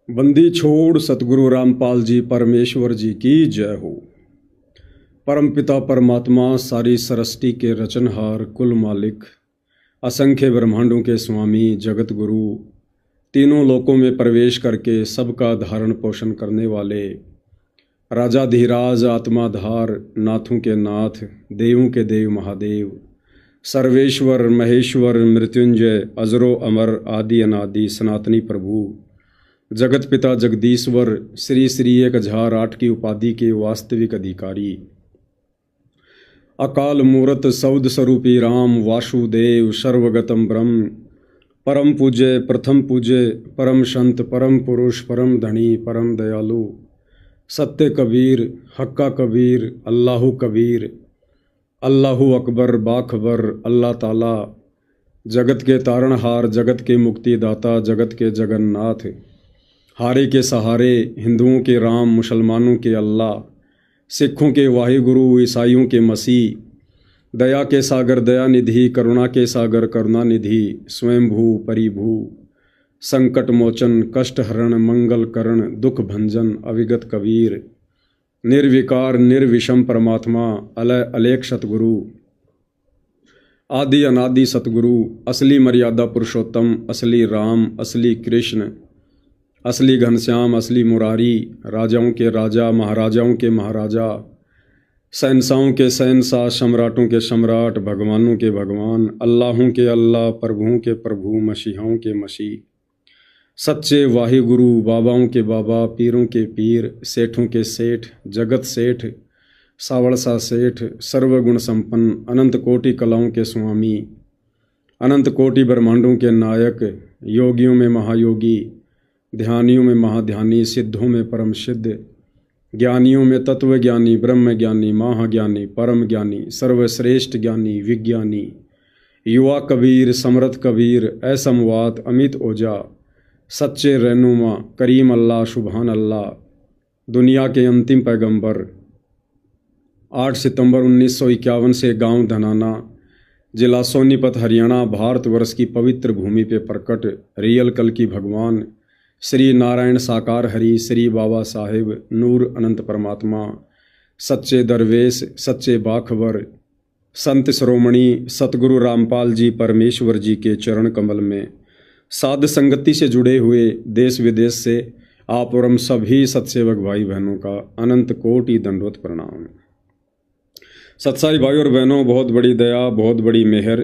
बंदी छोड़ सतगुरु रामपाल जी परमेश्वर जी की जय हो। परमपिता परमात्मा सारी सृष्टि के रचनहार कुल मालिक असंख्य ब्रह्मांडों के स्वामी जगत गुरु तीनों लोकों में प्रवेश करके सबका धारण पोषण करने वाले राजाधिराज आत्माधार नाथों के नाथ देवों के देव महादेव सर्वेश्वर महेश्वर मृत्युंजय अजरो अमर आदि अनादि सनातनी प्रभु जगत पिता जगदीश्वर श्री श्री 1008 की उपाधि के वास्तविक अधिकारी अकाल मूरत सौद स्वरूपी राम वासुदेव सर्वगतम ब्रह्म परम पूज्य प्रथम पूज्य परम संत परम पुरुष परम धनी परम दयालु सत्य कबीर हक्का कबीर अल्लाहु कबीर अल्लाहु अकबर बाखबर अल्लाह ताला जगत के तारणहार जगत के मुक्तिदाता जगत के जगन्नाथ हारे के सहारे हिंदुओं के राम मुसलमानों के अल्लाह सिखों के वाहिगुरु ईसाइयों के मसीह दया के सागर दया निधि करुणा के सागर करुणा निधि स्वयंभू परिभू संकट मोचन कष्ट हरण मंगल करण दुख भंजन अविगत कबीर निर्विकार निर्विषम परमात्मा अलय अलेख सतगुरु आदि अनादि सतगुरु असली मर्यादा पुरुषोत्तम असली राम असली कृष्ण असली घनश्याम असली मुरारी राजाओं के राजा महाराजाओं के महाराजा शहंशाहों के शहंशाह सम्राटों के सम्राट भगवानों के भगवान अल्लाहों के अल्लाह प्रभुओं के प्रभु मसीहाओं के मसीह सच्चे वाहिगुरु बाबाओं के बाबा पीरों के पीर सेठों के सेठ जगत सेठ सावड़सा सेठ सर्वगुण संपन्न अनंत कोटि कलाओं के स्वामी अनंत कोटि ब्रह्मांडों के नायक योगियों में महायोगी ध्यानियों में महाध्यानी सिद्धों में परम सिद्ध ज्ञानियों में तत्व ज्ञानी ब्रह्म ज्ञानी महाज्ञानी परम ज्ञानी सर्वश्रेष्ठ ज्ञानी विज्ञानी युवा कबीर समर्थ कबीर असमवात अमित ओझा सच्चे रहनुमा करीम अल्लाह सुबहान अल्लाह दुनिया के अंतिम पैगंबर 8 सितंबर 1951 से गांव धनाना जिला सोनीपत हरियाणा भारतवर्ष की पवित्र भूमि पे प्रकट रियल कल की भगवान श्री नारायण साकार हरि श्री बाबा साहेब नूर अनंत परमात्मा सच्चे दरवेश सच्चे बाखबर संत श्रोमणी सतगुरु रामपाल जी परमेश्वर जी के चरण कमल में साध संगति से जुड़े हुए देश विदेश से आप और हम सभी सत्सेवक भाई बहनों का अनंत कोटि दंडवत प्रणाम। सत्साई भाई और बहनों, बहुत बड़ी दया बहुत बड़ी मेहर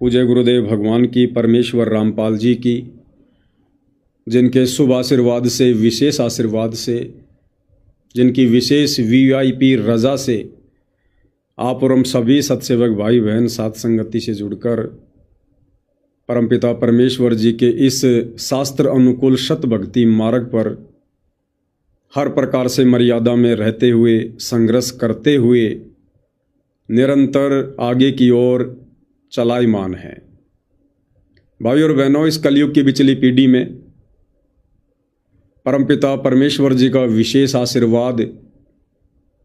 पूज्य गुरुदेव भगवान की परमेश्वर रामपाल जी की, जिनके शुभ आशीर्वाद से विशेष आशीर्वाद से जिनकी विशेष वीआईपी रजा से आप और हम सभी सत्सेवक भाई बहन साथ संगति से जुड़कर परमपिता परमेश्वर जी के इस शास्त्र अनुकूल शत भक्ति मार्ग पर हर प्रकार से मर्यादा में रहते हुए संघर्ष करते हुए निरंतर आगे की ओर चलायमान है। भाई और बहनों, इस कलयुग की बिचली पीढ़ी में परमपिता परमेश्वर जी का विशेष आशीर्वाद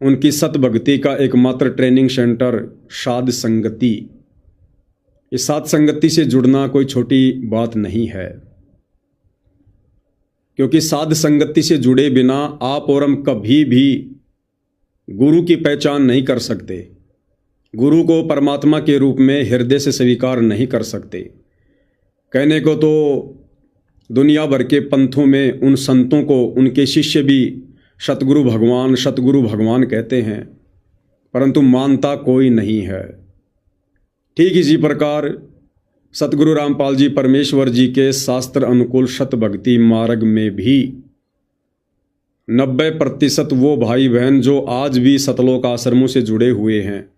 उनकी सत भक्ति का एकमात्र ट्रेनिंग सेंटर साध संगति। इस साध संगति से जुड़ना कोई छोटी बात नहीं है, क्योंकि साध संगति से जुड़े बिना आप और हम कभी भी गुरु की पहचान नहीं कर सकते, गुरु को परमात्मा के रूप में हृदय से स्वीकार नहीं कर सकते। कहने को तो दुनिया भर के पंथों में उन संतों को उनके शिष्य भी सतगुरु भगवान कहते हैं, परंतु मानता कोई नहीं है। ठीक इसी प्रकार सतगुरु रामपाल जी परमेश्वर जी के शास्त्र अनुकूल शत भक्ति मार्ग में भी 90% वो भाई बहन जो आज भी सतलोक आश्रमों से जुड़े हुए हैं,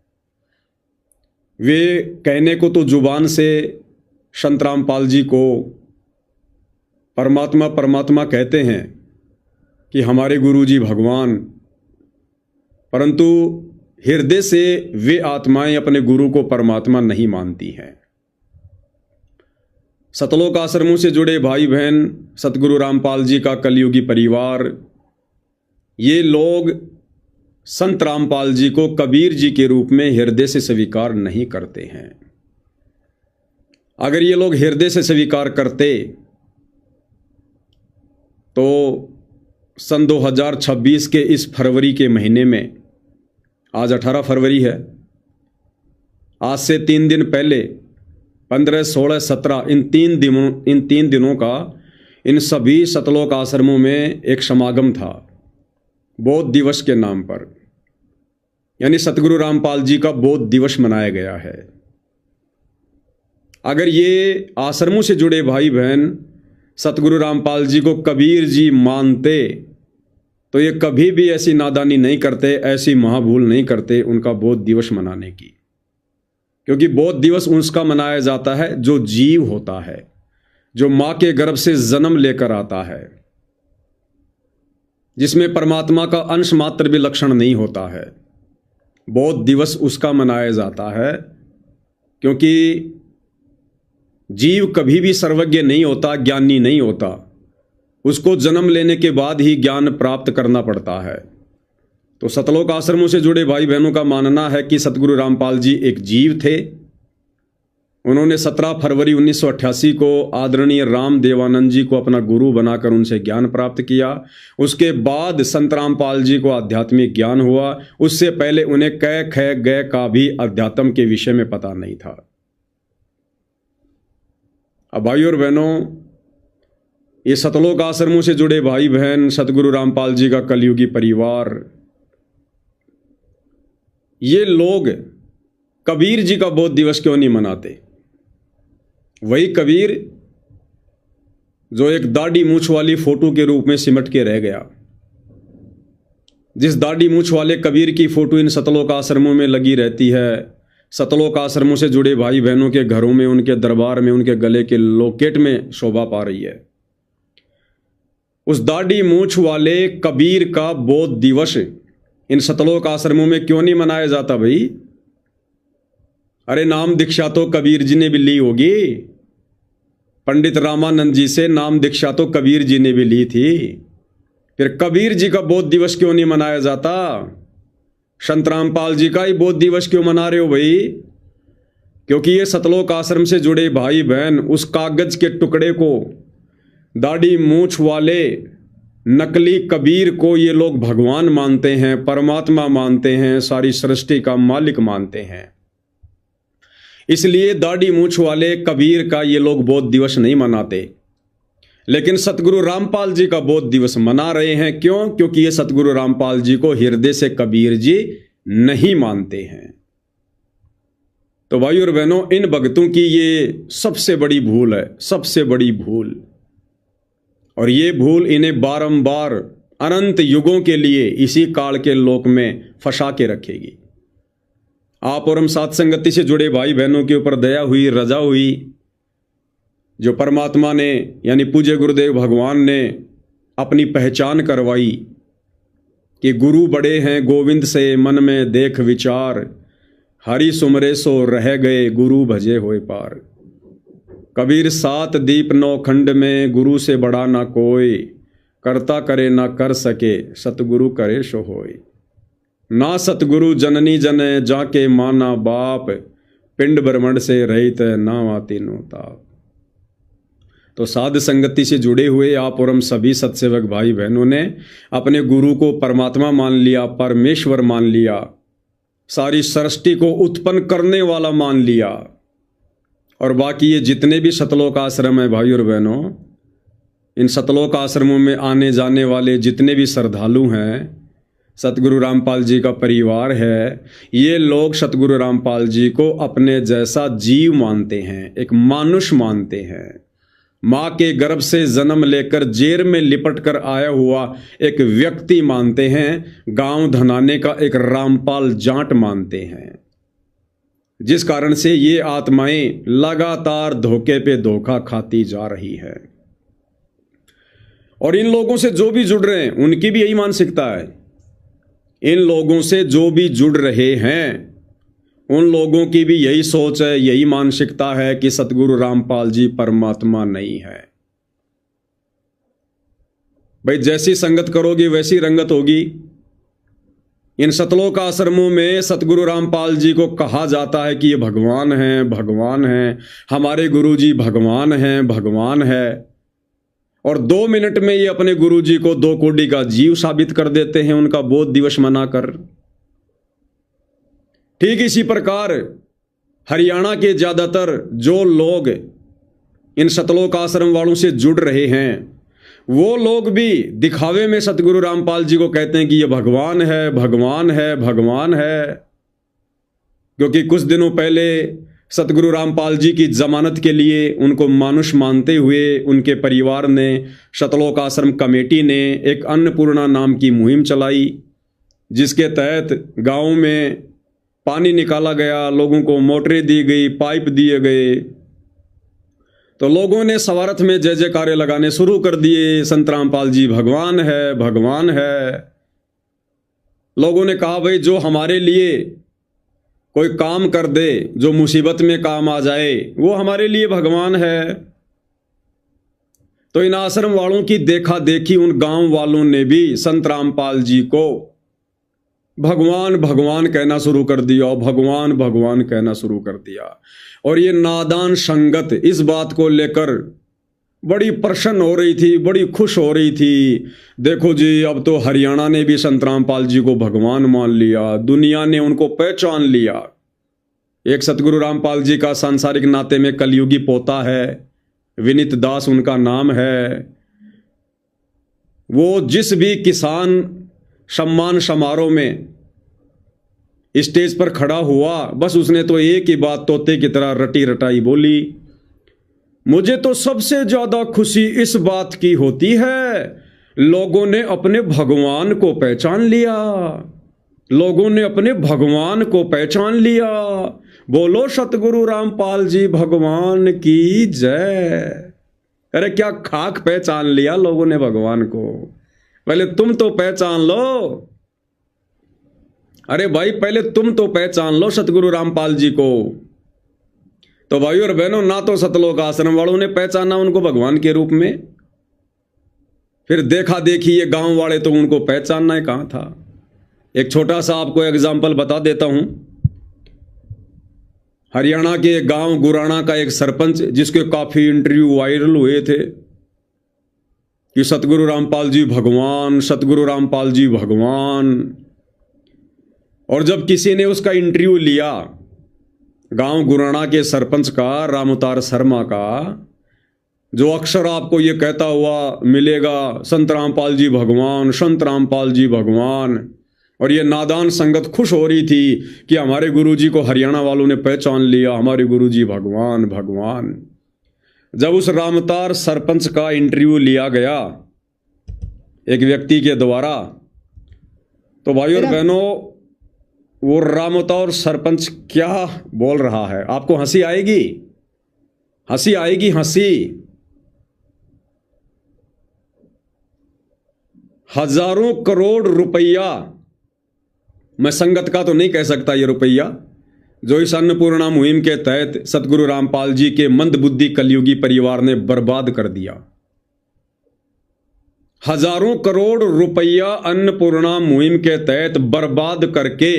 वे कहने को तो जुबान से संत रामपाल जी को परमात्मा कहते हैं कि हमारे गुरु जी भगवान, परंतु हृदय से वे आत्माएं अपने गुरु को परमात्मा नहीं मानती हैं। सतलोक आश्रमों से जुड़े भाई बहन सतगुरु रामपाल जी का कलयुगी परिवार, ये लोग संत रामपाल जी को कबीर जी के रूप में हृदय से स्वीकार नहीं करते हैं। अगर ये लोग हृदय से स्वीकार करते तो सन 2026 के इस फरवरी के महीने में, आज 18 फरवरी है, आज से 3 दिन पहले 15, 16, 17 इन तीन दिनों का इन सभी सतलोक आश्रमों में एक समागम था बौद्ध दिवस के नाम पर। यानी सतगुरु रामपाल जी का बौद्ध दिवस मनाया गया है। अगर ये आश्रमों से जुड़े भाई बहन सतगुरु रामपाल जी को कबीर जी मानते तो ये कभी भी ऐसी नादानी नहीं करते, ऐसी महाभूल नहीं करते उनका बौद्ध दिवस मनाने की। क्योंकि बौद्ध दिवस उसका मनाया जाता है जो जीव होता है, जो मां के गर्भ से जन्म लेकर आता है, जिसमें परमात्मा का अंश मात्र भी लक्षण नहीं होता है। बौद्ध दिवस उसका मनाया जाता है क्योंकि जीव कभी भी सर्वज्ञ नहीं होता, ज्ञानी नहीं होता। उसको जन्म लेने के बाद ही ज्ञान प्राप्त करना पड़ता है। तो सतलोक आश्रमों से जुड़े भाई बहनों का मानना है कि सतगुरु रामपाल जी एक जीव थे। उन्होंने 17 फरवरी 1988 को आदरणीय राम देवानंद जी को अपना गुरु बनाकर उनसे ज्ञान प्राप्त किया। उसके बाद संत रामपाल जी को आध्यात्मिक ज्ञान हुआ। उससे पहले उन्हें कै ख गय का भी अध्यात्म के विषय में पता नहीं था। अब भाई और बहनों, ये सतलोक आश्रमों से जुड़े भाई बहन, सतगुरु रामपाल जी का कलयुगी परिवार, ये लोग कबीर जी का बौद्ध दिवस क्यों नहीं मनाते? वही कबीर जो एक दाढ़ी मूछ वाली फोटो के रूप में सिमट के रह गया। जिस दाढ़ी मूछ वाले कबीर की फोटो इन सतलोक आश्रमों में लगी रहती है, सतलोक आश्रमों से जुड़े भाई बहनों के घरों में, उनके दरबार में, उनके गले के लॉकेट में शोभा पा रही है। उस दाढ़ी मूछ वाले कबीर का बौद्ध दिवस इन सतलोक आश्रमों में क्यों नहीं मनाया जाता भाई? अरे नाम दीक्षा तो कबीर जी ने भी ली होगी। पंडित रामानंद जी से नाम दीक्षा तो कबीर जी ने भी ली थी। फिर कबीर जी का बौद्ध दिवस क्यों नहीं मनाया जाता? संत रामपाल जी का ही बौद्ध दिवस क्यों मना रहे हो भाई? क्योंकि ये सतलोक आश्रम से जुड़े भाई बहन उस कागज के टुकड़े को, दाढ़ी मूछ वाले नकली कबीर को ये लोग भगवान मानते हैं, परमात्मा मानते हैं, सारी सृष्टि का मालिक मानते हैं। इसलिए दाढ़ी मूछ वाले कबीर का ये लोग बौद्ध दिवस नहीं मनाते। लेकिन सतगुरु रामपाल जी का बौद्ध दिवस मना रहे हैं। क्यों? क्योंकि ये सतगुरु रामपाल जी को हृदय से कबीर जी नहीं मानते हैं। तो भाई और बहनों, इन भक्तों की ये सबसे बड़ी भूल है, सबसे बड़ी भूल। और ये भूल इन्हें बारंबार अनंत युगों के लिए इसी काल के लोक में फंसा के रखेगी। आप और हम साथ संगति से जुड़े भाई बहनों के ऊपर दया हुई, रजा हुई, जो परमात्मा ने यानी पूज्य गुरुदेव भगवान ने अपनी पहचान करवाई कि गुरु बड़े हैं गोविंद से मन में देख विचार, हरि सुमरे सो रह गए गुरु भजे होए पार। कबीर 7 दीप 9 खंड में, गुरु से बड़ा ना कोई, करता करे ना कर सके, सतगुरु करे सो होय। ना सतगुरु जननी जने, जाके माना बाप, पिंड ब्रह्मंड से रहित ना वाती नो ताप। तो साध संगति से जुड़े हुए आप और हम सभी सत्सेवक भाई बहनों ने अपने गुरु को परमात्मा मान लिया, परमेश्वर मान लिया, सारी सृष्टि को उत्पन्न करने वाला मान लिया। और बाकी ये जितने भी सतलोक आश्रम है भाई और बहनों, इन सतलोक आश्रमों में आने जाने वाले जितने भी श्रद्धालु हैं, सतगुरु रामपाल जी का परिवार है, ये लोग सतगुरु रामपाल जी को अपने जैसा जीव मानते हैं, एक मानुष मानते हैं। माँ के गर्भ से जन्म लेकर जेर में लिपट कर आया हुआ एक व्यक्ति मानते हैं, गांव धनाने का एक रामपाल जाट मानते हैं। जिस कारण से ये आत्माएं लगातार धोखे पे धोखा खाती जा रही है। और इन लोगों से जो भी जुड़ रहे हैं उनकी भी यही मानसिकता है। इन लोगों से जो भी जुड़ रहे हैं उन लोगों की भी यही सोच है, यही मानसिकता है कि सतगुरु रामपाल जी परमात्मा नहीं है। भाई जैसी संगत करोगे वैसी रंगत होगी। इन सतलोक आश्रमों में सतगुरु रामपाल जी को कहा जाता है कि ये भगवान हैं, भगवान हैं, हमारे गुरु जी भगवान हैं, भगवान है। और 2 मिनट में ये अपने गुरुजी को 2 कोड़ी का जीव साबित कर देते हैं उनका बोध दिवस मनाकर। ठीक इसी प्रकार हरियाणा के ज्यादातर जो लोग इन सतलोक आश्रम वालों से जुड़ रहे हैं वो लोग भी दिखावे में सतगुरु रामपाल जी को कहते हैं कि ये भगवान है, भगवान है, भगवान है। क्योंकि कुछ दिनों पहले सतगुरु रामपाल जी की जमानत के लिए उनको मानुष मानते हुए उनके परिवार ने, सतलोक आश्रम कमेटी ने एक अन्नपूर्णा नाम की मुहिम चलाई, जिसके तहत गांव में पानी निकाला गया, लोगों को मोटरें दी गई, पाइप दिए गए। तो लोगों ने सवारथ में जय जयकारे लगाने शुरू कर दिए, संत रामपाल जी भगवान है, भगवान है। लोगों ने कहा भाई जो हमारे लिए कोई काम कर दे, जो मुसीबत में काम आ जाए, वो हमारे लिए भगवान है। तो इन आश्रम वालों की देखा देखी उन गांव वालों ने भी संत रामपाल जी को भगवान भगवान कहना शुरू कर दिया, भगवान भगवान कहना शुरू कर दिया। और ये नादान संगत इस बात को लेकर बड़ी प्रसन्न हो रही थी, बड़ी खुश हो रही थी। देखो जी, अब तो हरियाणा ने भी संत रामपाल जी को भगवान मान लिया, दुनिया ने उनको पहचान लिया। एक सतगुरु रामपाल जी का सांसारिक नाते में कलयुगी पोता है, विनीत दास उनका नाम है। वो जिस भी किसान सम्मान समारोह में स्टेज पर खड़ा हुआ, बस उसने तो एक ही बात तोते की तरह रटी रटाई बोली, मुझे तो सबसे ज्यादा खुशी इस बात की होती है लोगों ने अपने भगवान को पहचान लिया, लोगों ने अपने भगवान को पहचान लिया। बोलो सतगुरु रामपाल जी भगवान की जय। अरे क्या खाक पहचान लिया लोगों ने भगवान को, पहले तुम तो पहचान लो। अरे भाई पहले तुम तो पहचान लो सतगुरु रामपाल जी को। तो भाई और बहनों, ना तो सतलोक आश्रम वालों ने पहचाना उनको भगवान के रूप में, फिर देखा देखी ये गांव वाले तो उनको पहचानना ही कहां था। एक छोटा सा आपको एग्जाम्पल बता देता हूं। हरियाणा के एक गांव गुराना का एक सरपंच, जिसके काफी इंटरव्यू वायरल हुए थे कि सतगुरु रामपाल जी भगवान, सतगुरु रामपाल जी भगवान। और जब किसी ने उसका इंटरव्यू लिया, गांव गुराना के सरपंच का, रामअवतार शर्मा का, जो अक्सर आपको ये कहता हुआ मिलेगा संत रामपाल जी भगवान, संत रामपाल जी भगवान। और ये नादान संगत खुश हो रही थी कि हमारे गुरुजी को हरियाणा वालों ने पहचान लिया, हमारे गुरुजी भगवान भगवान। जब उस रामअवतार सरपंच का इंटरव्यू लिया गया एक व्यक्ति के द्वारा, तो भाई और बहनों, वो रामअवतार सरपंच क्या बोल रहा है, आपको हंसी आएगी, हंसी आएगी, हंसी। हजारों करोड़ रुपया, मैं संगत का तो नहीं कह सकता ये रुपया, जो इस अन्नपूर्णा मुहिम के तहत सतगुरु रामपाल जी के मंदबुद्धि कलयुगी परिवार ने बर्बाद कर दिया। हजारों करोड़ रुपया अन्नपूर्णा मुहिम के तहत बर्बाद करके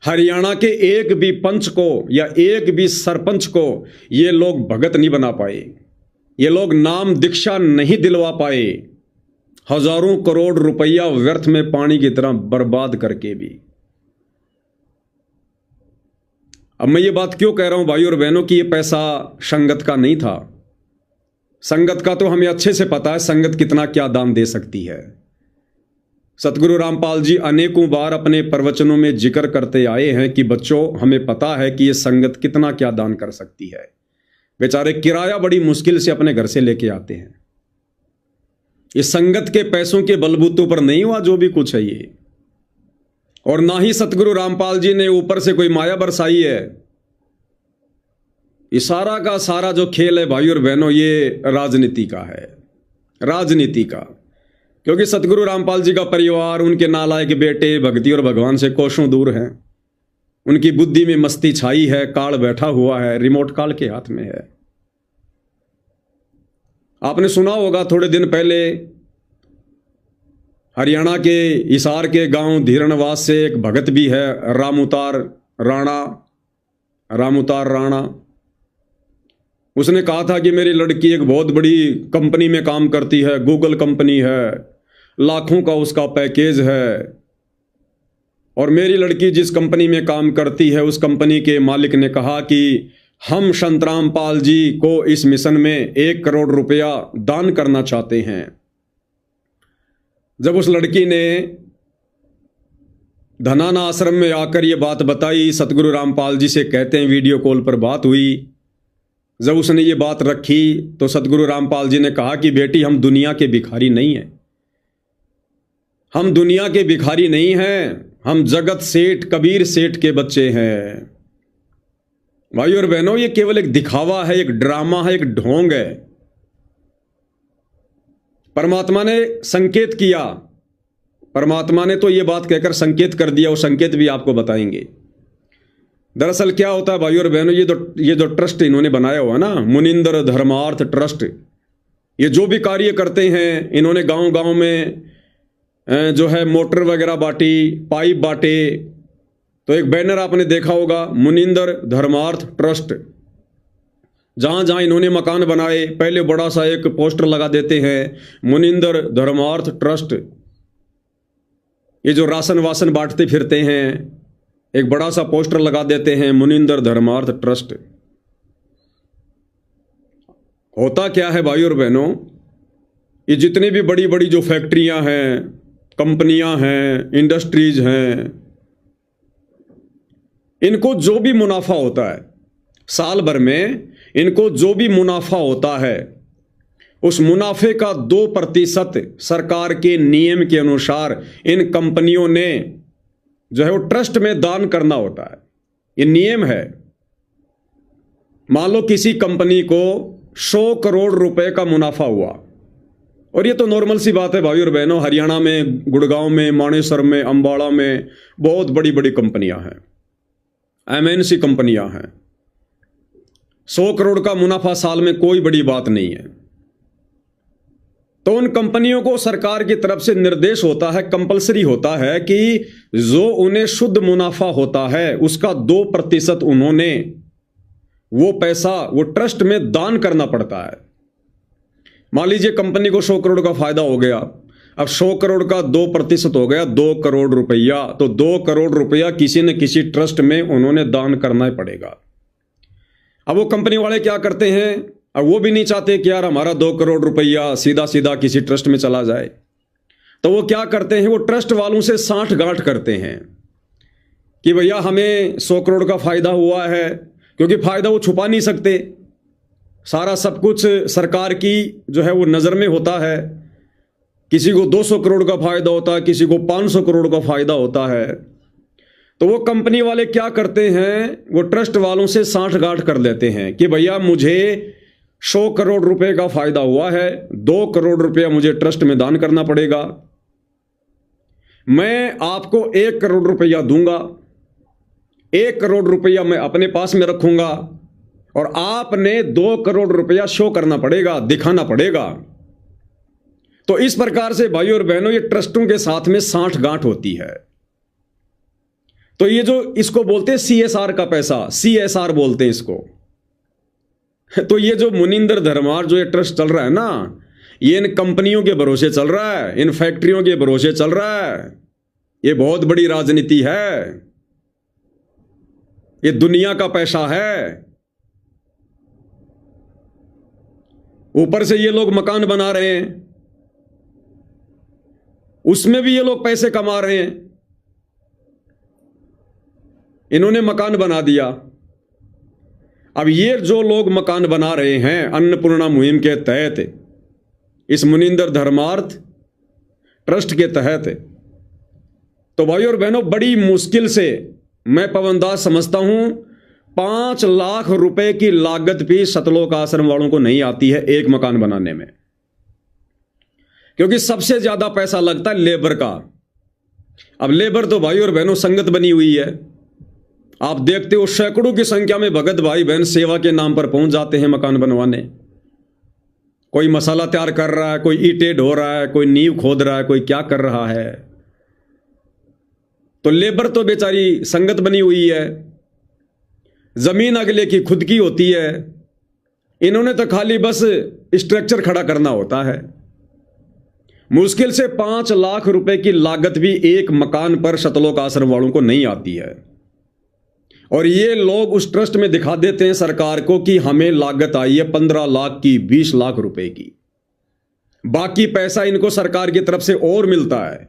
हरियाणा के एक भी पंच को या एक भी सरपंच को ये लोग भगत नहीं बना पाए, ये लोग नाम दीक्षा नहीं दिलवा पाए। हजारों करोड़ रुपया व्यर्थ में पानी की तरह बर्बाद करके भी। अब मैं ये बात क्यों कह रहा हूं भाई और बहनों कि ये पैसा संगत का नहीं था। संगत का तो हमें अच्छे से पता है संगत कितना क्या दान दे सकती है। सतगुरु रामपाल जी अनेकों बार अपने प्रवचनों में जिक्र करते आए हैं कि बच्चों, हमें पता है कि ये संगत कितना क्या दान कर सकती है। बेचारे किराया बड़ी मुश्किल से अपने घर से लेके आते हैं। इस संगत के पैसों के बलबूतों पर नहीं हुआ जो भी कुछ है ये, और ना ही सतगुरु रामपाल जी ने ऊपर से कोई माया बरसाई है। ये सारा का सारा जो खेल है भाई और बहनों, ये राजनीति का है, राजनीति का। क्योंकि सतगुरु रामपाल जी का परिवार, उनके नालायक बेटे भक्ति और भगवान से कोसों दूर हैं। उनकी बुद्धि में मस्ती छाई है, काल बैठा हुआ है, रिमोट काल के हाथ में है। आपने सुना होगा थोड़े दिन पहले हरियाणा के हिसार के गांव धीरणवास से एक भगत भी है, रामअवतार राणा। उसने कहा था कि मेरी लड़की एक बहुत बड़ी कंपनी में काम करती है, गूगल कंपनी है, लाखों का उसका पैकेज है, और मेरी लड़की जिस कंपनी में काम करती है उस कंपनी के मालिक ने कहा कि हम संतराम पाल जी को इस मिशन में 1 करोड़ रुपया दान करना चाहते हैं। जब उस लड़की ने धनाना आश्रम में आकर ये बात बताई, सतगुरु रामपाल जी से कहते हैं वीडियो कॉल पर बात हुई। जब उसने ये बात रखी तो सतगुरु रामपाल जी ने कहा कि बेटी, हम दुनिया के भिखारी नहीं हैं, हम दुनिया के भिखारी नहीं हैं, हम जगत सेठ कबीर सेठ के बच्चे हैं। भाई और बहनों, ये केवल एक दिखावा है, एक ड्रामा है, एक ढोंग है। परमात्मा ने संकेत किया, परमात्मा ने तो ये बात कहकर संकेत कर दिया, वो संकेत भी आपको बताएंगे। दरअसल क्या होता है भाई और बहनों, ये जो ट्रस्ट इन्होंने बनाया हुआ ना, मुनिंदर धर्मार्थ ट्रस्ट, ये जो भी कार्य करते हैं, इन्होंने गांव गांव में जो है मोटर वगैरह बांटी, पाइप बांटे। तो एक बैनर आपने देखा होगा, मुनिंदर धर्मार्थ ट्रस्ट। जहां जहां इन्होंने मकान बनाए, पहले बड़ा सा एक पोस्टर लगा देते हैं, मुनिंदर धर्मार्थ ट्रस्ट। ये जो राशन वासन बांटते फिरते हैं, एक बड़ा सा पोस्टर लगा देते हैं, मुनिंदर धर्मार्थ ट्रस्ट। होता क्या है भाई और बहनों, ये जितनी भी बड़ी बड़ी जो फैक्ट्रियां हैं, कंपनियां हैं, इंडस्ट्रीज हैं, इनको जो भी मुनाफा होता है साल भर में, इनको जो भी मुनाफा होता है, उस मुनाफे का 2% सरकार के नियम के अनुसार इन कंपनियों ने जो है वो ट्रस्ट में दान करना होता है। ये नियम है। मान लो किसी कंपनी को 100 करोड़ रुपए का मुनाफा हुआ, और ये तो नॉर्मल सी बात है भाई और बहनों, हरियाणा में, गुड़गांव में, मानेसर में, अंबाला में बहुत बड़ी बड़ी कंपनियां हैं, MNC कंपनियां हैं। 100 करोड़ का मुनाफा साल में कोई बड़ी बात नहीं है। तो उन कंपनियों को सरकार की तरफ से निर्देश होता है, कंपलसरी होता है कि जो उन्हें शुद्ध मुनाफा होता है उसका 2% उन्होंने वो पैसा वो ट्रस्ट में दान करना पड़ता है। मान लीजिए कंपनी को 100 करोड़ का फायदा हो गया, अब 100 करोड़ का 2% हो गया 2 करोड़ रुपया, तो 2 करोड़ रुपया किसी न किसी ट्रस्ट में उन्होंने दान करना ही पड़ेगा। अब वो कंपनी वाले क्या करते हैं, अब वो भी नहीं चाहते कि यार हमारा 2 करोड़ रुपया सीधा सीधा किसी ट्रस्ट में चला जाए, तो वो क्या करते हैं, वो ट्रस्ट वालों से साठ गांठ करते हैं कि भैया हमें 100 करोड़ का फायदा हुआ है, क्योंकि फायदा वो छुपा नहीं सकते, सारा सब कुछ सरकार की जो है वो नज़र में होता है। किसी को 200 करोड़ का फायदा होता है, किसी को 500 करोड़ का फायदा होता है। तो वो कंपनी वाले क्या करते हैं, वो ट्रस्ट वालों से साठ गांठ कर लेते हैं कि भैया मुझे 100 करोड़ रुपए का फायदा हुआ है, 2 करोड़ रुपया मुझे ट्रस्ट में दान करना पड़ेगा, मैं आपको 1 करोड़ रुपया दूंगा, 1 करोड़ रुपया मैं अपने पास में रखूंगा, और आपने 2 करोड़ रुपया शो करना पड़ेगा, दिखाना पड़ेगा। तो इस प्रकार से भाई और बहनों ये ट्रस्टों के साथ में साठ गांठ होती है। तो ये जो इसको बोलते हैं CSR का पैसा, CSR बोलते हैं इसको। तो ये जो मुनिंदर धर्मार जो ये ट्रस्ट चल रहा है ना, ये इन कंपनियों के भरोसे चल रहा है, इन फैक्ट्रियों के भरोसे चल रहा है। ये बहुत बड़ी राजनीति है, ये दुनिया का पैसा है। ऊपर से ये लोग मकान बना रहे हैं, उसमें भी ये लोग पैसे कमा रहे हैं। इन्होंने मकान बना दिया, अब ये जो लोग मकान बना रहे हैं अन्नपूर्णा मुहिम के तहत, इस मुनिंदर धर्मार्थ ट्रस्ट के तहत, तो भाई और बहनों बड़ी मुश्किल से मैं पवनदास समझता हूं 5 लाख रुपए की लागत भी सतलोक आश्रम वालों को नहीं आती है एक मकान बनाने में, क्योंकि सबसे ज्यादा पैसा लगता है लेबर का। अब लेबर तो भाई और बहनों संगत बनी हुई है, आप देखते हो सैकड़ों की संख्या में भगत भाई बहन सेवा के नाम पर पहुंच जाते हैं मकान बनवाने। कोई मसाला तैयार कर रहा है, कोई ईंटें ढो रहा है, कोई नींव खोद रहा है, कोई क्या कर रहा है। तो लेबर तो बेचारी संगत बनी हुई है, जमीन अगले की खुद की होती है, इन्होंने तो खाली बस स्ट्रक्चर खड़ा करना होता है। मुश्किल से 5 लाख रुपए की लागत भी एक मकान पर सतलोक आश्रम वालों को नहीं आती है, और ये लोग उस ट्रस्ट में दिखा देते हैं सरकार को कि हमें लागत आई है 15 लाख की, 20 लाख रुपए की। बाकी पैसा इनको सरकार की तरफ से और मिलता है।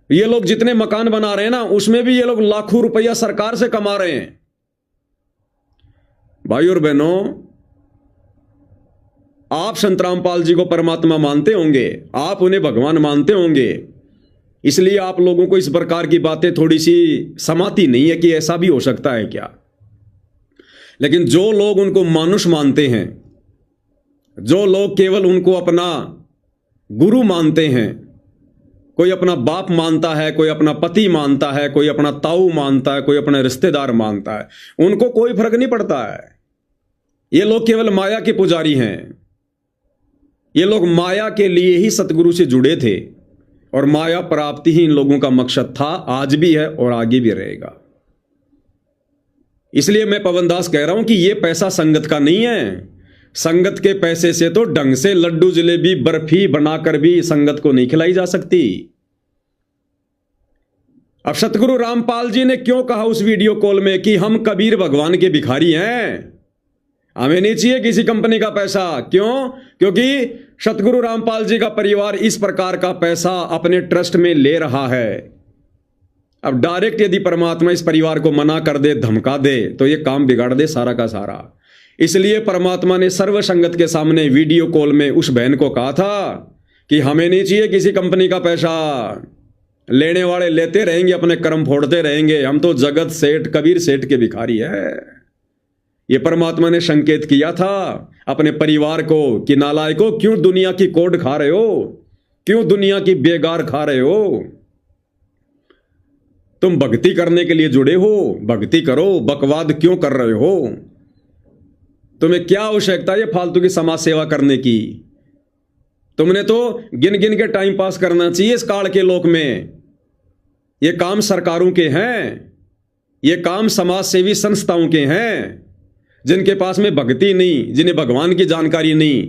ये लोग जितने मकान बना रहे हैं ना, उसमें भी ये लोग लाखों रुपया सरकार से कमा रहे हैं। भाई और बहनों, आप संत रामपाल जी को परमात्मा मानते होंगे, आप उन्हें भगवान मानते होंगे, इसलिए आप लोगों को इस प्रकार की बातें थोड़ी सी समाती नहीं है कि ऐसा भी हो सकता है क्या। लेकिन जो लोग उनको मानुष मानते हैं, जो लोग केवल उनको अपना गुरु मानते हैं, कोई अपना बाप मानता है, कोई अपना पति मानता है, कोई अपना ताऊ मानता है, कोई अपना रिश्तेदार मानता है, उनको कोई फर्क नहीं पड़ता है। ये लोग केवल माया के पुजारी हैं। ये लोग माया के लिए ही सतगुरु से जुड़े थे, और माया प्राप्ति ही इन लोगों का मकसद था, आज भी है और आगे भी रहेगा। इसलिए मैं पवन दास कह रहा हूं कि यह पैसा संगत का नहीं है। संगत के पैसे से तो ढंग से लड्डू जलेबी बर्फी बनाकर भी संगत को नहीं खिलाई जा सकती। अब सतगुरु रामपाल जी ने क्यों कहा उस वीडियो कॉल में कि हम कबीर भगवान के भिखारी हैं, हमें नहीं चाहिए किसी कंपनी का पैसा। क्यों? क्योंकि सतगुरु रामपाल जी का परिवार इस प्रकार का पैसा अपने ट्रस्ट में ले रहा है। अब डायरेक्ट यदि परमात्मा इस परिवार को मना कर दे, धमका दे, तो ये काम बिगाड़ दे सारा का सारा। इसलिए परमात्मा ने सर्व संगत के सामने वीडियो कॉल में उस बहन को कहा था कि हमें नहीं चाहिए किसी कंपनी का पैसा, लेने वाले लेते रहेंगे, अपने कर्म फोड़ते रहेंगे, हम तो जगत सेठ कबीर सेठ के भिखारी है। ये परमात्मा ने संकेत किया था अपने परिवार को कि नालायकों, क्यों दुनिया की कोड खा रहे हो, क्यों दुनिया की बेगार खा रहे हो। तुम भक्ति करने के लिए जुड़े हो, भक्ति करो, बकवाद क्यों कर रहे हो। तुम्हें क्या आवश्यकता है फालतू की समाज सेवा करने की। तुमने तो गिन गिन के टाइम पास करना चाहिए इस काल के लोक में। ये काम सरकारों के हैं, ये काम समाज सेवी संस्थाओं के हैं, जिनके पास में भक्ति नहीं, जिन्हें भगवान की जानकारी नहीं,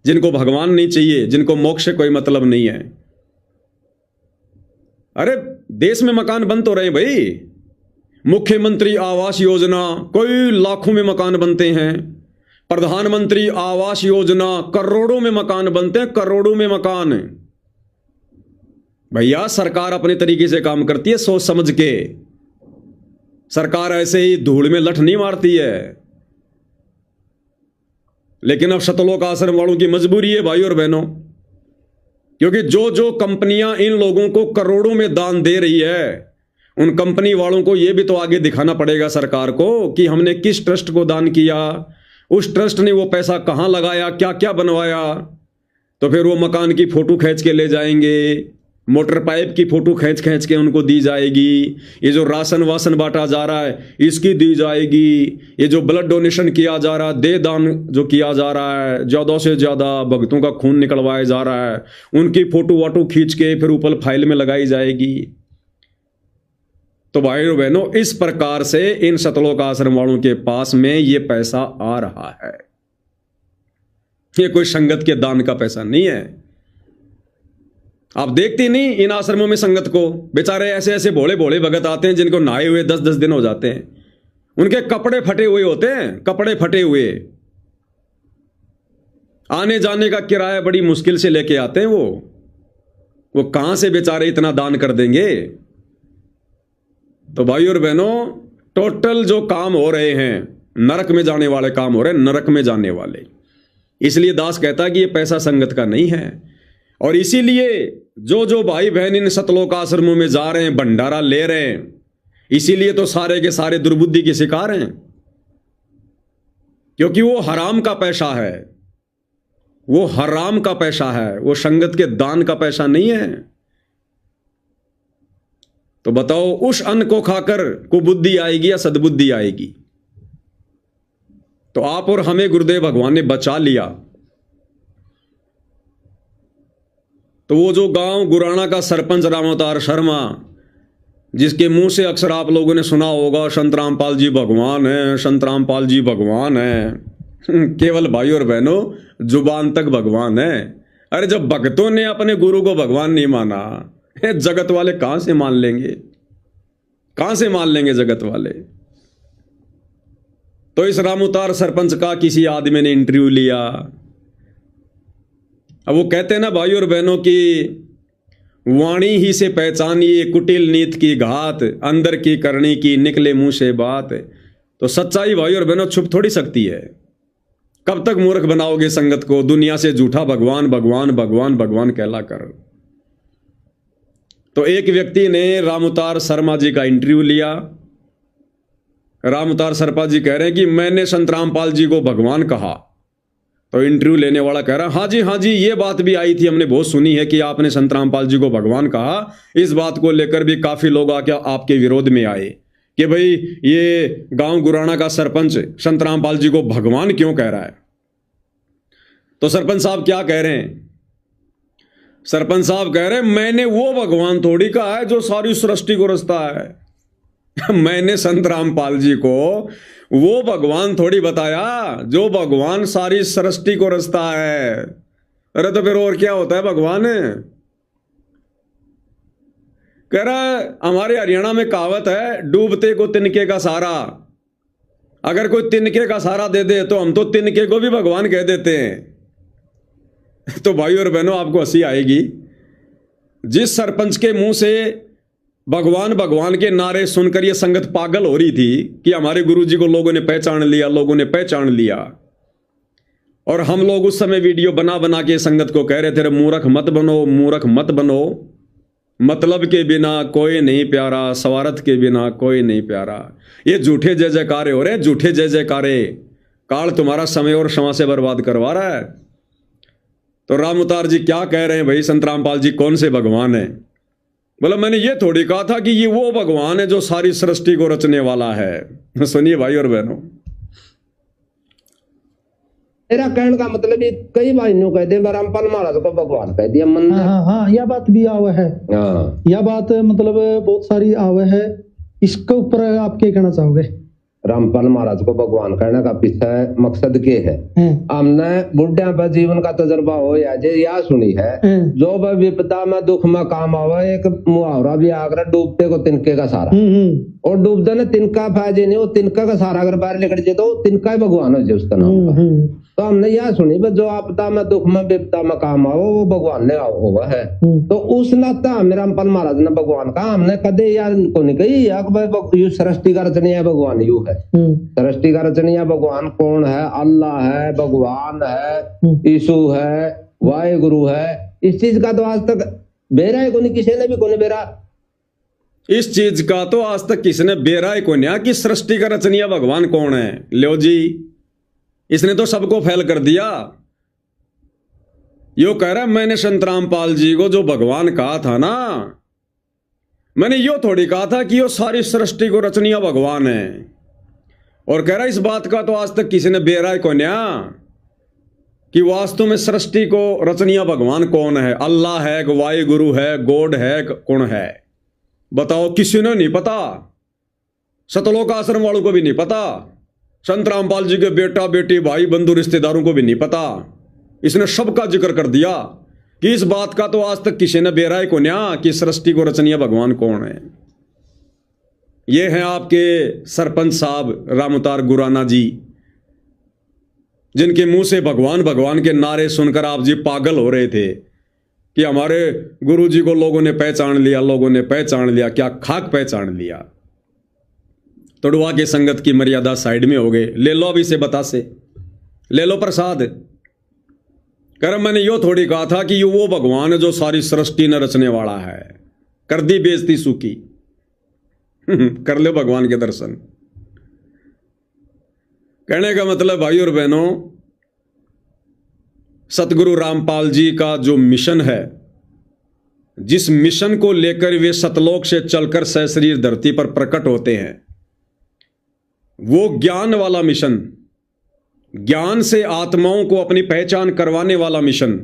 जिनको भगवान नहीं चाहिए, जिनको मोक्ष से कोई मतलब नहीं है। अरे देश में मकान बन तो रहे भाई, मुख्यमंत्री आवास योजना कोई लाखों में मकान बनते हैं, प्रधानमंत्री आवास योजना करोड़ों में मकान बनते हैं, करोड़ों में मकान। भैया सरकार अपने तरीके से काम करती है, सोच समझ के। सरकार ऐसे ही धूल में लठ नहीं मारती है। लेकिन अब सतलोक आश्रम वालों की मजबूरी है भाई और बहनों, क्योंकि जो जो कंपनियां इन लोगों को करोड़ों में दान दे रही है, उन कंपनी वालों को यह भी तो आगे दिखाना पड़ेगा सरकार को कि हमने किस ट्रस्ट को दान किया, उस ट्रस्ट ने वो पैसा कहां लगाया, क्या क्या बनवाया। तो फिर वो मकान की फोटो खींच के ले जाएंगे, मोटर पाइप की फोटो खींच खींच के उनको दी जाएगी, ये जो राशन वासन बांटा जा रहा है इसकी दी जाएगी, ये जो ब्लड डोनेशन किया जा रहा है, दे दान जो किया जा रहा है, ज़्यादा से ज़्यादा भक्तों का खून निकलवाया जा रहा है, उनकी फोटो वाटो खींच के फिर ऊपर फाइल में लगाई जाएगी। तो भाई और बहनों, इस प्रकार से इन सतलोक आश्रम वालों के पास में ये पैसा आ रहा है। ये कोई संगत के दान का पैसा नहीं है। आप देखते नहीं इन आश्रमों में संगत को, बेचारे ऐसे ऐसे भोले भोले भगत आते हैं जिनको नहाए हुए 10-10 दिन हो जाते हैं, उनके कपड़े फटे हुए होते हैं, कपड़े फटे हुए, आने जाने का किराया बड़ी मुश्किल से लेके आते हैं। वो कहां से बेचारे इतना दान कर देंगे। तो भाई और बहनों, टोटल जो काम हो रहे हैं नरक में जाने वाले काम हो रहे हैं, नरक में जाने वाले। इसलिए दास कहता है कि ये पैसा संगत का नहीं है। और इसीलिए जो जो भाई बहन इन सतलोक आश्रमों में जा रहे हैं, भंडारा ले रहे हैं, इसीलिए तो सारे के सारे दुर्बुद्धि के शिकार हैं, क्योंकि वो हराम का पैसा है, वो हराम का पैसा है, वो संगत के दान का पैसा नहीं है। तो बताओ, उस अन्न को खाकर कुबुद्धि आएगी या सद्बुद्धि आएगी। तो आप और हमें गुरुदेव भगवान ने बचा लिया। तो वो जो गांव गुराना का सरपंच राम अवतार शर्मा, जिसके मुंह से अक्सर आप लोगों ने सुना होगा संत रामपाल जी भगवान है, संत रामपाल जी भगवान है, केवल भाई और बहनों जुबान तक भगवान है। अरे जब भक्तों ने अपने गुरु को भगवान नहीं माना, जगत वाले कहां से मान लेंगे? कहां से मान लेंगे जगत वाले? तो इस रामउतार सरपंच का किसी आदमी ने इंटरव्यू लिया। अब वो कहते हैं ना भाई और बहनों की वाणी ही से पहचानिए कुटिल नीत की घात, अंदर की करनी की निकले मुंह से बात। तो सच्चाई भाई और बहनों छुप थोड़ी सकती है। कब तक मूर्ख बनाओगे संगत को? दुनिया से झूठा भगवान भगवान भगवान भगवान कहला कर। तो एक व्यक्ति ने रामउतार शर्मा जी का इंटरव्यू लिया। रामउतार शर्मा जी कह रहे हैं कि मैंने संत रामपाल जी को भगवान कहा। तो इंटरव्यू लेने वाला कह रहा है हाँ जी ये बात भी आई थी, हमने बहुत सुनी है कि आपने संत रामपाल जी को भगवान कहा। इस बात को लेकर भी काफी लोग आके आपके विरोध में आए कि भाई ये गांव गुराना का सरपंच संत रामपाल जी को भगवान क्यों कह रहा है। तो सरपंच साहब क्या कह रहे हैं? सरपंच साहब कह रहे हैं मैंने वो भगवान थोड़ी कहा है जो सारी सृष्टि को रचता है। मैंने संत रामपाल जी को वो भगवान थोड़ी बताया जो भगवान सारी सृष्टि को रचता है। अरे तो फिर और क्या होता है भगवान? कह रहा है हमारे हरियाणा में कहावत है डूबते को तिनके का सहारा। अगर कोई तिनके का सहारा दे दे तो हम तो तिनके को भी भगवान कह देते हैं। तो भाई और बहनों आपको हंसी आएगी। जिस सरपंच के मुंह से भगवान भगवान के नारे सुनकर यह संगत पागल हो रही थी कि हमारे गुरुजी को लोगों ने पहचान लिया, लोगों ने पहचान लिया, और हम लोग उस समय वीडियो बना बना के संगत को कह रहे थे मूर्ख मत बनो, मूर्ख मत बनो, मतलब के बिना कोई नहीं प्यारा, स्वार्थ के बिना कोई नहीं प्यारा। ये झूठे जय जयकारे हो रहे हैं, झूठे जय जयकारे। काल तुम्हारा समय और क्षमा से बर्बाद करवा रहा है। तो रामउतार जी क्या कह रहे हैं भाई, संत रामपाल जी कौन से भगवान है? बोला मैंने ये थोड़ी कहा था कि ये वो भगवान है जो सारी सृष्टि को रचने वाला है। सुनिए भाई और बहनों, मेरा कहने का मतलब ये कई भाइयों कहते हैं रामपाल महाराज को भगवान कह दिया मन। हाँ यह बात भी आवे है। यह बात मतलब बहुत सारी आवे है। इसके ऊपर आप क्या कहना चाहोगे? रामपाल महाराज को भगवान कहने का पीछे मकसद के है? हमने बुढ़िया पर जीवन का तजर्बा हो या जे या सुनी है, जो वह विपदा में दुख में काम आवे। एक मुहावरा भी आकर डूबते को तिनके का सहारा, और डूबते ने तिनका फायदे नहीं, वो तिनका का सहारा अगर बाहर लेकर जाए तो तिनका ही भगवान हो जाए उसका नाम। तो हमने यह सुनी जो आपदा में दुख में विपदा में काम आओ वो भगवान ने होगा है। तो उस नाता हमने रामपाल महाराज ने भगवान कहा। हमने कदे यार को नहीं कही यू सृष्टि का रचनीय भगवान यू है। सृष्टि का रचनीय भगवान कौन है? अल्लाह है, भगवान है, यीशु है, वाहेगुरु है। इस चीज का तो आज तक बेरा है कोनी, किसी ने भी कोनी बेरा। इस चीज का तो आज तक किसी ने बेरा ही कोनी कि सृष्टि का रचनीय भगवान कौन है। लो जी, इसने तो सबको फैल कर दिया। यो कह रहा है मैंने संत रामपाल जी को जो भगवान कहा था ना, मैंने यो थोड़ी कहा था कि यो सारी सृष्टि को रचनीय भगवान है। और कह रहा है इस बात का तो आज तक किसी ने बेरा को न्या कि वास्तव में सृष्टि को रचनीय भगवान कौन है। अल्लाह है, वाहेगुरु है, गॉड है, कौन है? बताओ, किसी ने नहीं पता। सतलोक आश्रम वालों को भी नहीं पता, संत रामपाल जी के बेटा बेटी भाई बंधु रिश्तेदारों को भी नहीं पता। इसने सबका जिक्र कर दिया कि इस बात का तो आज तक किसी ने बेराय को न्या कि सृष्टि को रचनीय भगवान कौन है। ये हैं आपके सरपंच साहब रामउतार गुराना जी, जिनके मुंह से भगवान भगवान के नारे सुनकर आप जी पागल हो रहे थे कि हमारे गुरु जी को लोगों ने पहचान लिया, लोगों ने पहचान लिया। क्या खाक पहचान लिया? तोड़वा के संगत की मर्यादा साइड में हो गए। ले लो अभी से बतासे, ले लो प्रसाद। कर मैंने यो थोड़ी कहा था कि वो भगवान है जो सारी सृष्टि न रचने वाला है। कर दी बेइज्जती सूखी। कर ले भगवान के दर्शन। कहने का मतलब भाई और बहनों, सतगुरु रामपाल जी का जो मिशन है, जिस मिशन को लेकर वे सतलोक से चलकर सशरीर धरती पर प्रकट होते हैं, वो ज्ञान वाला मिशन, ज्ञान से आत्माओं को अपनी पहचान करवाने वाला मिशन,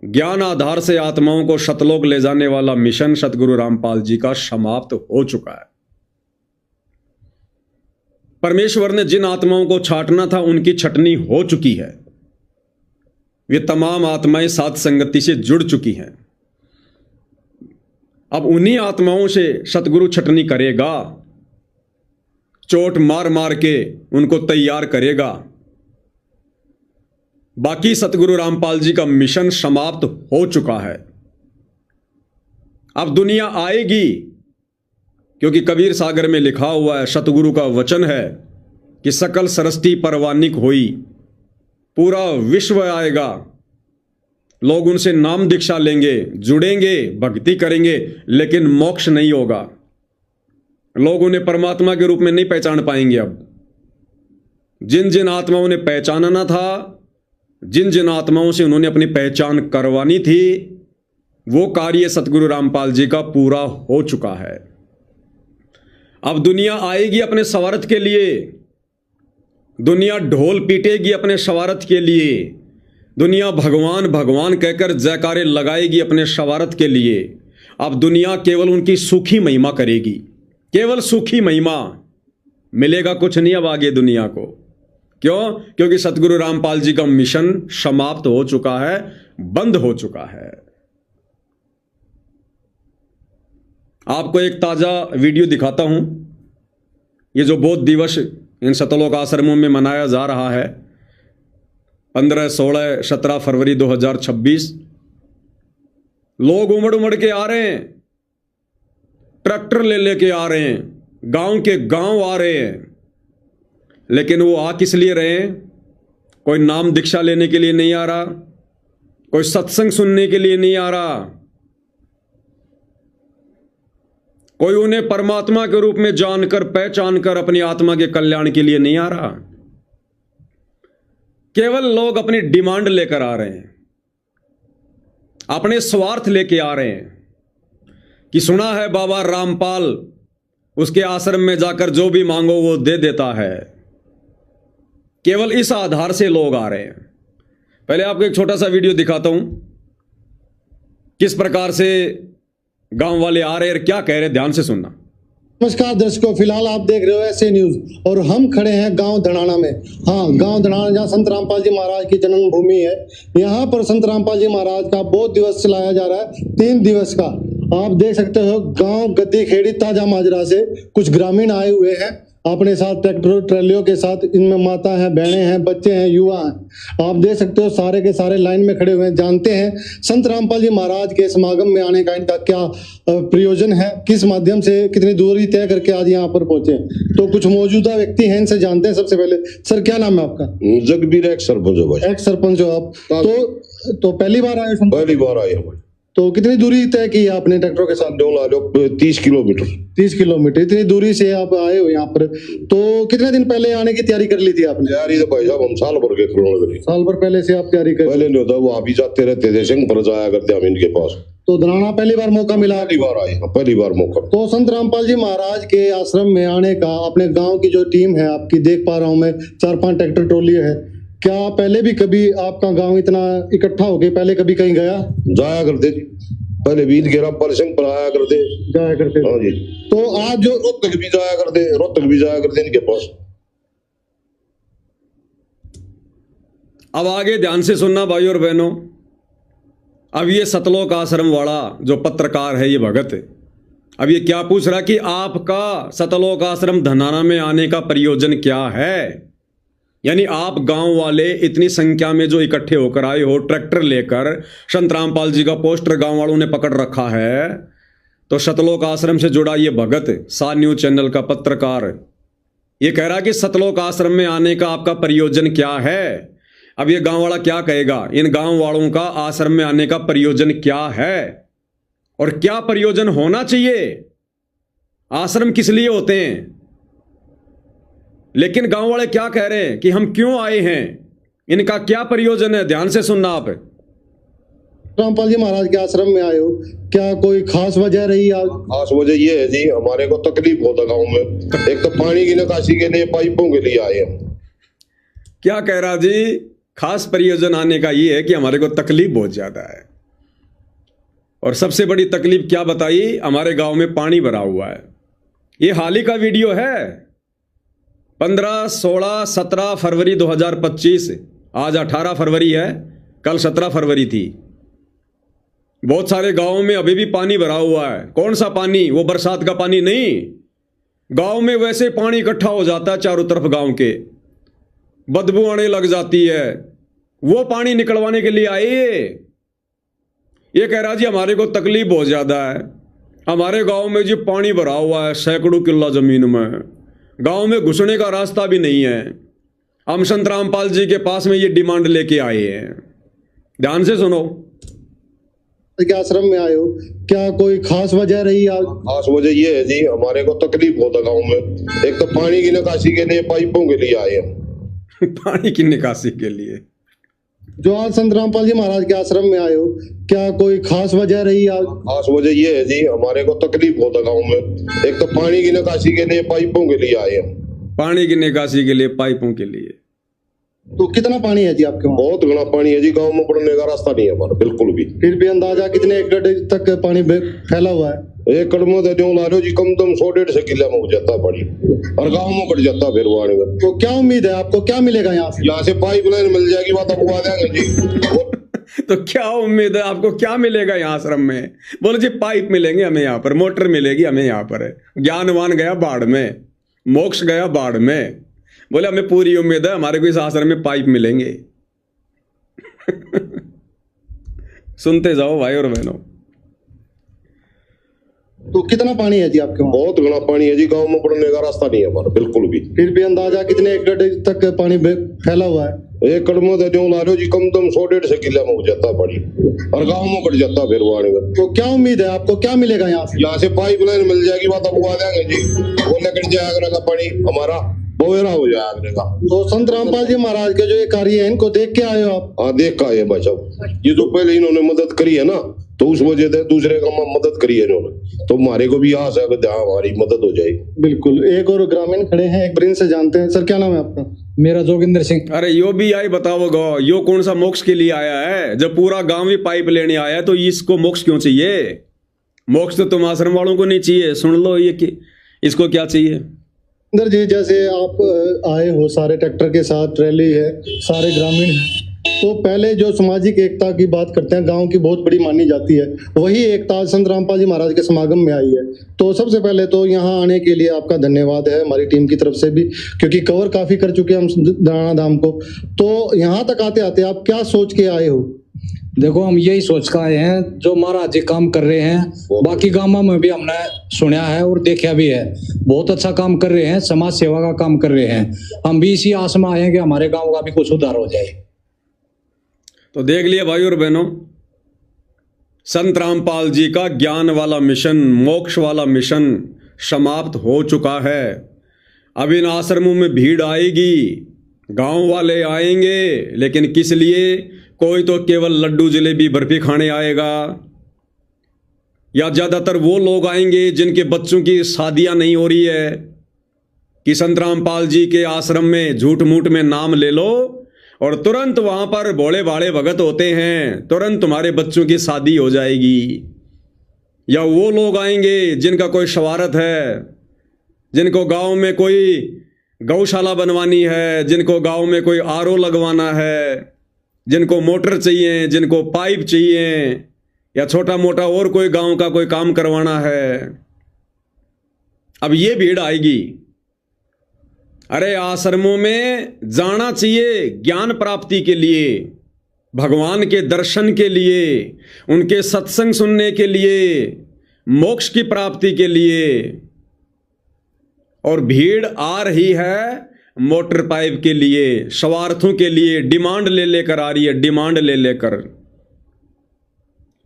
ज्ञान आधार से आत्माओं को सतलोक ले जाने वाला मिशन सतगुरु रामपाल जी का समाप्त हो चुका है। परमेश्वर ने जिन आत्माओं को छांटना था उनकी छटनी हो चुकी है। वे तमाम आत्माएं साथ संगति से जुड़ चुकी हैं। अब उन्हीं आत्माओं से सतगुरु छटनी करेगा, चोट मार मार के उनको तैयार करेगा। बाकी सतगुरु रामपाल जी का मिशन समाप्त हो चुका है। अब दुनिया आएगी, क्योंकि कबीर सागर में लिखा हुआ है, सतगुरु का वचन है कि सकल सरस्ती परवानिक होई, पूरा विश्व आएगा, लोग उनसे नाम दीक्षा लेंगे, जुड़ेंगे, भक्ति करेंगे, लेकिन मोक्ष नहीं होगा। लोग उन्हें परमात्मा के रूप में नहीं पहचान पाएंगे। अब जिन जिन आत्माओं ने पहचानना था, जिन जिन आत्माओं से उन्होंने अपनी पहचान करवानी थी, वो कार्य सतगुरु रामपाल जी का पूरा हो चुका है। अब दुनिया आएगी अपने स्वार्थ के लिए, दुनिया ढोल पीटेगी अपने स्वार्थ के लिए, दुनिया भगवान भगवान कहकर जयकारे लगाएगी अपने स्वार्थ के लिए। अब दुनिया केवल उनकी सूखी महिमा करेगी, केवल सूखी महिमा, मिलेगा कुछ नहीं अब आगे दुनिया को। क्यों? क्योंकि सतगुरु रामपाल जी का मिशन समाप्त हो चुका है, बंद हो चुका है। आपको एक ताजा वीडियो दिखाता हूं। ये जो बौद्ध दिवस इन सतलोक आश्रमों में मनाया जा रहा है, 15, 16, 17 फरवरी 2026, लोग उमड़ उमड़ के आ रहे हैं, ट्रैक्टर ले लेके आ रहे हैं, गांव के गांव आ रहे हैं। लेकिन वो आ किस लिए रहे हैं? कोई नाम दीक्षा लेने के लिए नहीं आ रहा, कोई सत्संग सुनने के लिए नहीं आ रहा, कोई उन्हें परमात्मा के रूप में जानकर पहचानकर अपनी आत्मा के कल्याण के लिए नहीं आ रहा। केवल लोग अपनी डिमांड लेकर आ रहे हैं, अपने स्वार्थ लेके आ रहे हैं कि सुना है बाबा रामपाल, उसके आश्रम में जाकर जो भी मांगो वो दे देता है। केवल इस आधार से लोग आ रहे हैं। पहले आपको एक छोटा सा वीडियो दिखाता हूं, किस प्रकार से गांव वाले आ रहे हैं, क्या कह रहे हैं, ध्यान से सुनना। नमस्कार दर्शकों, फिलहाल आप देख रहे हो ऐसे न्यूज और हम खड़े हैं गांव धनाना में। हाँ, गांव धनाना जहाँ संत रामपाल जी महाराज की जन्मभूमि है। यहाँ पर संत रामपाल जी महाराज का बौद्ध दिवस चलाया जा रहा है, 3 दिवस का। आप देख सकते हो गांव गद्दी खेड़ी ताजा माजरा से कुछ ग्रामीण आए हुए हैं अपने साथ ट्रैक्टर ट्रैलियों के साथ। इनमें माता है, बहनें हैं, बच्चे हैं, युवा हैं। आप देख सकते हो सारे के सारे लाइन में खड़े हुए हैं। जानते हैं संत रामपाल जी महाराज के समागम में आने का इनका क्या प्रयोजन है, किस माध्यम से कितनी दूरी तय करके आज यहाँ पर पहुंचे। तो कुछ मौजूदा व्यक्ति हैं, इनसे जानते हैं। सबसे पहले सर, क्या नाम है आपका? जगबीर, एक्स सरपंच हो भाई। एक्स सरपंच हो आप? तो पहली बार आए? पहली बार आए हैं भाई। तो कितनी दूरी तय की आपने ट्रैक्टरों के साथ? 30 किलोमीटर। 30 किलोमीटर, इतनी दूरी से आप आए हो यहाँ पर। तो कितने दिन पहले आने की तैयारी कर ली थी आपने? तैयारी तो भाई साहब हम साल भर के करोड़, साल भर पहले से आप तैयारी कर? पहले नहीं होता, वो आप ही जाते रहते थे, सिंह पर जाया करते हम इनके पास। तो धनाना पहली बार मौका मिला? पहली बार आए, पहली बार मौका। तो संत रामपाल जी महाराज के आश्रम में आने का अपने गाँव की जो टीम है आपकी, देख पा रहा हूँ मैं 4-5 ट्रैक्टर ट्रॉली है। क्या पहले भी कभी आपका गाँव इतना इकट्ठा हो गया, पहले कभी कहीं गया? जाया करते, पहले बीत के रामपाल सिंह पर आया करते, जाया करते। हाँ जी। तो आज जो रोहतक भी जाया करते इनके पास। अब आगे ध्यान से सुनना भाई और बहनों। अब ये सतलोक आश्रम वाला जो पत्रकार है, ये भगत, अब ये क्या पूछ रहा कि आपका सतलोक आश्रम धनाना में आने का प्रयोजन क्या है। यानी आप गांव वाले इतनी संख्या में जो इकट्ठे होकर आए हो ट्रैक्टर लेकर, संत रामपाल जी का पोस्टर गांव वालों ने पकड़ रखा है। तो सतलोक आश्रम से जुड़ा ये भगत, सा न्यूज चैनल का पत्रकार, ये कह रहा कि सतलोक आश्रम में आने का आपका प्रयोजन क्या है। अब ये गांव वाला क्या कहेगा, इन गांव वालों का आश्रम में आने का प्रयोजन क्या है और क्या प्रयोजन होना चाहिए। आश्रम किस लिए होते हैं, लेकिन गांव वाले क्या कह रहे हैं कि हम क्यों आए हैं, इनका क्या प्रयोजन है। ध्यान से सुनना आप। रामपाल जी महाराज के आश्रम में आए हो, क्या कोई खास वजह रही? खास वजह ये है जी, हमारे को तकलीफ होता गांव में। एक तो पानी की निकासी के लिए पाइपों के लिए आए हैं। क्या कह रहा जी? खास प्रयोजन आने का ये है कि हमारे को तकलीफ बहुत ज्यादा है। और सबसे बड़ी तकलीफ क्या बताई, हमारे गांव में पानी भरा हुआ है। ये हाल ही का वीडियो है, 15, 16, 17 फरवरी 2025, आज 18 फरवरी है, कल 17 फरवरी थी। बहुत सारे गांवों में अभी भी पानी भरा हुआ है। कौन सा पानी? वो बरसात का पानी नहीं। गांव में वैसे पानी इकट्ठा हो जाता है चारों तरफ गांव के, बदबू आने लग जाती है। वो पानी निकलवाने के लिए आए। ये कह रहा जी हमारे को तकलीफ बहुत ज़्यादा है, हमारे गांव में जी पानी भरा हुआ है सैकड़ों किल्ला ज़मीन में, गांव में घुसने का रास्ता भी नहीं है। हम संत रामपाल जी के पास में ये डिमांड लेके आए हैं। ध्यान से सुनो। के आश्रम में आए हो, क्या कोई खास वजह रही? खास वजह ये है जी, हमारे को तकलीफ होता गांव में। एक तो पानी की निकासी के लिए पाइपों के लिए आए हैं। पानी की निकासी के लिए। जो आज संत रामपाल जी महाराज के आश्रम में आए हो, क्या कोई खास वजह रही? खास वजह ये है जी, हमारे को तकलीफ होता गांव में। एक तो पानी की निकासी के लिए पाइपों के लिए आए हैं। पानी की निकासी के लिए पाइपों के लिए। तो कितना पानी है जी आपके वहाँ? बहुत घना पानी है जी, गांव में पड़ने का रास्ता नहीं है हमारा बिल्कुल भी। फिर भी अंदाजा कितने एकड़ तक पानी फैला हुआ है? एकड़ में तो ला रहे हो जी, कम कम 100-150 किला में हो जाता है पानी, और गाँव में बढ़ जाता है फिर पानी का। तो क्या उम्मीद है आपको, क्या मिलेगा यहाँ से? यहाँ से पाइपलाइन मिल जाएगी, बात आपको आ जाएंगे जी। तो क्या उम्मीद है आपको, क्या मिलेगा यहाँ आश्रम में? बोले जी पाइप मिलेंगे हमें यहाँ पर, मोटर मिलेगी हमें यहाँ पर। ज्ञानवान गया बाढ़ में, मोक्ष गया बाढ़ में। बोले हमें पूरी उम्मीद है हमारे को इस आश्रम में पाइप मिलेंगे। सुनते जाओ भाई और बहनों। तो कितना पानी है जी आपके वहाँ? बहुत घना पानी है जी, गांव में पड़ने का रास्ता नहीं है हमारा बिल्कुल भी। फिर भी अंदाजा कितने एकड़ तक पानी फैला हुआ है? एकड़ में तो ला रहे हो जी, कम कम 100-150 किला में हो जाता है पानी, और गाँव में बढ़ जाता है फिर पानी का। तो क्या उम्मीद है आपको, क्या मिलेगा यहाँ से? यहाँ से पाइपलाइन मिल जाएगी, बात आपको आ जाएंगे जी। वो निकल जाएगा पानी हमारा, बोरा हो जाएगा का। तो संत रामपाल जी महाराज के जो ये कार्य है, इनको देख के आए हो आप? हाँ, देख का आए भाई साहब। ये जो पहले इन्होंने मदद करी है ना, तो उस वजह से दूसरे का मदद करी है इन्होंने, तो हमारे को भी आस है कि हमारी मदद हो जाएगी। बिल्कुल। एक और ग्रामीण खड़े हैं, एक ब्रिंज से जानते हैं। सर क्या नाम है आपका? मेरा जोगिंदर सिंह। अरे यो भी आई बताओ गो, यो कौन सा मोक्ष के लिए आया है? जब पूरा गांव ही पाइप लेने आया है तो इसको मोक्ष क्यों चाहिए? मोक्ष तो तुम आश्रम वालों को नहीं चाहिए। सुन लो ये कि इसको क्या चाहिए। अंदर जी, जैसे आप आए हो सारे ट्रैक्टर के साथ, ट्रैली है, सारे ग्रामीण हैं, तो पहले जो सामाजिक एकता की बात करते हैं, गांव की बहुत बड़ी मानी जाती है, वही एकता संत रामपाल जी महाराज के समागम में आई है। तो सबसे पहले तो यहाँ आने के लिए आपका धन्यवाद है हमारी टीम की तरफ से भी, क्योंकि कवर काफी कर चुके हैं हम धनाना धाम को। तो यहाँ तक आते आते आप क्या सोच के आए हो? देखो, हम यही सोच कर आए हैं, जो महाराज जी काम कर रहे हैं बाकी गांवों में भी हमने सुना है और देखा भी है, बहुत अच्छा काम कर रहे हैं, समाज सेवा का काम कर रहे हैं। हम भी इसी आस में आए हैं कि हमारे गांव का भी कुछ उद्धार हो जाए। तो देख लिया भाई और बहनों, संत रामपाल जी का ज्ञान वाला मिशन, मोक्ष वाला मिशन समाप्त हो चुका है। अब इन आश्रमों में भीड़ आएगी, गांव वाले आएंगे, लेकिन किस लिए? कोई तो केवल लड्डू जलेबी बर्फी खाने आएगा, या ज़्यादातर वो लोग आएंगे जिनके बच्चों की शादियां नहीं हो रही है कि संत रामपाल जी के आश्रम में झूठ मूठ में नाम ले लो और तुरंत वहां पर भोले भाले भगत होते हैं, तुरंत तुम्हारे बच्चों की शादी हो जाएगी। या वो लोग आएंगे जिनका कोई शवारत है, जिनको गांव में कोई गौशाला बनवानी है, जिनको गांव में कोई आरओ लगवाना है, जिनको मोटर चाहिए, जिनको पाइप चाहिए, या छोटा मोटा और कोई गांव का कोई काम करवाना है। अब ये भीड़ आएगी। अरे आश्रमों में जाना चाहिए ज्ञान प्राप्ति के लिए, भगवान के दर्शन के लिए, उनके सत्संग सुनने के लिए, मोक्ष की प्राप्ति के लिए। और भीड़ आ रही है मोटर पाइप के लिए, स्वार्थों के लिए, डिमांड ले लेकर आ रही है, डिमांड ले लेकर।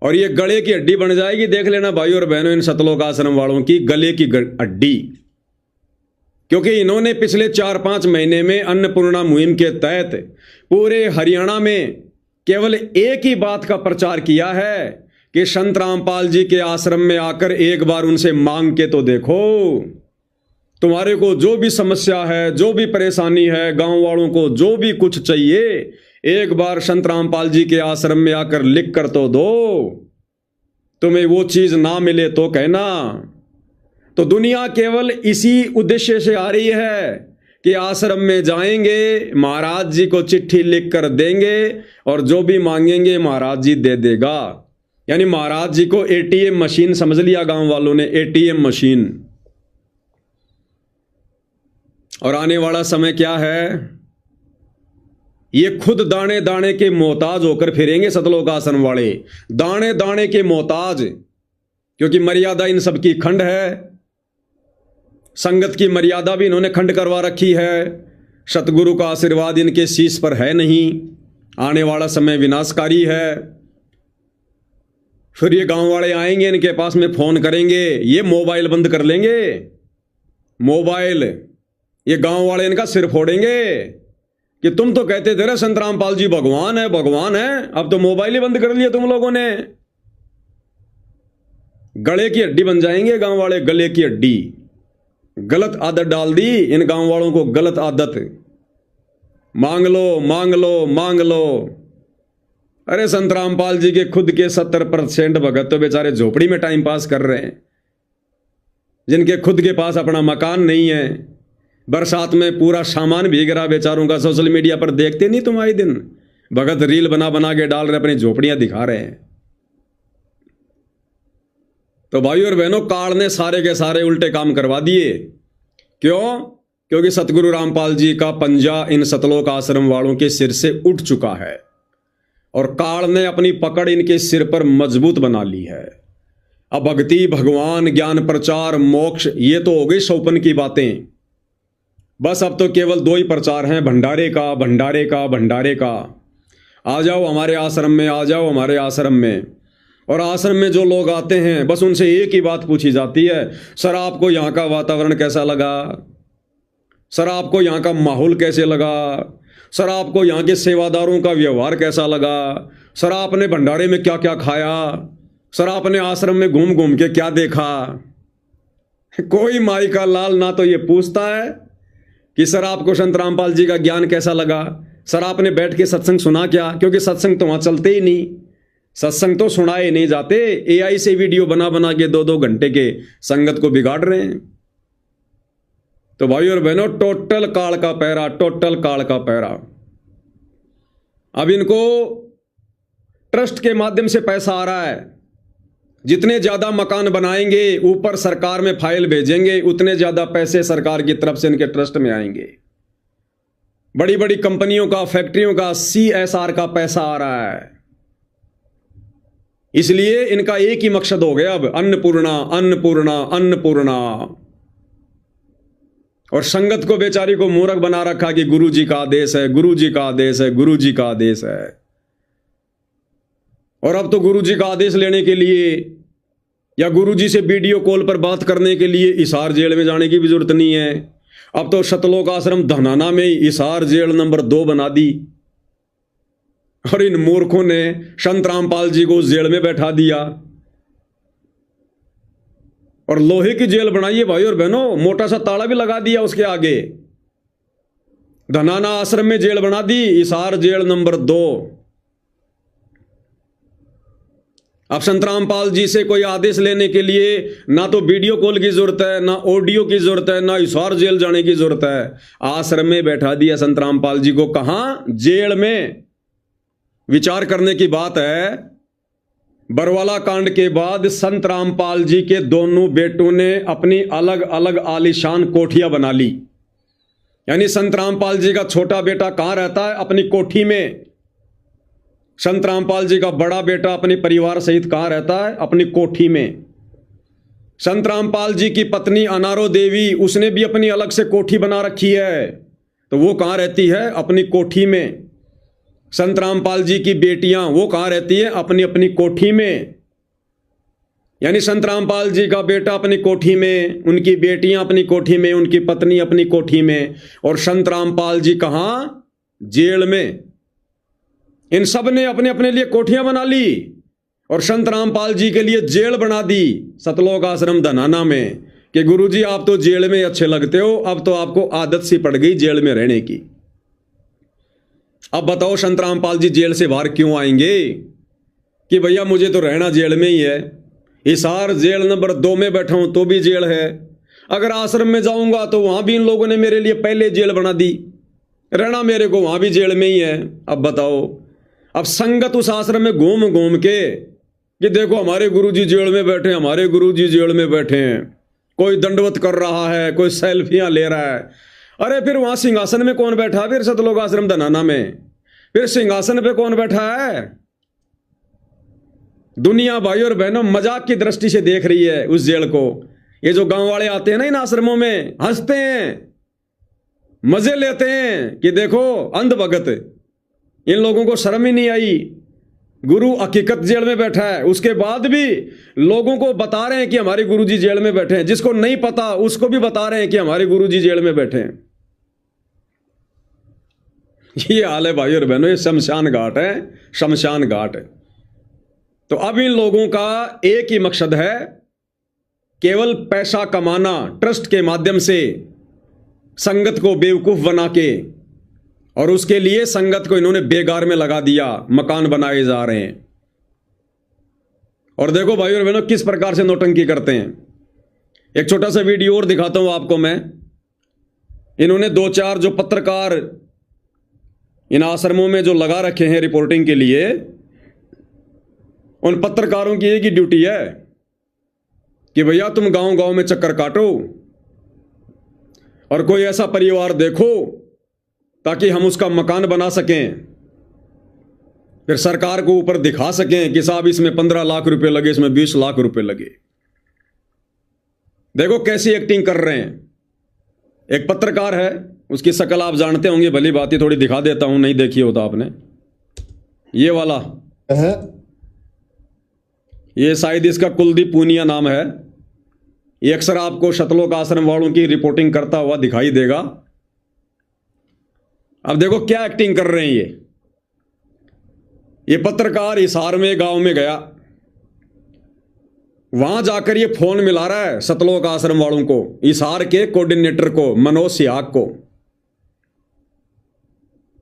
और ये गले की हड्डी बन जाएगी। देख लेना भाई और बहनों, इन सतलोक आश्रम वालों की गले की हड्डी। क्योंकि इन्होंने पिछले 4-5 महीने में अन्नपूर्णा मुहिम के तहत पूरे हरियाणा में केवल एक ही बात का प्रचार किया है कि संत रामपाल जी के आश्रम में आकर एक बार उनसे मांग के तो देखो, तुम्हारे को जो भी समस्या है, जो भी परेशानी है, गांव वालों को जो भी कुछ चाहिए, एक बार संत रामपाल जी के आश्रम में आकर लिख कर तो दो। तुम्हें वो चीज ना मिले तो कहना। तो दुनिया केवल इसी उद्देश्य से आ रही है कि आश्रम में जाएंगे, महाराज जी को चिट्ठी लिख कर देंगे और जो भी मांगेंगे महाराज जी दे देगा। यानी महाराज जी को एटीएम मशीन समझ लिया गांव वालों ने, एटीएम मशीन। और आने वाला समय क्या है, ये खुद दाने दाने के मोहताज होकर फिरेंगे सतलोक आश्रम वाले, दाने दाने के मोहताज, क्योंकि मर्यादा इन सब की खंड है। संगत की मर्यादा भी इन्होंने खंड करवा रखी है। सतगुरु का आशीर्वाद इनके शीश पर है नहीं। आने वाला समय विनाशकारी है। फिर ये गांव वाले आएंगे, इनके पास में फोन करेंगे, ये मोबाइल बंद कर लेंगे, मोबाइल। ये गांव वाले इनका सिर फोड़ेंगे कि तुम तो कहते थे ना संत रामपाल जी भगवान है, भगवान है, अब तो मोबाइल ही बंद कर लिया तुम लोगों ने। गले की हड्डी बन जाएंगे गांव वाले, गले की हड्डी। गलत आदत डाल दी इन गांव वालों को, गलत आदत। मांग लो मांग लो मांग लो। अरे संत रामपाल जी के खुद के 70% भगत तो बेचारे झोपड़ी में टाइम पास कर रहे हैं, जिनके खुद के पास अपना मकान नहीं है। बरसात में पूरा सामान भीग रहा बेचारों का। सोशल मीडिया पर देखते नहीं तुम आए दिन, भगत रील बना बना के डाल रहे, अपनी झोपड़ियां दिखा रहे हैं। तो भाइयों और बहनों, काल ने सारे के सारे उल्टे काम करवा दिए। क्यों? क्योंकि सतगुरु रामपाल जी का पंजा इन सतलोक आश्रम वालों के सिर से उठ चुका है और काल ने अपनी पकड़ इनके सिर पर मजबूत बना ली है। अब भक्ति, भगवान, ज्ञान, प्रचार, मोक्ष, ये तो हो गई सौपन की बातें। बस अब तो केवल 2 ही प्रचार हैं, भंडारे का, भंडारे का, भंडारे का। आ जाओ हमारे आश्रम में, आ जाओ हमारे आश्रम में। और आश्रम में जो लोग आते हैं बस उनसे एक ही बात पूछी जाती है, सर आपको यहाँ का वातावरण कैसा लगा, सर आपको यहाँ का माहौल कैसे लगा, सर आपको यहाँ के सेवादारों का व्यवहार कैसा लगा, सर आपने भंडारे में क्या क्या खाया, सर आपने आश्रम में घूम घूम के क्या देखा। कोई माई का लाल ना तो ये पूछता है कि सर आपको संत रामपाल जी का ज्ञान कैसा लगा, सर आपने बैठ के सत्संग सुना क्या, क्योंकि सत्संग तो वहां चलते ही नहीं, सत्संग तो सुनाए नहीं जाते। एआई से वीडियो बना बना के 2-2 घंटे के संगत को बिगाड़ रहे हैं। तो भाई और बहनों, टोटल काल का पैरा, टोटल काल का पैरा। अब इनको ट्रस्ट के माध्यम से पैसा आ रहा है। जितने ज्यादा मकान बनाएंगे, ऊपर सरकार में फाइल भेजेंगे, उतने ज्यादा पैसे सरकार की तरफ से इनके ट्रस्ट में आएंगे। बड़ी बड़ी कंपनियों का, फैक्ट्रियों का CSR का पैसा आ रहा है। इसलिए इनका एक ही मकसद हो गया अब, अन्नपूर्णा अन्नपूर्णा अन्नपूर्णा। और संगत को बेचारी को मूर्ख बना रखा कि गुरु जी का आदेश है, गुरु जी का आदेश है, गुरु जी का आदेश है। और अब तो गुरु जी का आदेश लेने के लिए या गुरु जी से वीडियो कॉल पर बात करने के लिए हिसार जेल में जाने की भी जरूरत नहीं है। अब तो सतलोक आश्रम धनाना में ही हिसार जेल नंबर 2 बना दी। और इन मूर्खों ने संत रामपाल जी को जेल में बैठा दिया और लोहे की जेल बनाई है भाई और बहनों, मोटा सा ताला भी लगा दिया उसके आगे। धनाना आश्रम में जेल बना दी, हिसार जेल नंबर 2। अब संत रामपाल जी से कोई आदेश लेने के लिए ना तो वीडियो कॉल की जरूरत है, ना ऑडियो की जरूरत है, ना हिसार जेल जाने की जरूरत है। आश्रम में बैठा दिया संत रामपाल जी को। कहां? जेल में। विचार करने की बात है, बरवाला कांड के बाद संत रामपाल जी के दोनों बेटों ने अपनी अलग अलग आलीशान कोठियां बना ली। यानी संत रामपाल जी का छोटा बेटा कहां रहता है? अपनी कोठी में। संत रामपाल जी का बड़ा बेटा अपने परिवार सहित कहां रहता है? अपनी कोठी में। संत रामपाल जी की पत्नी अनारो देवी, उसने भी अपनी अलग से कोठी बना रखी है, तो वो कहां रहती है? अपनी कोठी में। संत रामपाल जी की बेटियां, वो कहां रहती है? अपनी अपनी कोठी में। यानी संत रामपाल जी का बेटा अपनी कोठी में, उनकी बेटियां अपनी कोठी में, उनकी पत्नी अपनी कोठी में, और संत रामपाल जी कहां? जेल में। इन सब ने अपने अपने लिए कोठियां बना ली और संत रामपाल जी के लिए जेल बना दी सतलोक आश्रम धनाना में कि गुरुजी आप तो जेल में अच्छे लगते हो, अब तो आपको आदत सी पड़ गई जेल में रहने की। अब बताओ संत रामपाल जी जेल से बाहर क्यों आएंगे कि भैया मुझे तो रहना जेल में ही है। हिसार जेल नंबर 2 में बैठा हूं तो भी जेल है, अगर आश्रम में जाऊंगा तो वहां भी इन लोगों ने मेरे लिए पहले जेल बना दी, रहना मेरे को वहां भी जेल में ही है। अब बताओ, अब संगत उस आश्रम में घूम घूम के कि देखो हमारे गुरुजी जेल में बैठे, हमारे गुरुजी जेल में बैठे हैं, कोई दंडवत कर रहा है, कोई सेल्फियां ले रहा है। अरे फिर वहां सिंहासन में कौन बैठा? फिर सतलोक आश्रम धनाना में फिर सिंहासन पे कौन बैठा है? दुनिया भाई और बहनों मजाक की दृष्टि से देख रही है उस जेल को। ये जो गांव वाले आते हैं ना इन आश्रमों में, हंसते हैं, मजे लेते हैं कि देखो अंध भगत, इन लोगों को शर्म ही नहीं आई, गुरु हकीकत जेल में बैठा है। उसके बाद भी लोगों को बता रहे हैं कि हमारे गुरुजी जेल में बैठे हैं। जिसको नहीं पता उसको भी बता रहे हैं कि हमारे गुरुजी जेल में बैठे हैं। ये हाल है भाई और बहनों, ये शमशान घाट है, शमशान घाट है। तो अब इन लोगों का एक ही मकसद है, केवल पैसा कमाना, ट्रस्ट के माध्यम से संगत को बेवकूफ बना के, और उसके लिए संगत को इन्होंने बेगार में लगा दिया, मकान बनाए जा रहे हैं। और देखो भाई और बहनों किस प्रकार से नौटंकी करते हैं। एक छोटा सा वीडियो और दिखाता हूं आपको मैं। इन्होंने 2-4 जो पत्रकार इन आश्रमों में जो लगा रखे हैं रिपोर्टिंग के लिए, उन पत्रकारों की एक ही ड्यूटी है कि भैया तुम गांव गांव में चक्कर काटो और कोई ऐसा परिवार देखो ताकि हम उसका मकान बना सकें, फिर सरकार को ऊपर दिखा सकें कि साहब इसमें 15 लाख रुपए लगे, इसमें 20 लाख रुपए लगे। देखो कैसी एक्टिंग कर रहे हैं। एक पत्रकार है, उसकी शक्ल आप जानते होंगे, भली बात थोड़ी दिखा देता हूं, नहीं देखी होता आपने। ये वाला ये शायद इसका कुलदीप पूनिया नाम है। ये अक्सर आपको सतलोक आश्रम वालों की रिपोर्टिंग करता हुआ दिखाई देगा। अब देखो क्या एक्टिंग कर रहे हैं ये पत्रकार हिसार में गांव में गया, वहां जाकर ये फोन मिला रहा है सतलोक आश्रम वालों को, हिसार के कोऑर्डिनेटर को, मनोज सिहाग को,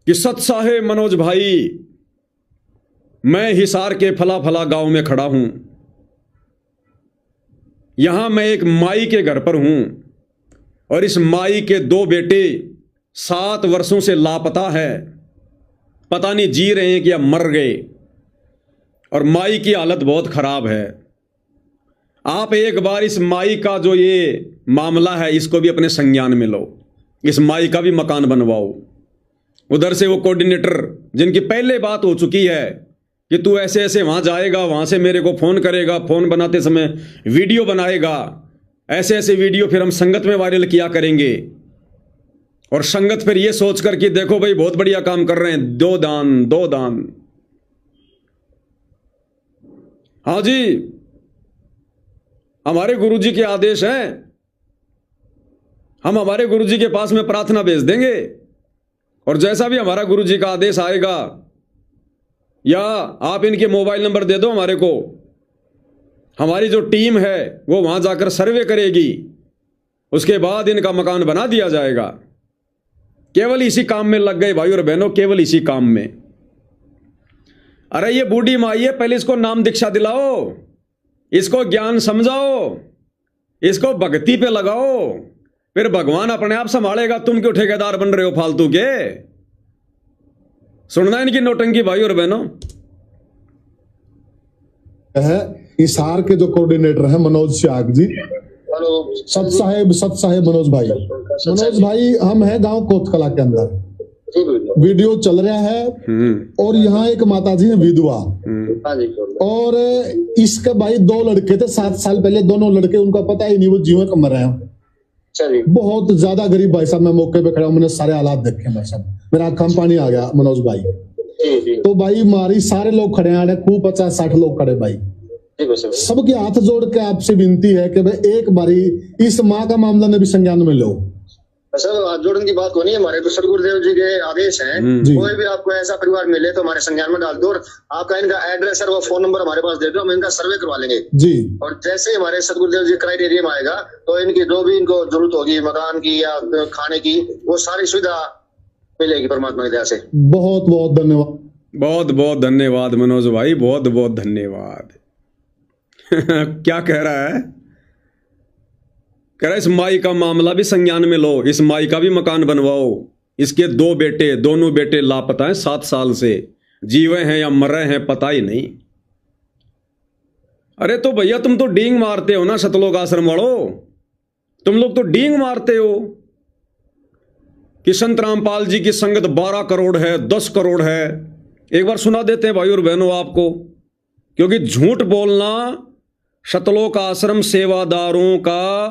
कि सत साहेब मनोज भाई, मैं हिसार के फला फला गांव में खड़ा हूं, यहां मैं एक माई के घर पर हूं और इस माई के 2 बेटे 7 वर्षों से लापता है, पता नहीं जी रहे हैं कि अब मर गए, और माई की हालत बहुत खराब है। आप एक बार इस माई का जो ये मामला है इसको भी अपने संज्ञान में लो, इस माई का भी मकान बनवाओ। उधर से वो कोऑर्डिनेटर जिनकी पहले बात हो चुकी है कि तू ऐसे ऐसे वहां जाएगा, वहां से मेरे को फोन करेगा, फोन बनाते समय वीडियो बनाएगा, ऐसे ऐसे वीडियो फिर हम संगत में वायरल किया करेंगे, और संगत फिर ये सोचकर कि देखो भाई बहुत बढ़िया काम कर रहे हैं, 2 दान 2 दान। हाँ जी, हमारे गुरुजी के आदेश हैं, हम हमारे गुरुजी के पास में प्रार्थना भेज देंगे, और जैसा भी हमारा गुरुजी का आदेश आएगा, या आप इनके मोबाइल नंबर दे दो हमारे को, हमारी जो टीम है वो वहां जाकर सर्वे करेगी, उसके बाद इनका मकान बना दिया जाएगा। केवल इसी काम में लग गए भाई और बहनों, केवल इसी काम में। अरे ये बूढ़ी माई है, पहले इसको नाम दीक्षा दिलाओ, इसको ज्ञान समझाओ, इसको भक्ति पे लगाओ, फिर भगवान अपने आप संभालेगा। तुम क्यों ठेकेदार बन रहे हो फालतू के? सुनना इनकी नौटंकी भाई और बहनों। हिसार के जो कोऑर्डिनेटर है मनोज सिहाग जी, सत साहेब मनोज भाई, हम हैं गांव कोतकला के अंदर, वीडियो चल रहा है, और यहाँ एक माताजी है विधवा, और इसके भाई 2 लड़के थे 7 साल पहले, दोनों लड़के उनका पता ही नहीं वो जीवन कम रहे हैं, बहुत ज्यादा गरीब भाई साहब। मैं मौके पे खड़ा हूं, मैंने सारे हालात देखे भाई साहब, मेरा आंखों में पानी आ गया मनोज भाई। तो भाई मारी सारे लोग खड़े हैं, खूब 50-60 लोग खड़े भाई, सबके हाथ जोड़ के आपसे विनती है कि भाई एक बारी इस माँ का मामला में भी संज्ञान में लो। सर हाथ जोड़ने की बात को नहीं, हमारे तो सदगुरुदेव जी के आदेश हैं, कोई भी आपको ऐसा परिवार मिले तो हमारे संज्ञान में डाल दो, और आपका इनका एड्रेस और वो फोन नंबर हमारे पास दे दो, हम इनका सर्वे करवा लेंगे जी। और जैसे ही हमारे सदगुरुदेव जी क्राइटेरिया में आएगा तो इनकी जो भी इनको जरूरत होगी मकान की या खाने की, वो सारी सुविधा मिलेगी परमात्मा की दया से। बहुत बहुत धन्यवाद, बहुत बहुत धन्यवाद मनोज भाई, बहुत बहुत धन्यवाद। क्या कह रहा है? कह रहा इस माई का मामला भी संज्ञान में लो, इस माई का भी मकान बनवाओ। इसके 2 बेटे, दोनों बेटे लापता हैं 7 साल से, जीवे हैं या मर रहे हैं पता ही नहीं। अरे तो भैया तुम तो डींग मारते हो ना सतलोक आश्रम वालों, तुम लोग तो डींग मारते हो कि संत रामपाल जी की संगत 12 करोड़ है, 10 करोड़ है। एक बार सुना देते हैं भाई और बहनों आपको, क्योंकि झूठ बोलना सतलोक आश्रम सेवादारों का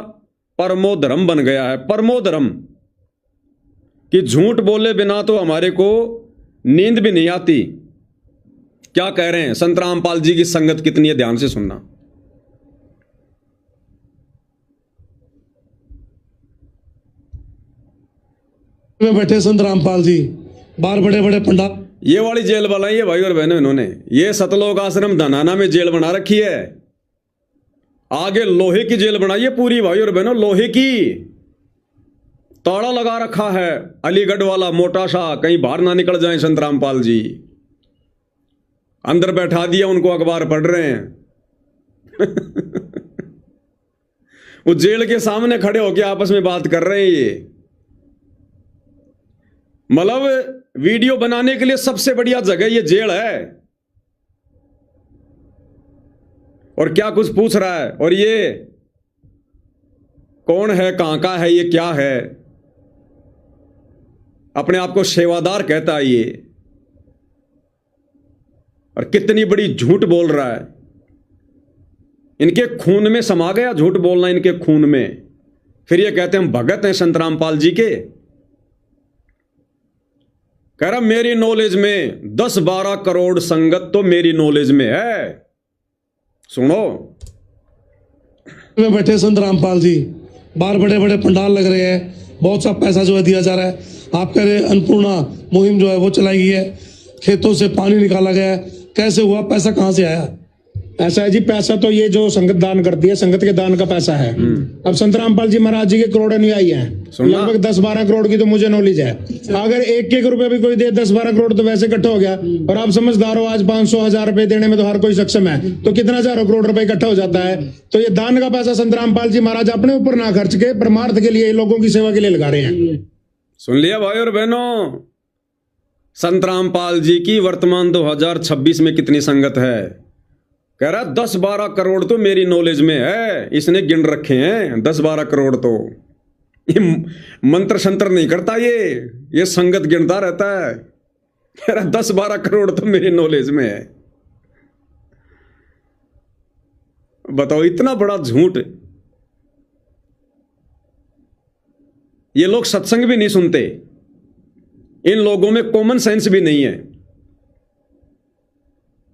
परमो धर्म बन गया है, परमो धर्म, कि झूठ बोले बिना तो हमारे को नींद भी नहीं आती। क्या कह रहे हैं? संत रामपाल जी की संगत कितनी है, ध्यान से सुनना। में बैठे संत रामपाल जी, बाहर बड़े बड़े पंडाल। ये वाली जेल बनाई है भाई और बहनों इन्होंने, ये सतलोक आश्रम धनाना में जेल बना रखी है। आगे लोहे की जेल बनाई है पूरी भाई और बहनों, लोहे की, ताला लगा रखा है अलीगढ़ वाला मोटा सा, कहीं बाहर ना निकल जाए संत रामपाल जी। अंदर बैठा दिया उनको, अखबार पढ़ रहे हैं वो जेल के सामने खड़े होकर आपस में बात कर रहे हैं। ये मतलब वीडियो बनाने के लिए सबसे बढ़िया जगह ये जेल है। और क्या कुछ पूछ रहा है, और ये कौन है, कहां का है, ये क्या है, अपने आप को सेवादार कहता है ये, और कितनी बड़ी झूठ बोल रहा है। इनके खून में समा गया झूठ बोलना, इनके खून में। फिर ये कहते हैं हम भगत हैं संत रामपाल जी के। कह रहा मेरी नॉलेज में 10-12 करोड़ संगत तो मेरी नॉलेज में है। सुनो, में बैठे संत रामपाल जी, बाहर बड़े बड़े पंडाल लग रहे हैं, बहुत सा पैसा जो है दिया जा रहा है। आप कह रहे अन्नपूर्णा मुहिम जो है वो चलाई गई है, खेतों से पानी निकाला गया है, कैसे हुआ, पैसा कहां से आया? ऐसा है जी, पैसा तो ये जो संगत दान करती है, संगत के दान का पैसा है। अब संत रामपाल जी महाराज जी के करोड़ अनुयायी हैं, लगभग 10-12 करोड़ की तो मुझे नॉलेज है। अगर 1-1 रुपया भी कोई दे, 10-12 करोड़ तो वैसे इकट्ठा हो गया। और आप समझदार हो, आज 500-1000 रुपए देने में तो हर कोई सक्षम है, तो कितना हजारों करोड़ रुपए इकट्ठा हो जाता है। तो ये दान का पैसा संत रामपाल जी महाराज अपने ऊपर ना खर्च के परमार्थ के लिए, लोगों की सेवा के लिए लगा रहे हैं। सुन लिया भाई और बहनों, संत रामपाल जी की वर्तमान 2026 में कितनी संगत है? कह रहा 10-12 करोड़ तो मेरी नॉलेज में है, इसने गिन रखे हैं 10-12 करोड़। तो ये मंत्र शंत्र नहीं करता, ये संगत गिनता रहता है। कह रहा 10-12 करोड़ तो मेरी नॉलेज में है। बताओ, इतना बड़ा झूठ। ये लोग सत्संग भी नहीं सुनते, इन लोगों में कॉमन सेंस भी नहीं है।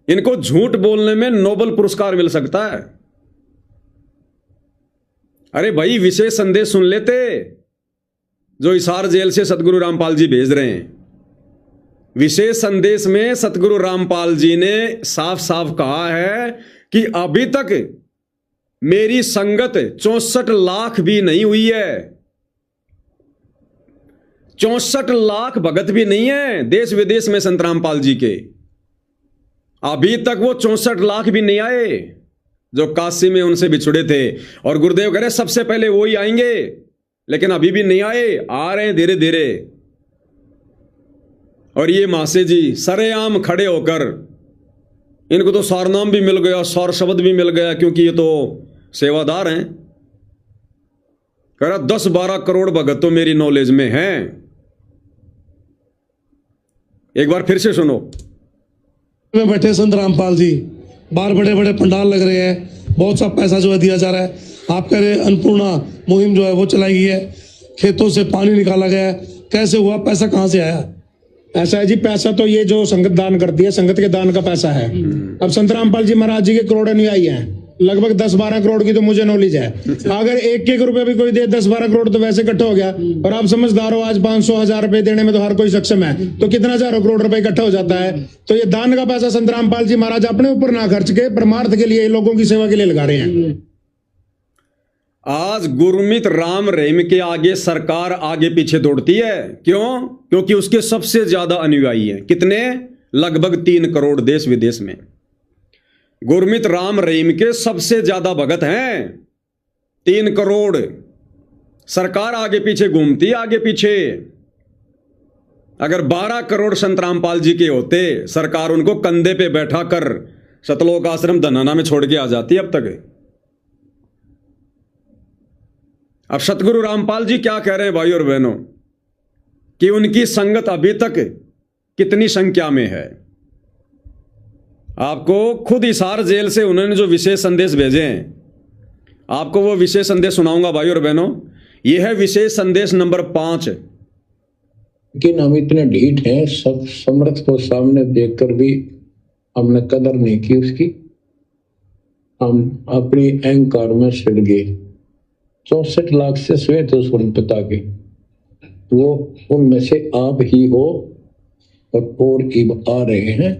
इनको झूठ बोलने में नोबेल पुरस्कार मिल सकता है। अरे भाई, विशेष संदेश सुन लेते जो हिसार जेल से सतगुरु रामपाल जी भेज रहे हैं। विशेष संदेश में सतगुरु रामपाल जी ने साफ साफ कहा है कि अभी तक मेरी संगत 64 लाख भी नहीं हुई है। 64 लाख भगत भी नहीं है देश विदेश में संत रामपाल जी के। अभी तक वो 64 लाख भी नहीं आए जो काशी में उनसे बिछुड़े थे। और गुरुदेव कह रहे सबसे पहले वो ही आएंगे, लेकिन अभी भी नहीं आए, आ रहे हैं धीरे धीरे। और ये मासे जी सरेआम खड़े होकर, इनको तो सारनाम भी मिल गया, सार शब्द भी मिल गया, क्योंकि ये तो सेवादार हैं। कह रहा 10-12 करोड़ भगत तो मेरी नॉलेज में हैं। एक बार फिर से सुनो। में बैठे संत रामपाल जी, बाहर बड़े बड़े पंडाल लग रहे हैं, बहुत सा पैसा जो है दिया जा रहा है। आप कह रहे अन्नपूर्णा मुहिम जो है वो चलाई गई है, खेतों से पानी निकाला गया है, कैसे हुआ, पैसा कहां से आया? ऐसा है जी, पैसा तो ये जो संगत दान करती है, संगत के दान का पैसा है। अब संत रामपाल जी महाराज जी के करोड़ अनुयायी हैं, लगभग 10-12 करोड़ की तो मुझे नॉलेज है। अगर 1-1 रुपया भी कोई दे, 10-12 करोड़ तो वैसे इकट्ठा हो गया। और आप समझदार हो, आज 500-1000 रुपए देने में तो हर कोई सक्षम है, तो कितना हजारों करोड़ रुपए इकट्ठा हो जाता है। तो ये दान का पैसा संत रामपाल जी महाराज अपने ऊपर ना खर्च के परमार्थ के लिए, लोगों की सेवा के लिए लगा रहे हैं। आज गुरमीत राम रहीम के आगे सरकार आगे पीछे दौड़ती है। क्यों? क्योंकि उसके सबसे ज्यादा अनुयायी हैं। कितने? लगभग 3 करोड़ देश विदेश में। गुरमीत राम रहीम के सबसे ज्यादा भगत हैं 3 करोड़। सरकार आगे पीछे घूमती, आगे पीछे। अगर 12 करोड़ संत रामपाल जी के होते, सरकार उनको कंधे पे बैठा कर सतलोक आश्रम धनाना में छोड़ के आ जाती अब तक। अब सतगुरु रामपाल जी क्या कह रहे हैं भाई और बहनों, कि उनकी संगत अभी तक कितनी संख्या में है। आपको खुद हिसार जेल से उन्होंने जो विशेष संदेश भेजे हैं, आपको वो विशेष संदेश सुनाऊंगा भाई और बहनों। यह है विशेष संदेश नंबर 5। लेकिन हम इतने ढीठ हैं, सब समर्थ को सामने देखकर भी हमने कदर नहीं की उसकी। हम अपनी अहंकार में सिड़ गए। 64 लाख से श्वेत हो पिता के, वो उनमें से आप ही हो और इब आ रहे हैं।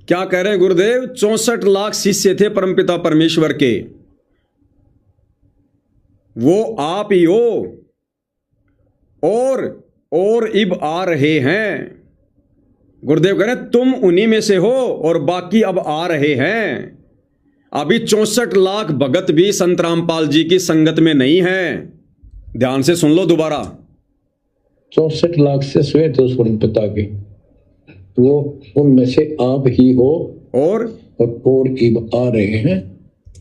क्या कह रहे हैं गुरुदेव? 64 लाख शिष्य थे परमपिता परमेश्वर के, वो आप ही हो और इब आ रहे हैं। गुरुदेव कह रहे हैं तुम उन्हीं में से हो और बाकी अब आ रहे हैं। अभी 64 लाख भगत भी संत रामपाल जी की संगत में नहीं है। ध्यान से सुन लो दोबारा। 64 लाख से श्वेत हो पिता के, वो उनमें से आप ही हो और इब आ रहे हैं।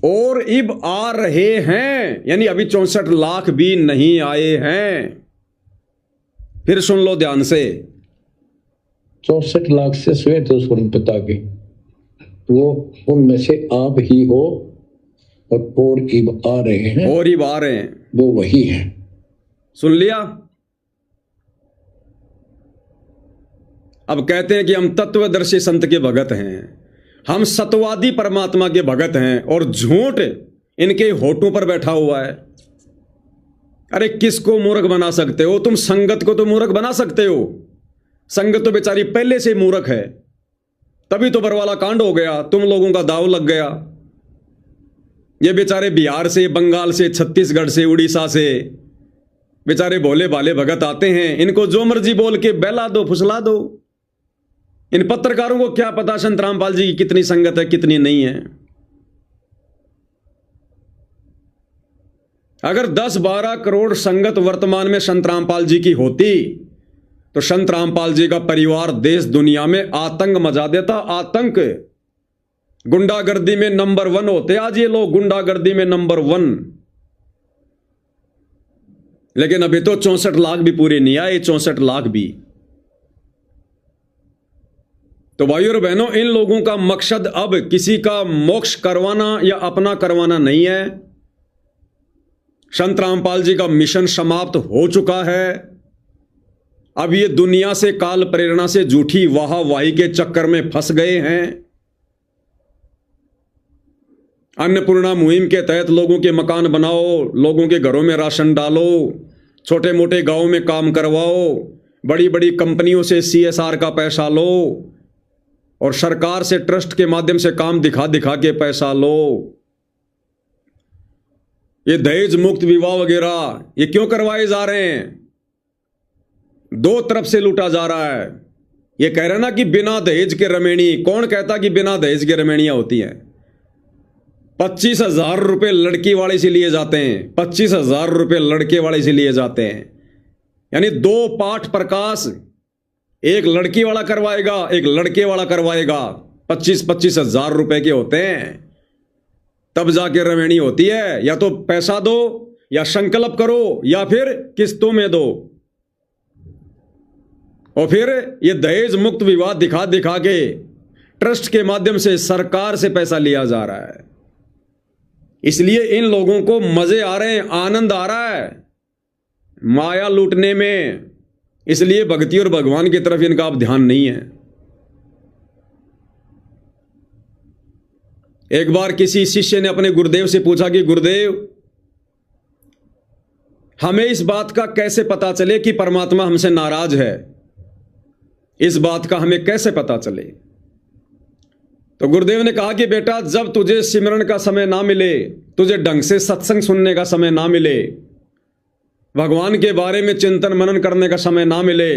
और इब आ रहे हैं यानी अभी 64 लाख भी नहीं आए हैं। फिर सुन लो ध्यान से। 64 लाख से श्वेत हो पिता के, वो उनमें से आप ही हो और इब आ रहे हैं। और इब आ रहे हैं, वो वही है। सुन लिया? अब कहते हैं कि हम तत्वदर्शी संत के भगत हैं, हम सतवादी परमात्मा के भगत हैं, और झूठ इनके होठों पर बैठा हुआ है। अरे किसको मूर्ख बना सकते हो तुम? संगत को तो मूर्ख बना सकते हो। संगत तो बेचारी पहले से मूर्ख है, तभी तो बरवाला कांड हो गया, तुम लोगों का दाव लग गया। ये बेचारे बिहार से, बंगाल से, छत्तीसगढ़ से, उड़ीसा से बेचारे भोले भाले भगत आते हैं, इनको जो मर्जी बोल के बहला दो, फुसला दो। इन पत्रकारों को क्या पता संत रामपाल जी की कितनी संगत है, कितनी नहीं है। अगर 10-12 करोड़ संगत वर्तमान में संत रामपाल जी की होती तो संत रामपाल जी का परिवार देश दुनिया में आतंक मचा देता। आतंक, गुंडागर्दी में नंबर 1 होते आज ये लोग, गुंडागर्दी में नंबर 1। लेकिन अभी तो 64 लाख भी पूरे नहीं आए, 64 लाख भी। तो भाइयों और बहनों, इन लोगों का मकसद अब किसी का मोक्ष करवाना या अपना करवाना नहीं है। संत रामपाल जी का मिशन समाप्त हो चुका है। अब ये दुनिया से, काल प्रेरणा से झूठी वाहवाही के चक्कर में फंस गए हैं। अन्नपूर्णा मुहिम के तहत लोगों के मकान बनाओ, लोगों के घरों में राशन डालो, छोटे मोटे गांवों में काम करवाओ, बड़ी बड़ी कंपनियों से CSR का पैसा लो, और सरकार से ट्रस्ट के माध्यम से काम दिखा दिखा के पैसा लो। ये दहेज मुक्त विवाह वगैरह ये क्यों करवाए जा रहे हैं? 2 तरफ से लूटा जा रहा है। ये कह रहे ना कि बिना दहेज के रमेणी, कौन कहता कि बिना दहेज के रमेणियां होती हैं? 25,000 रुपए लड़की वाले से लिए जाते हैं, 25,000 रुपए लड़के वाले से लिए जाते हैं। यानी 2 पाठ प्रकाश, एक लड़की वाला करवाएगा, एक लड़के वाला करवाएगा। 25-25 हजार रुपए के होते हैं, तब जाके रमेणी होती है। या तो पैसा दो, या संकल्प करो, या फिर किस्तों में दो। और फिर ये दहेज मुक्त विवाह दिखा दिखा के ट्रस्ट के माध्यम से सरकार से पैसा लिया जा रहा है। इसलिए इन लोगों को मजे आ रहे हैं, आनंद आ रहा है माया लूटने में। इसलिए भक्ति और भगवान की तरफ इनका अब ध्यान नहीं है। एक बार किसी शिष्य ने अपने गुरुदेव से पूछा कि गुरुदेव, हमें इस बात का कैसे पता चले कि परमात्मा हमसे नाराज है? इस बात का हमें कैसे पता चले? तो गुरुदेव ने कहा कि बेटा, जब तुझे सिमरन का समय ना मिले, तुझे ढंग से सत्संग सुनने का समय ना मिले, भगवान के बारे में चिंतन मनन करने का समय ना मिले,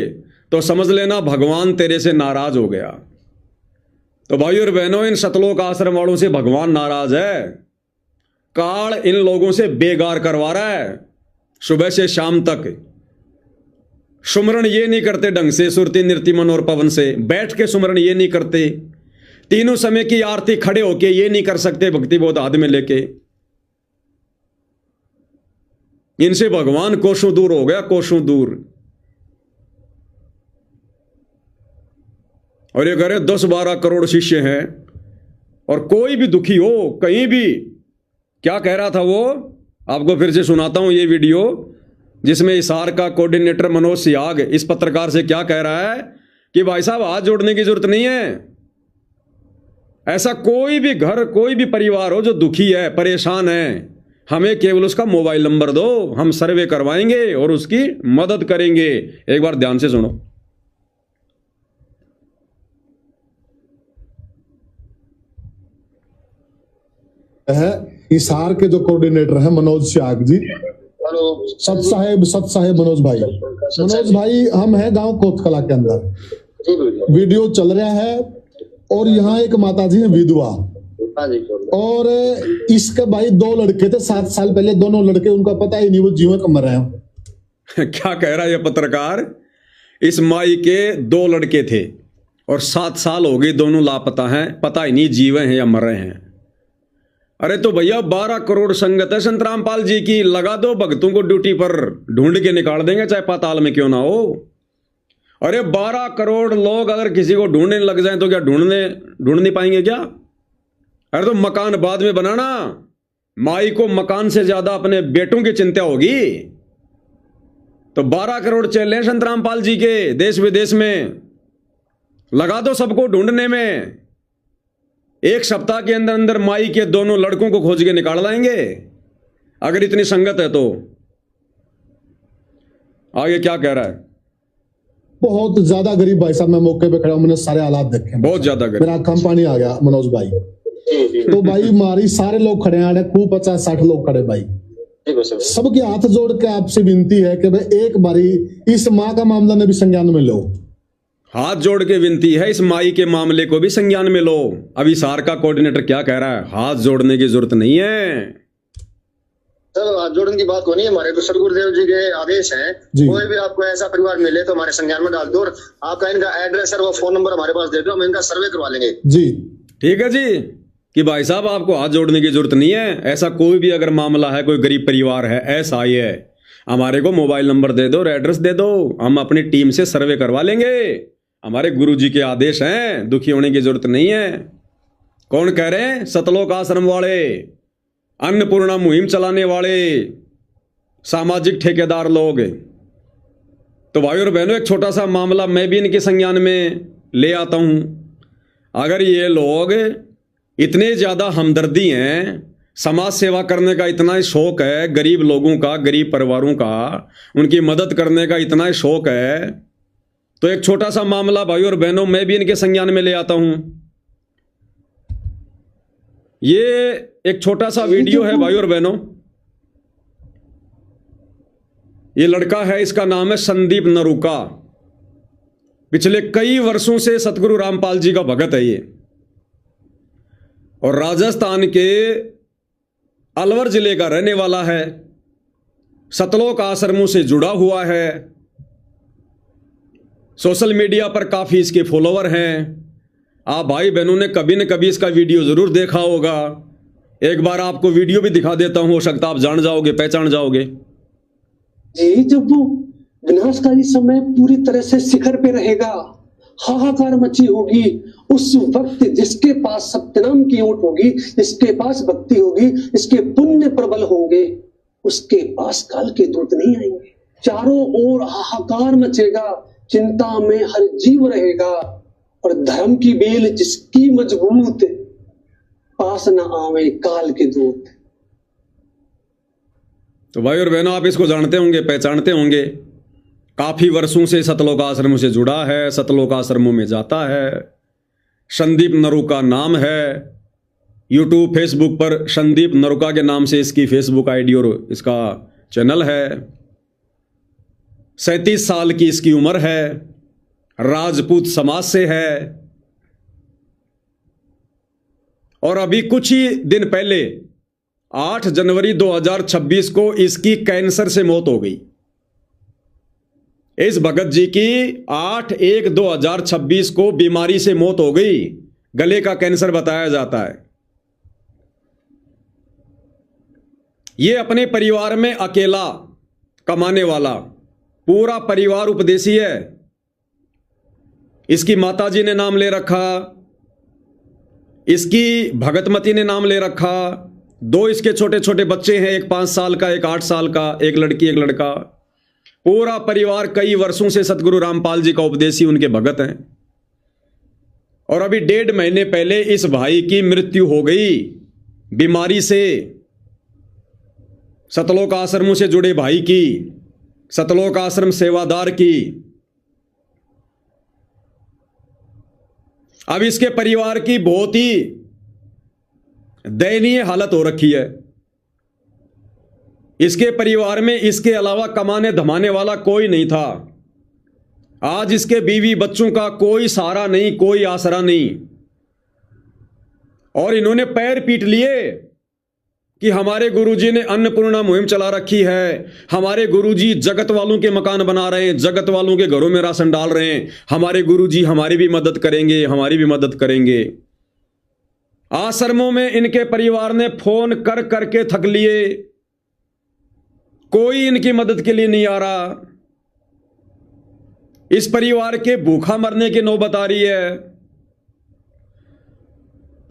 तो समझ लेना भगवान तेरे से नाराज हो गया। तो भाइयों और बहनों, इन सतलोक आश्रम वालों से भगवान नाराज है। काल इन लोगों से बेगार करवा रहा है। सुबह से शाम तक सुमरण ये नहीं करते ढंग से, सुरती नृत्य मन और पवन से बैठ के सुमरण ये नहीं करते, तीनों समय की आरती खड़े होके ये नहीं कर सकते, भक्ति बोध हाथ में लेके। इनसे भगवान कोसों दूर हो गया, कोसों दूर। और ये कह रहे 10-12 करोड़ शिष्य हैं, और कोई भी दुखी हो कहीं भी, क्या कह रहा था वो, आपको फिर से सुनाता हूं ये वीडियो, जिसमें हिसार का कोऑर्डिनेटर मनोज सियाग इस पत्रकार से क्या कह रहा है कि भाई साहब हाथ जोड़ने की जरूरत नहीं है। ऐसा कोई भी घर, कोई भी परिवार हो जो दुखी है, परेशान है, हमें केवल उसका मोबाइल नंबर दो, हम सर्वे करवाएंगे और उसकी मदद करेंगे। एक बार ध्यान से सुनो। है हिसार के जो कोऑर्डिनेटर है मनोज सियाग जी, सत साहेब मनोज भाई, हम हैं गांव कोतकला के अंदर, वीडियो चल रहा है और यहाँ एक माता जी है विधवा, और इसके भाई 2 लड़के थे 7 साल पहले, दोनों लड़के उनका पता ही नहीं वो जीवन कम रहे हैं। क्या कह रहा है ये पत्रकार, इस माई के 2 लड़के थे और 7 साल हो गए, दोनों लापता हैं, पता ही नहीं जीवे हैं या मर रहे हैं। अरे तो भैया 12 करोड़ संगत है संत रामपाल जी की, लगा दो भक्तों को ड्यूटी पर, ढूंढ के निकाल देंगे चाहे पाताल में क्यों ना हो। अरे 12 करोड़ लोग अगर किसी को ढूंढने लग जाए तो क्या ढूंढ नहीं पाएंगे क्या? अरे तो मकान बाद में बनाना, माई को मकान से ज्यादा अपने बेटों की चिंता होगी। तो 12 करोड़ चले संत रामपाल जी के देश विदेश में, लगा दो सबको ढूंढने में। 1 सप्ताह के अंदर अंदर माई के दोनों लड़कों को खोज के निकाल लाएंगे, अगर इतनी संगत है तो। आगे क्या कह रहा है? बहुत ज्यादा गरीब भाई साहब, मैं मौके पे खड़ा हूं, मैंने सारे हालात देखे, बहुत ज्यादा गरीब, मेरा आंखों में पानी आ गया मनोज भाई। तो भाई मारी सारे लोग खड़े हैं, खूब 50-60 लोग खड़े भाई, सबके हाथ जोड़ के आपसे विनती है कि भाई एक बारी इस माँ का मामला ने भी संज्ञान में लो। हाथ जोड़ के विनती है, इस माई के मामले को भी संज्ञान में लो। अभी हिसार का कोऑर्डिनेटर क्या कह रहा है? हाथ जोड़ने की जरूरत नहीं है। चलो हाथ जोड़ने की बात को नहीं है, हमारे तो सदगुरुदेव जी के आदेश हैं, कोई भी आपको ऐसा परिवार मिले तो हमारे संज्ञान में डाल दो, और आपका इनका एड्रेस और वो फोन नंबर हमारे पास दे दो, हम इनका सर्वे करवा लेंगे जी। ठीक है जी, कि भाई साहब आपको हाथ जोड़ने की जरूरत नहीं है। ऐसा कोई भी अगर मामला है, कोई गरीब परिवार है, ऐसा ही है, हमारे को मोबाइल नंबर दे दो, एड्रेस दे दो, हम अपनी टीम से सर्वे करवा लेंगे। हमारे गुरु जी के आदेश हैं, दुखी होने की जरूरत नहीं है। कौन कह रहे हैं? सतलोक आश्रम वाले, अन्नपूर्णा मुहिम चलाने वाले सामाजिक ठेकेदार लोग। तो भाई और बहनों, एक छोटा सा मामला मैं भी इनके संज्ञान में ले आता हूं। अगर ये लोग इतने ज्यादा हमदर्दी हैं, समाज सेवा करने का इतना ही शौक है, गरीब लोगों का, गरीब परिवारों का उनकी मदद करने का इतना ही शौक है, तो एक छोटा सा मामला भाई और बहनों मैं भी इनके संज्ञान में ले आता हूं। ये एक छोटा सा वीडियो है भाई और बहनों। ये लड़का है, इसका नाम है संदीप नरूका। पिछले कई वर्षों से सतगुरु रामपाल जी का भगत है ये, और राजस्थान के अलवर जिले का रहने वाला है, सतलोक आश्रमों से जुड़ा हुआ है, सोशल मीडिया पर काफी इसके फॉलोवर हैं। आप भाई बहनों ने कभी न कभी इसका वीडियो जरूर देखा होगा। एक बार आपको वीडियो भी दिखा देता हूं, हो सकता आप जान जाओगे, पहचान जाओगे जी। जब वो विनाशकारी समय पूरी तरह से शिखर पे रहेगा, हाहाकार मची होगी, उस वक्त जिसके पास सत्यनाम की ओट होगी, जिसके पास भक्ति होगी, जिसके पुण्य प्रबल होंगे, उसके पास काल के दूत नहीं आएंगे। चारों ओर हाहाकार मचेगा, चिंता में हर जीव रहेगा, और धर्म की बेल जिसकी मजबूत, पास न आवे काल के दूत। तो भाई और बहनों, आप इसको जानते होंगे, पहचानते होंगे। काफी वर्षों से सतलोक आश्रमों से जुड़ा है, सतलोक आश्रमों में जाता है। संदीप नरूका नाम है। यूट्यूब, फेसबुक पर संदीप नरूका के नाम से इसकी फेसबुक आईडी और इसका चैनल है। 37 साल की इसकी उम्र है, राजपूत समाज से है, और अभी कुछ ही दिन पहले 8 जनवरी 2026 को इसकी कैंसर से मौत हो गई। इस भगत जी की 8/1/2026 को बीमारी से मौत हो गई। गले का कैंसर बताया जाता है। ये अपने परिवार में अकेला कमाने वाला, पूरा परिवार उपदेशी है। इसकी माताजी ने नाम ले रखा, इसकी भगतमती ने नाम ले रखा। 2 इसके छोटे छोटे बच्चे हैं, एक 5 साल का, एक 8 साल का, एक लड़की एक लड़का। पूरा परिवार कई वर्षों से सतगुरु रामपाल जी का उपदेशी, उनके भगत हैं। और अभी 1.5 महीने पहले इस भाई की मृत्यु हो गई बीमारी से। सतलोक आश्रमों से जुड़े भाई की, सतलोक आश्रम सेवादार की। अब इसके परिवार की बहुत ही दयनीय हालत हो रखी है। इसके परिवार में इसके अलावा कमाने धमाने वाला कोई नहीं था। आज इसके बीवी बच्चों का कोई सहारा नहीं, कोई आसरा नहीं। और इन्होंने पैर पीट लिए कि हमारे गुरुजी ने अन्नपूर्णा मुहिम चला रखी है, हमारे गुरुजी जगत वालों के मकान बना रहे हैं, जगत वालों के घरों में राशन डाल रहे हैं, हमारे गुरुजी हमारी भी मदद करेंगे, हमारी भी मदद करेंगे। आश्रमों में इनके परिवार ने फोन कर करके थक लिए, कोई इनकी मदद के लिए नहीं आ रहा। इस परिवार के भूखा मरने की नौबत आ रही है।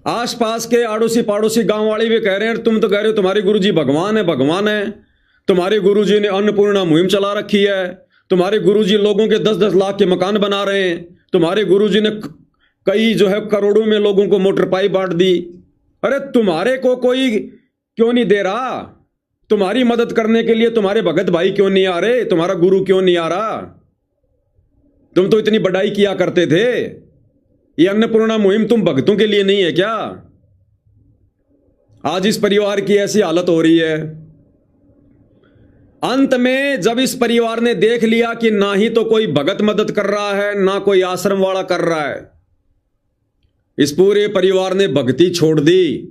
आसपास के आड़ोसी पाड़ोसी गांव वाले भी कह रहे हैं, तुम तो कह रहे हो तुम्हारे गुरुजी भगवान है, भगवान है, तुम्हारे गुरुजी ने अन्नपूर्णा मुहिम चला रखी है, तुम्हारे गुरुजी लोगों के 10-10 लाख के मकान बना रहे हैं, तुम्हारे गुरुजी ने कई जो है करोड़ों में लोगों को मोटर पाइप बांट दी। अरे तुम्हारे को कोई क्यों नहीं दे रहा? तुम्हारी मदद करने के लिए तुम्हारे भगत भाई क्यों नहीं आ रहे? तुम्हारा गुरु क्यों नहीं आ रहा? तुम तो इतनी बड़ाई किया करते थे। ये अन्नपूर्णा मुहिम तुम भक्तों के लिए नहीं है क्या? आज इस परिवार की ऐसी हालत हो रही है। अंत में जब इस परिवार ने देख लिया कि ना ही तो कोई भगत मदद कर रहा है, ना कोई आश्रम वाला कर रहा है, इस पूरे परिवार ने भक्ति छोड़ दी।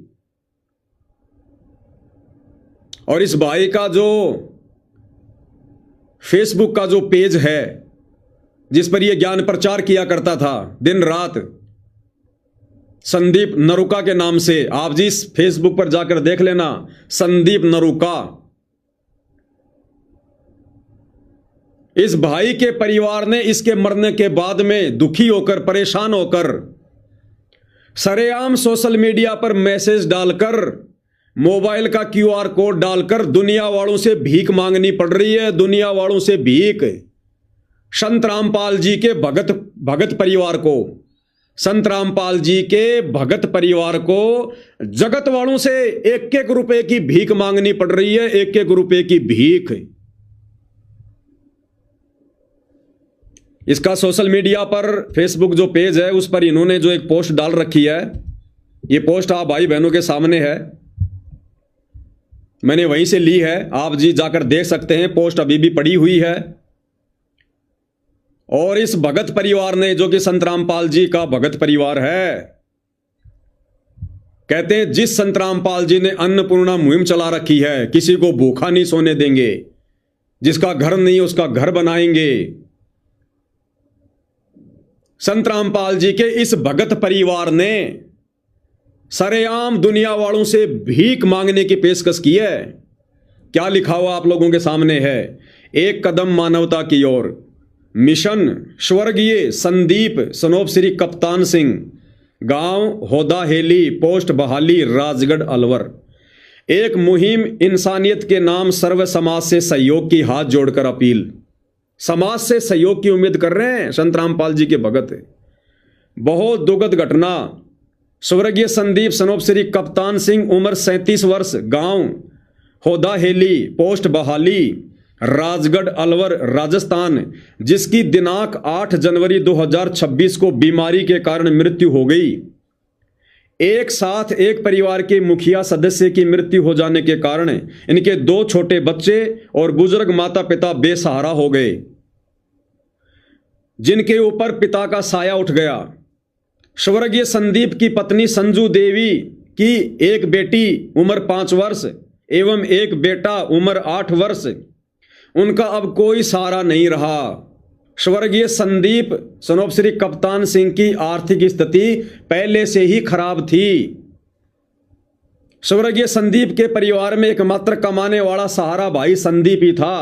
और इस भाई का जो फेसबुक का जो पेज है, जिस पर यह ज्ञान प्रचार किया करता था दिन रात, संदीप नरुका के नाम से, आप जी इस फेसबुक पर जाकर देख लेना, संदीप नरुका। इस भाई के परिवार ने इसके मरने के बाद में दुखी होकर, परेशान होकर, सरेआम सोशल मीडिया पर मैसेज डालकर, मोबाइल का QR कोड डालकर दुनिया वालों से भीख मांगनी पड़ रही है। दुनिया वालों से भीख। संत रामपाल जी के भगत परिवार को, संत रामपाल जी के भगत परिवार को जगत वालों से 1-1 रुपए की भीख मांगनी पड़ रही है। 1-1 रुपए की भीख। इसका सोशल मीडिया पर फेसबुक जो पेज है उस पर इन्होंने जो एक पोस्ट डाल रखी है, ये पोस्ट आप भाई बहनों के सामने है, मैंने वहीं से ली है, आप जी जाकर देख सकते हैं। पोस्ट अभी भी पड़ी हुई है। और इस भगत परिवार ने, जो कि संत रामपाल जी का भगत परिवार है, कहते हैं जिस संत रामपाल जी ने अन्नपूर्णा मुहिम चला रखी है, किसी को भूखा नहीं सोने देंगे, जिसका घर नहीं उसका घर बनाएंगे। संत रामपाल जी के इस भगत परिवार ने सरेआम दुनिया वालों से भीख मांगने की पेशकश की है। क्या लिखा हुआ आप लोगों के सामने है? 1 कदम मानवता की ओर, मिशन स्वर्गीय संदीप सनोप श्री कप्तान सिंह, गांव होदा हेली, पोस्ट बहाली, राजगढ़ अलवर। एक मुहिम इंसानियत के नाम, सर्व समाज से सहयोग की हाथ जोड़कर अपील। समाज से सहयोग की उम्मीद कर रहे हैं संत रामपाल जी के भगत। बहुत दुखद घटना। स्वर्गीय संदीप सनोप श्री कप्तान सिंह, उम्र 37 वर्ष, गांव होदा हेली, पोस्ट बहाली, राजगढ़ अलवर, राजस्थान, जिसकी दिनांक 8 जनवरी 2026 को बीमारी के कारण मृत्यु हो गई। एक साथ एक परिवार के मुखिया सदस्य की मृत्यु हो जाने के कारण इनके 2 छोटे बच्चे और बुजुर्ग माता पिता बेसहारा हो गए, जिनके ऊपर पिता का साया उठ गया। स्वर्गीय संदीप की पत्नी संजू देवी की एक बेटी, उम्र 5 वर्ष, एवं एक बेटा उम्र 8 वर्ष। उनका अब कोई सहारा नहीं रहा। स्वर्गीय संदीप सनोपश्री कप्तान सिंह की आर्थिक स्थिति पहले से ही खराब थी। स्वर्गीय संदीप के परिवार में एकमात्र कमाने वाला सहारा भाई संदीप ही था।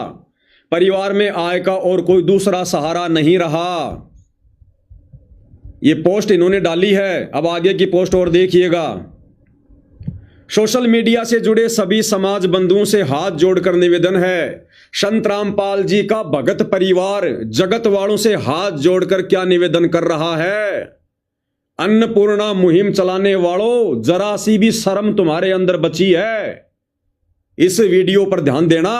परिवार में आय का और कोई दूसरा सहारा नहीं रहा। ये पोस्ट इन्होंने डाली है। अब आगे की पोस्ट और देखिएगा। सोशल मीडिया से जुड़े सभी समाज बंधुओं से हाथ जोड़कर निवेदन है। संत रामपाल जी का भगत परिवार जगत वालों से हाथ जोड़कर क्या निवेदन कर रहा है। अन्नपूर्णा मुहिम चलाने वालों, जरा सी भी शर्म तुम्हारे अंदर बची है? इस वीडियो पर ध्यान देना।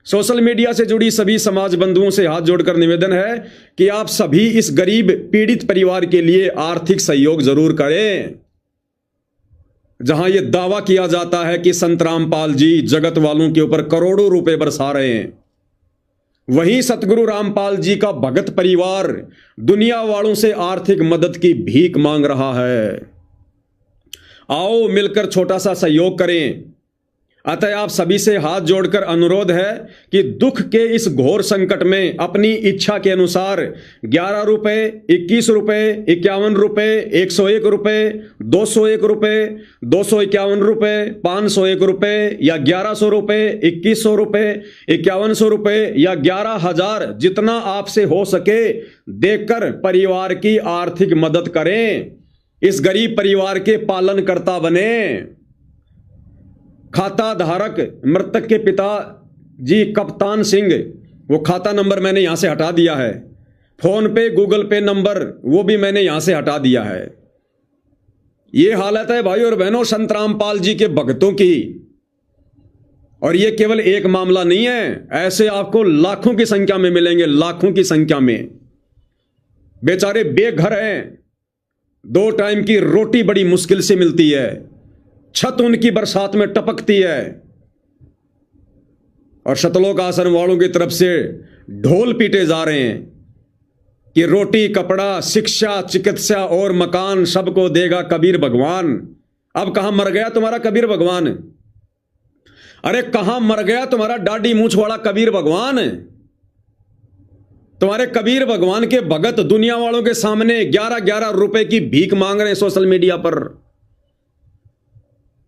सोशल मीडिया से जुड़ी सभी समाज बंधुओं से हाथ जोड़कर निवेदन है कि आप सभी इस गरीब पीड़ित परिवार के लिए आर्थिक सहयोग जरूर करें। जहां यह दावा किया जाता है कि संत रामपाल जी जगत वालों के ऊपर करोड़ों रुपए बरसा रहे हैं, वहीं सतगुरु रामपाल जी का भगत परिवार दुनिया वालों से आर्थिक मदद की भीख मांग रहा है। आओ मिलकर छोटा सा सहयोग करें। अतः आप सभी से हाथ जोड़कर अनुरोध है कि दुख के इस घोर संकट में अपनी इच्छा के अनुसार 11 रुपए, 21 रुपए, 51 रुपए, 101 रुपए, 201 रुपए, 251 रुपए, 501 रुपए या 1100 रुपए, 2100 रुपए, 5100 रुपए या 11,000 जितना आपसे हो सके देकर परिवार की आर्थिक मदद करें। इस गरीब परिवार के पालनकर्ता बने। खाता धारक मृतक के पिता जी कप्तान सिंह, वो खाता नंबर मैंने यहां से हटा दिया है। फोन पे, गूगल पे नंबर वो भी मैंने यहां से हटा दिया है। ये हालत है भाई और बहनों संत रामपाल जी के भक्तों की। और ये केवल एक मामला नहीं है, ऐसे आपको लाखों की संख्या में मिलेंगे, लाखों की संख्या में। बेचारे बेघर हैं, 2 टाइम की रोटी बड़ी मुश्किल से मिलती है, छत उनकी बरसात में टपकती है और शतलोक आश्रम वालों की तरफ से ढोल पीटे जा रहे हैं कि रोटी, कपड़ा, शिक्षा, चिकित्सा और मकान सबको देगा कबीर भगवान। अब कहां मर गया तुम्हारा कबीर भगवान? अरे कहां मर गया तुम्हारा दाढ़ी मूंछ वाला कबीर भगवान? तुम्हारे कबीर भगवान के भगत दुनिया वालों के सामने 11-11 रुपए की भीख मांग रहे हैं सोशल मीडिया पर।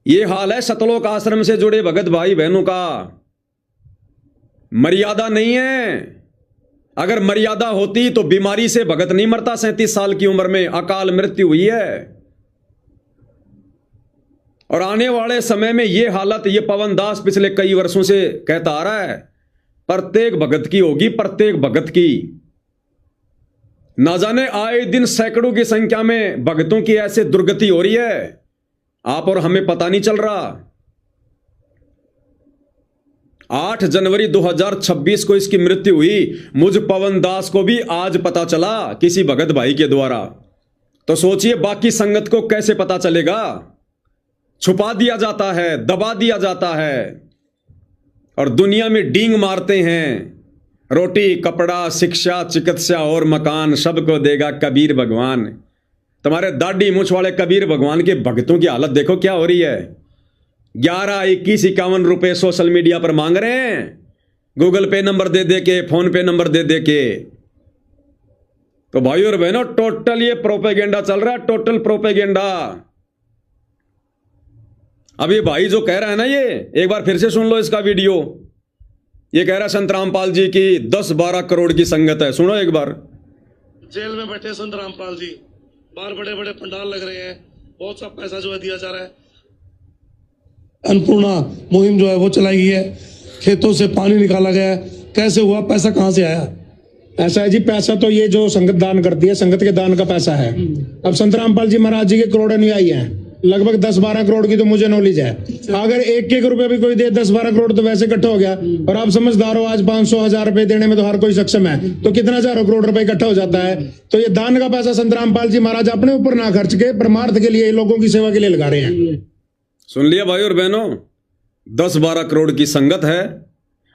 यह हाल है सतलोक आश्रम से जुड़े भगत भाई बहनों का। मर्यादा नहीं है। अगर मर्यादा होती तो बीमारी से भगत नहीं मरता। 37 साल की उम्र में अकाल मृत्यु हुई है। और आने वाले समय में यह हालत, यह पवन दास पिछले कई वर्षों से कहता आ रहा है, प्रत्येक भगत की होगी, प्रत्येक भगत की। ना जाने आए दिन सैकड़ों की संख्या में भगतों की ऐसे दुर्गति हो रही है, आप और हमें पता नहीं चल रहा। 8 जनवरी 2026 को इसकी मृत्यु हुई। मुझ पवन दास को भी आज पता चला किसी भगत भाई के द्वारा। तो सोचिए बाकी संगत को कैसे पता चलेगा। छुपा दिया जाता है, दबा दिया जाता है और दुनिया में डींग मारते हैं। रोटी, कपड़ा, शिक्षा, चिकित्सा और मकान सबको देगा कबीर भगवान। तुम्हारे दाढ़ी मूंछ वाले कबीर भगवान के भक्तों की हालत देखो क्या हो रही है। 11, 21, 51 रुपए सोशल मीडिया पर मांग रहे हैं, गूगल पे नंबर दे दे के, फोन पे नंबर दे दे के। तो भाई और बहनों टोटल ये प्रोपेगेंडा चल रहा है, टोटल प्रोपेगेंडा। अब ये भाई जो कह रहा है ना, ये एक बार फिर से सुन लो इसका वीडियो। ये कह रहा है संत रामपाल जी की 10-12 करोड़ की संगत है। सुनो एक बार। जेल में बैठे संत रामपाल जी, बाहर बड़े बड़े पंडाल लग रहे हैं, बहुत सा पैसा जो है दिया जा रहा है। अन्नपूर्णा मुहिम जो है वो चलाई गई है, खेतों से पानी निकाला गया है। कैसे हुआ, पैसा कहां से आया? ऐसा है जी, पैसा तो ये जो संगत दान करती है, संगत के दान का पैसा है। अब संत रामपाल जी महाराज जी के करोड़ अनुयायी हैं, लगभग 10-12 करोड़ की तो मुझे नॉलेज है। अगर 1-1 रुपया भी कोई दे, 10-12 करोड़ तो वैसे इकट्ठा हो गया। और आप समझदार हो, आज 500-1000 रुपए देने में तो हर कोई सक्षम है, तो कितना हजारों करोड़ रुपए इकट्ठा हो जाता है। तो ये दान का पैसा संत रामपाल जी महाराज अपने ऊपर ना खर्च के परमार्थ के लिए, लोगों की सेवा के लिए लगा रहे हैं। सुन लिया भाई और बहनों, 10-12 करोड़ की संगत है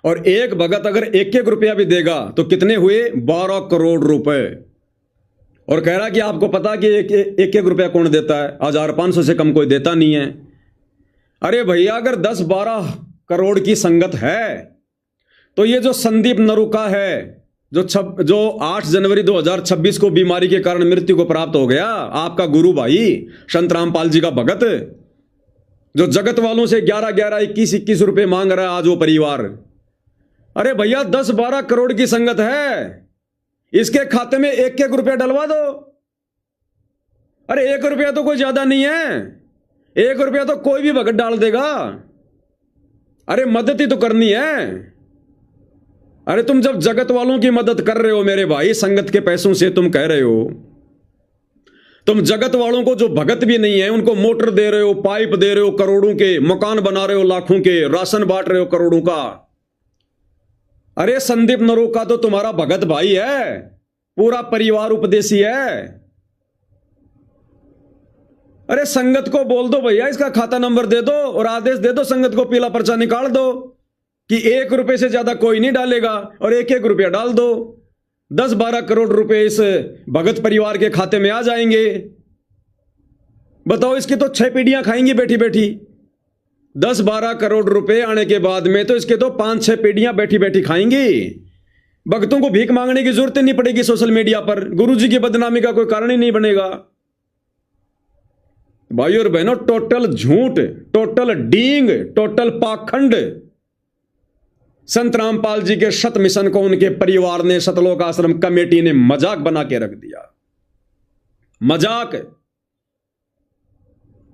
और एक भगत अगर 1-1 रुपया भी देगा तो कितने हुए? 12 करोड़ रुपए। और कह रहा कि आपको पता कि 1-1 रुपया कौन देता है? 1500 से कम कोई देता नहीं है। अरे भैया अगर 10-12 करोड़ की संगत है तो ये जो संदीप नरूका है जो 8 जनवरी 2026 को बीमारी के कारण मृत्यु को प्राप्त हो गया, आपका गुरु भाई संत रामपाल जी का भगत, जो जगत वालों से 11-11, 21-21 रुपए मांग रहा है आज वो परिवार। अरे भैया 10-12 करोड़ की संगत है, इसके खाते में 1-1 रुपया डलवा दो। अरे 1 रुपया तो कोई ज्यादा नहीं है, 1 रुपया तो कोई भी भगत डाल देगा। अरे मदद ही तो करनी है। अरे तुम जब जगत वालों की मदद कर रहे हो मेरे भाई, संगत के पैसों से तुम कह रहे हो, तुम जगत वालों को जो भगत भी नहीं है उनको मोटर दे रहे हो, पाइप दे रहे हो करोड़ों के, मकान बना रहे हो लाखों के, राशन बांट रहे हो करोड़ों का। अरे संदीप नरूका तो तुम्हारा भगत भाई है, पूरा परिवार उपदेशी है। अरे संगत को बोल दो भैया इसका खाता नंबर दे दो और आदेश दे दो, संगत को पीला पर्चा निकाल दो कि 1 रुपए से ज्यादा कोई नहीं डालेगा और 1-1 रुपया डाल दो। 10-12 करोड़ रुपए इस भगत परिवार के खाते में आ जाएंगे। बताओ, इसकी तो 6 पीढ़ियां खाएंगी बैठी बैठी। 10-12 करोड़ रुपए आने के बाद में तो इसके तो 5-6 पीढ़ियां बैठी बैठी खाएंगी। भक्तों को भीख मांगने की जरूरत नहीं पड़ेगी सोशल मीडिया पर, गुरुजी की बदनामी का कोई कारण ही नहीं बनेगा। भाई और बहनों, टोटल झूठ, टोटल डींग, टोटल पाखंड संत रामपाल जी के शत मिशन को उनके परिवार ने, सतलोक आश्रम कमेटी ने मजाक बना के रख दिया। मजाक।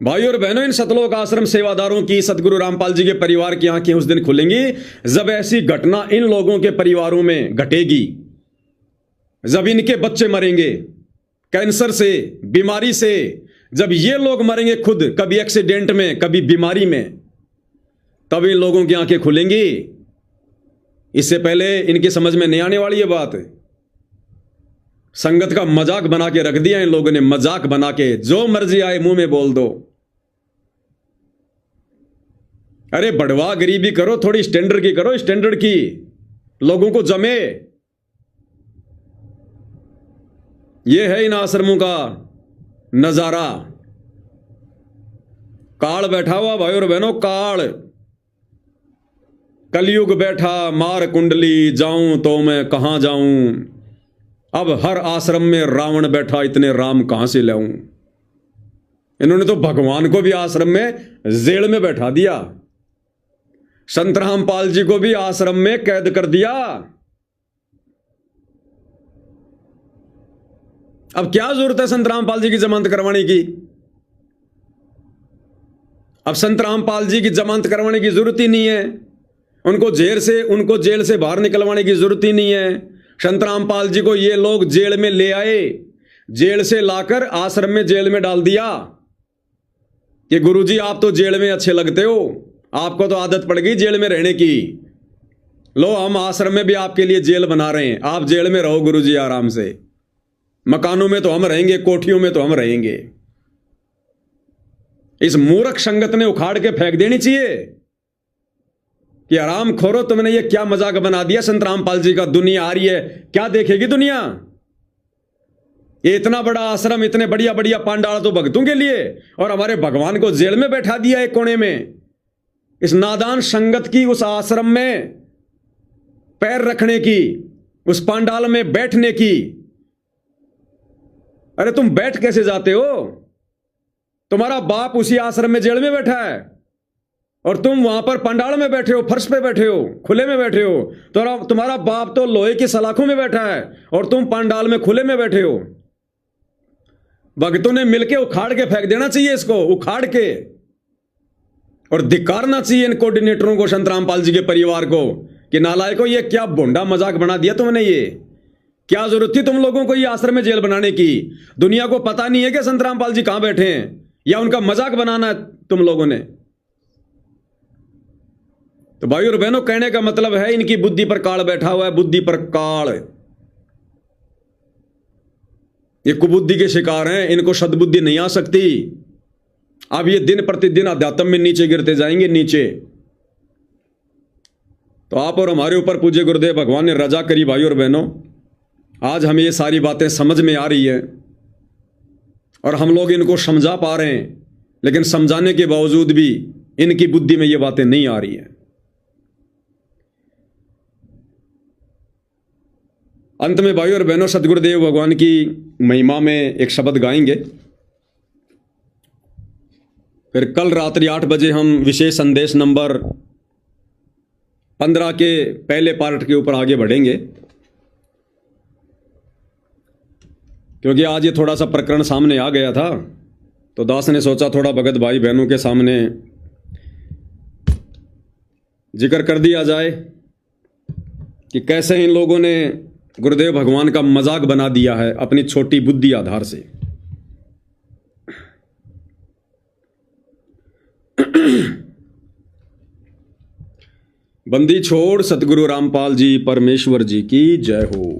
भाई और बहनों, इन सतलोक आश्रम सेवादारों की, सतगुरु रामपाल जी के परिवार की आंखें उस दिन खुलेंगी जब ऐसी घटना इन लोगों के परिवारों में घटेगी, जब इनके बच्चे मरेंगे कैंसर से, बीमारी से, जब ये लोग मरेंगे खुद, कभी एक्सीडेंट में कभी बीमारी में, तब इन लोगों की आंखें खुलेंगी। इससे पहले इनकी समझ में नहीं आने वाली ये बात। संगत का मजाक बना के रख दिया इन लोगों ने, मजाक बना के, जो मर्जी आए मुंह में बोल दो। अरे बढ़वा गरीबी करो, थोड़ी स्टैंडर्ड की करो, स्टैंडर्ड की, लोगों को जमे। ये है इन आश्रमों का नजारा। काल बैठा हुआ भाई और बहनों, काल, कलयुग बैठा मार कुंडली, जाऊं तो मैं कहां जाऊं। अब हर आश्रम में रावण बैठा, इतने राम कहां से लाऊं। इन्होंने तो भगवान को भी आश्रम में जेल में बैठा दिया, संत रामपाल जी को भी आश्रम में कैद कर दिया। अब क्या जरूरत है संत रामपाल जी की जमानत करवाने की? अब संत रामपाल जी की जमानत करवाने की जरूरत ही नहीं है, उनको जेल से बाहर निकलवाने की जरूरत ही नहीं है। संत रामपाल जी को ये लोग जेल में ले आए, जेल से लाकर आश्रम में जेल में डाल दिया कि गुरुजी आप तो जेल में अच्छे लगते हो, आपको तो आदत पड़ गई जेल में रहने की, लो हम आश्रम में भी आपके लिए जेल बना रहे हैं, आप जेल में रहो गुरुजी आराम से, मकानों में तो हम रहेंगे, कोठियों में तो हम रहेंगे। इस मूर्ख संगत ने उखाड़ के फेंक देनी चाहिए कि आराम खोरो, तुमने ये क्या मजाक बना दिया संत रामपाल जी का। दुनिया आ रही है, क्या देखेगी दुनिया? ये इतना बड़ा आश्रम, इतने बढ़िया बढ़िया पांडाल तो भक्तों के लिए, और हमारे भगवान को जेल में बैठा दिया एक कोने में। इस नादान संगत की उस आश्रम में पैर रखने की, उस पांडाल में बैठने की। अरे तुम बैठ कैसे जाते हो? तुम्हारा बाप उसी आश्रम में जेल में बैठा है और तुम वहां पर पंडाल में बैठे हो, फर्श पे बैठे हो, खुले में बैठे हो। तो तुम्हारा बाप तो लोहे की सलाखों में बैठा है और तुम पंडाल में खुले में बैठे हो। भक्तों ने मिलके उखाड़ के फेंक देना चाहिए इसको, उखाड़ के, और धिक्कारना चाहिए इन कोऑर्डिनेटरों को, संत रामपाल जी के परिवार को, कि नालायकों ये क्या भोंडा मजाक बना दिया तुमने। ये क्या जरूरत थी तुम लोगों को ये आश्रम में जेल बनाने की? दुनिया को पता नहीं है कि संत रामपाल जी कहां बैठे हैं, या उनका मजाक बनाना है तुम लोगों ने? तो भाई और बहनों, कहने का मतलब है इनकी बुद्धि पर काल बैठा हुआ है, बुद्धि पर काल। ये कुबुद्धि के शिकार हैं, इनको सद्बुद्धि नहीं आ सकती। अब ये दिन प्रतिदिन अध्यात्म में नीचे गिरते जाएंगे, नीचे। तो आप और हमारे ऊपर पूज्य गुरुदेव भगवान ने रजा करी भाई और बहनों। आज हमें ये सारी बातें समझ में आ रही है और हम लोग इनको समझा पा रहे हैं, लेकिन समझाने के बावजूद भी इनकी बुद्धि में ये बातें नहीं आ रही हैं। अंत में भाई और बहनों, सतगुरुदेव भगवान की महिमा में एक शब्द गाएंगे, फिर कल रात्रि 8 बजे हम विशेष संदेश नंबर 15 के पहले पार्ट के ऊपर आगे बढ़ेंगे, क्योंकि आज ये थोड़ा सा प्रकरण सामने आ गया था, तो दास ने सोचा थोड़ा भगत भाई बहनों के सामने जिक्र कर दिया जाए कि कैसे इन लोगों ने गुरुदेव भगवान का मजाक बना दिया है अपनी छोटी बुद्धि आधार से। बंदी छोड़ सतगुरु रामपाल जी परमेश्वर जी की जय हो।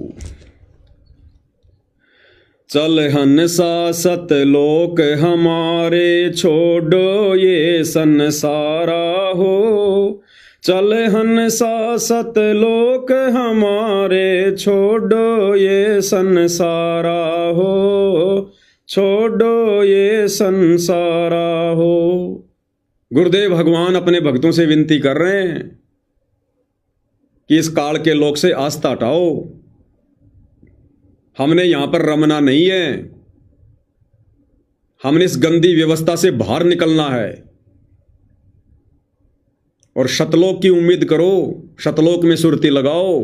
चल हंसा सतलोक हमारे, छोड़ो ये संसारा हो। चल हंसा सतलोक हमारे, छोड़ो ये संसारा हो। छोड़ो ये संसारा हो। गुरुदेव भगवान अपने भक्तों से विनती कर रहे हैं कि इस काल के लोक से आस्था हटाओ। हमने यहां पर रमना नहीं है, हमने इस गंदी व्यवस्था से बाहर निकलना है और शतलोक की उम्मीद करो, शतलोक में सुरती लगाओ।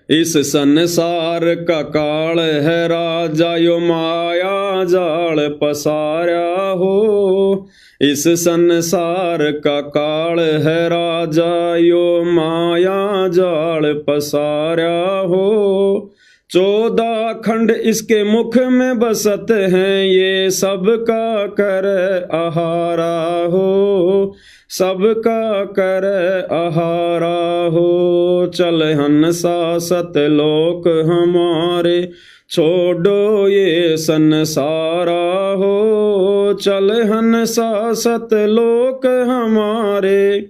इस संसार का काल है राजा, यो माया जाल पसारा हो। इस संसार का काल है राजा, यो माया जाल पसारा हो। 14 खंड इसके मुख में बसत हैं, ये सबका कर आहारा हो। सबका कर आहारा हो। चल हंसा सतलोक हमारे, छोड़ो ये संसारा हो। चल हंसा सतलोक हमारे,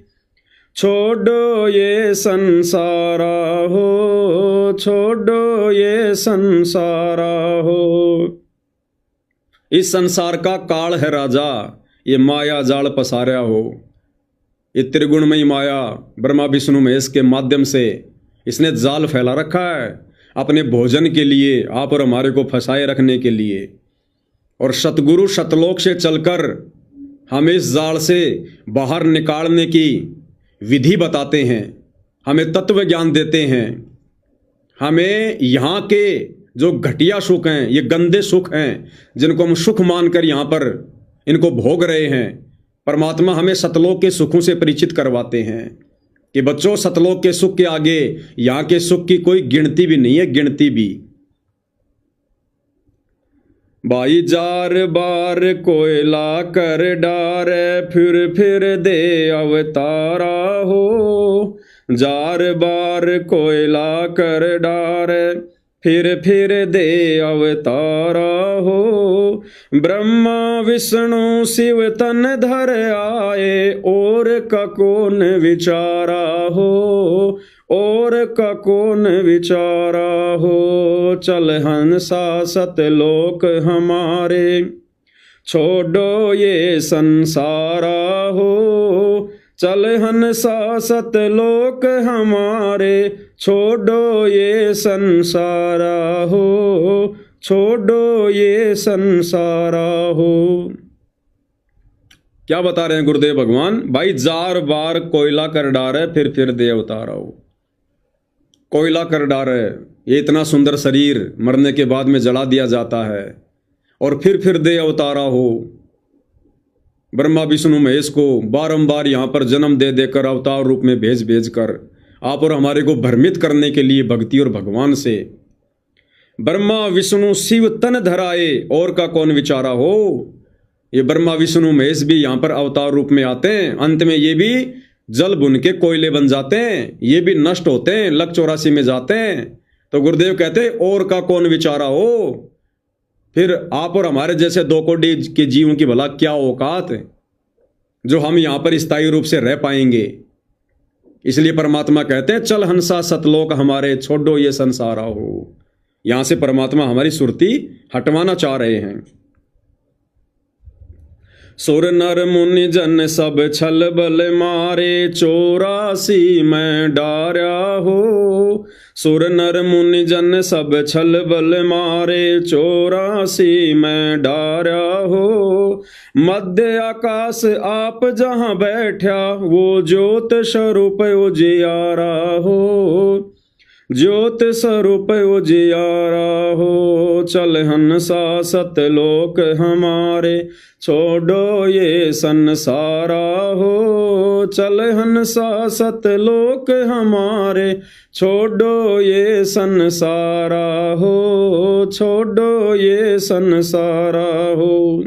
छोड़ो ये संसारा हो। छोड़ो ये संसारा हो। इस संसार का काल है राजा, ये माया जाल पसारा हो। ये त्रिगुणमयी माया ब्रह्मा विष्णु महेश के माध्यम से इसने जाल फैला रखा है अपने भोजन के लिए, आप और हमारे को फंसाए रखने के लिए। और सतगुरु शतलोक से चलकर हमें इस जाल से बाहर निकालने की विधि बताते हैं, हमें तत्व ज्ञान देते हैं। हमें यहाँ के जो घटिया सुख हैं, ये गंदे सुख हैं जिनको हम सुख मानकर यहाँ पर इनको भोग रहे हैं, परमात्मा हमें सतलोक के सुखों से परिचित करवाते हैं कि बच्चों, सतलोक के सुख के आगे यहाँ के सुख की कोई गिनती भी नहीं है, गिनती भी। भाई जार बार कोयला कर डार, फिर दे अवतारा हो। जार बार कोयला कर डार, फिर दे अवतारा हो। ब्रह्मा विष्णु शिव तन धर आए, और का कौन विचारा हो। और का कौन विचारा हो। चल हंसा सतलोक हमारे, छोड़ो ये संसारा हो। चल हंसा सतलोक हमारे, छोड़ो ये संसारा हो। छोड़ो ये संसारा हो। क्या बता रहे हैं गुरुदेव भगवान? भाई जार बार कोयला कर डारे, फिर दे अवतारा हो। कोयला कर डारे, ये इतना सुंदर शरीर मरने के बाद में जला दिया जाता है, और फिर दे अवतारा हो। ब्रह्मा विष्णु महेश को बारंबार यहाँ पर जन्म दे देकर अवतार रूप में भेज कर आप और हमारे को भ्रमित करने के लिए भक्ति और भगवान से। ब्रह्मा विष्णु शिव तन धराए, और का कौन विचारा हो। ये ब्रह्मा विष्णु महेश भी यहाँ पर अवतार रूप में आते हैं, अंत में ये भी जल बुन के कोयले बन जाते हैं, ये भी नष्ट होते हैं, लक 84 में जाते हैं। तो गुरुदेव कहते हैं और का कौन विचारा हो। फिर आप और हमारे जैसे 2 कोटि के जीवों की भला क्या औकात है जो हम यहाँ पर स्थायी रूप से रह पाएंगे। इसलिए परमात्मा कहते हैं चल हंसा सतलोक हमारे, छोड़ो ये संसारा हो। यहां से परमात्मा हमारी सुरती हटवाना चाह रहे हैं। सुर नर मुनि जन सब छल बल मारे 84 में डार्या हो। सुर नर मुनि जन सब छल बल मारे 84 में डार्या हो। मध्य आकाश आप जहां बैठा वो ज्योत स्वरूप उजियारा हो। ज्योत स्वरूप उजियारा हो। चल हंसा सतलोक हमारे छोड़ो ये संसारा हो। चल हंसा सतलोक हमारे छोड़ो ये संसारा हो। छोड़ो ये संसारा हो।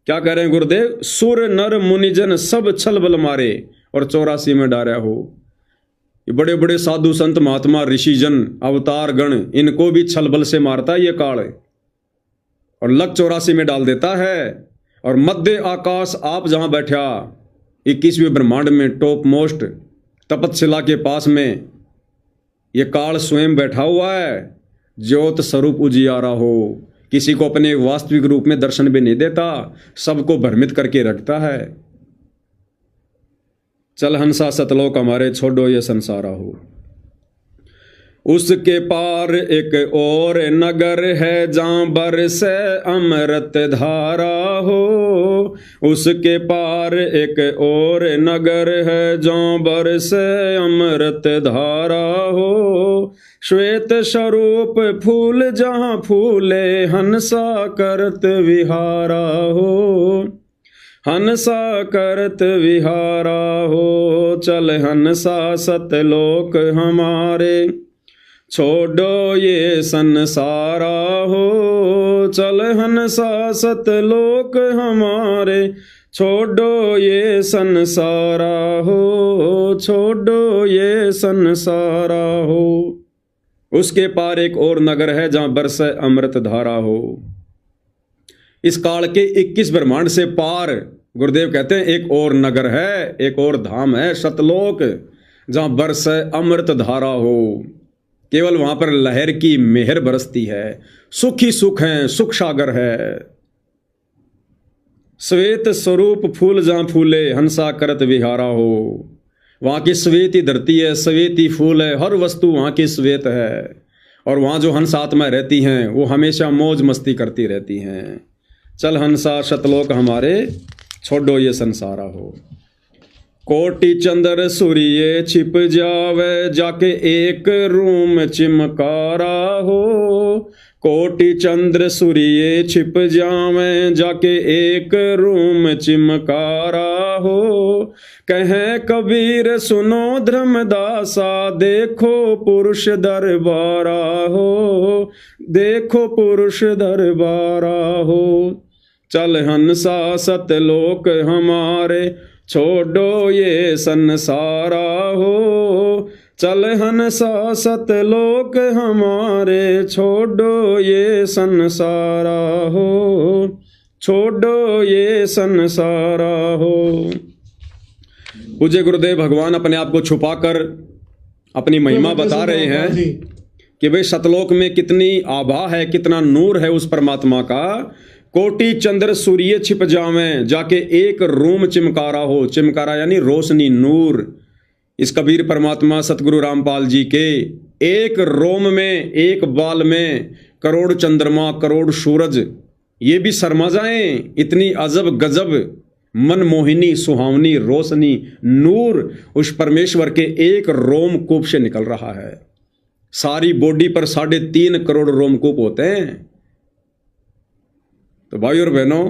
क्या कह रहे हैं गुरुदेव? सुर नर मुनिजन सब छल बल मारे और 84 में डारा हो। ये बड़े बड़े साधु संत महात्मा ऋषिजन अवतार गण, इनको भी छल बल से मारता है ये काल और लग 84 में डाल देता है। और मध्य आकाश आप जहां बैठा 21वें ब्रह्मांड में टॉप मोस्ट तपतशिला के पास में ये काल स्वयं बैठा हुआ है। ज्योत स्वरूप उजियारा हो। किसी को अपने वास्तविक रूप में दर्शन भी नहीं देता, सबको भ्रमित करके रखता है। चल हंसा सतलोक हमारे छोड़ो ये संसारा हो। उसके पार एक और नगर है जहां बरसे अमृत धारा हो। उसके पार एक और नगर है जहां बरसे अमृत धारा हो। श्वेत स्वरूप फूल जहां फूले हंसा करत विहारा हो। हंसा करत विहारा हो। चल हंसा सतलोक हमारे छोड़ो ये संसारा हो। चल हंसा सतलोक हमारे छोड़ो ये संसारा हो। छोड़ो ये संसारा हो। उसके पार एक और नगर है जहां बरसे अमृत धारा हो। इस काल के 21 ब्रह्मांड से पार गुरुदेव कहते हैं एक और नगर है, एक और धाम है सतलोक, जहां बरसे अमृत धारा हो। केवल वहां पर लहर की मेहर बरसती है। सुख ही सुख है, सुख सागर है। श्वेत स्वरूप फूल जहां फूले हंसा करत विहारा हो। वहां की श्वेत ही धरती है, श्वेत ही फूल है, हर वस्तु वहां की श्वेत है। और वहां जो हंस आत्माएं रहती हैं वो हमेशा मौज मस्ती करती रहती हैं। चल हंसा सतलोक हमारे छोड़ो ये संसारा हो। कोटि चंद्र सूर्य छिप जावे जाके एक रूम चिमकारा हो। कोटि चंद्र सूर्य छिप जावे जाके एक रूम चिमकारा हो। कहे कबीर सुनो धर्मदासा देखो पुरुष दरबारा हो। देखो पुरुष दरबारा हो। चल हंसा सतलोक हमारे छोड़ो ये संसारा हो। चल हंसा सतलोक हमारे छोड़ो ये संसारा हो। छोड़ो ये संसारा हो। पूज्य गुरुदेव भगवान अपने आप को छुपाकर अपनी महिमा बता रहे हैं कि भाई सतलोक में कितनी आभा है, कितना नूर है उस परमात्मा का। कोटि चंद्र सूर्य छिप जावें जाके एक रूम चिमकारा हो। चिमकारा यानी रोशनी, नूर। इस कबीर परमात्मा सतगुरु रामपाल जी के एक रोम में, एक बाल में करोड़ चंद्रमा, करोड़ सूरज ये भी शर्मा जाएं। इतनी अजब गजब मनमोहिनी सुहावनी रोशनी नूर उस परमेश्वर के एक रोमकूप से निकल रहा है। सारी बॉडी पर 3.5 करोड़ रोमकूप होते हैं। तो भाई और बहनों,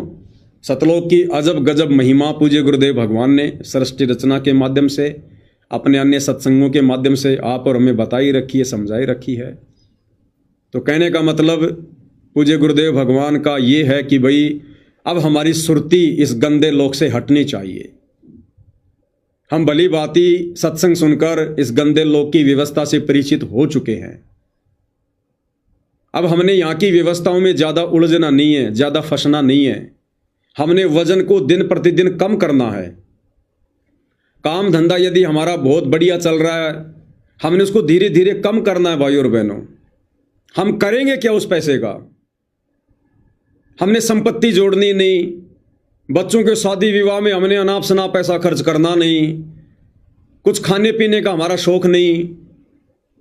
सतलोक की अजब गजब महिमा पूज्य गुरुदेव भगवान ने सृष्टि रचना के माध्यम से, अपने अन्य सत्संगों के माध्यम से आप और हमें बताई रखी है, समझाई रखी है। तो कहने का मतलब पूज्य गुरुदेव भगवान का ये है कि भाई अब हमारी सुरती इस गंदे लोक से हटनी चाहिए। हम भली भांति सत्संग सुनकर इस गंदे लोक की व्यवस्था से परिचित हो चुके हैं। अब हमने यहाँ की व्यवस्थाओं में ज़्यादा उलझना नहीं है, ज़्यादा फंसना नहीं है। हमने वजन को दिन प्रतिदिन कम करना है। काम धंधा यदि हमारा बहुत बढ़िया चल रहा है, हमने उसको धीरे धीरे कम करना है। भाई और बहनों, हम करेंगे क्या उस पैसे का? हमने संपत्ति जोड़नी नहीं, बच्चों के शादी विवाह में हमने अनाप शनाप पैसा खर्च करना नहीं, कुछ खाने पीने का हमारा शौक नहीं,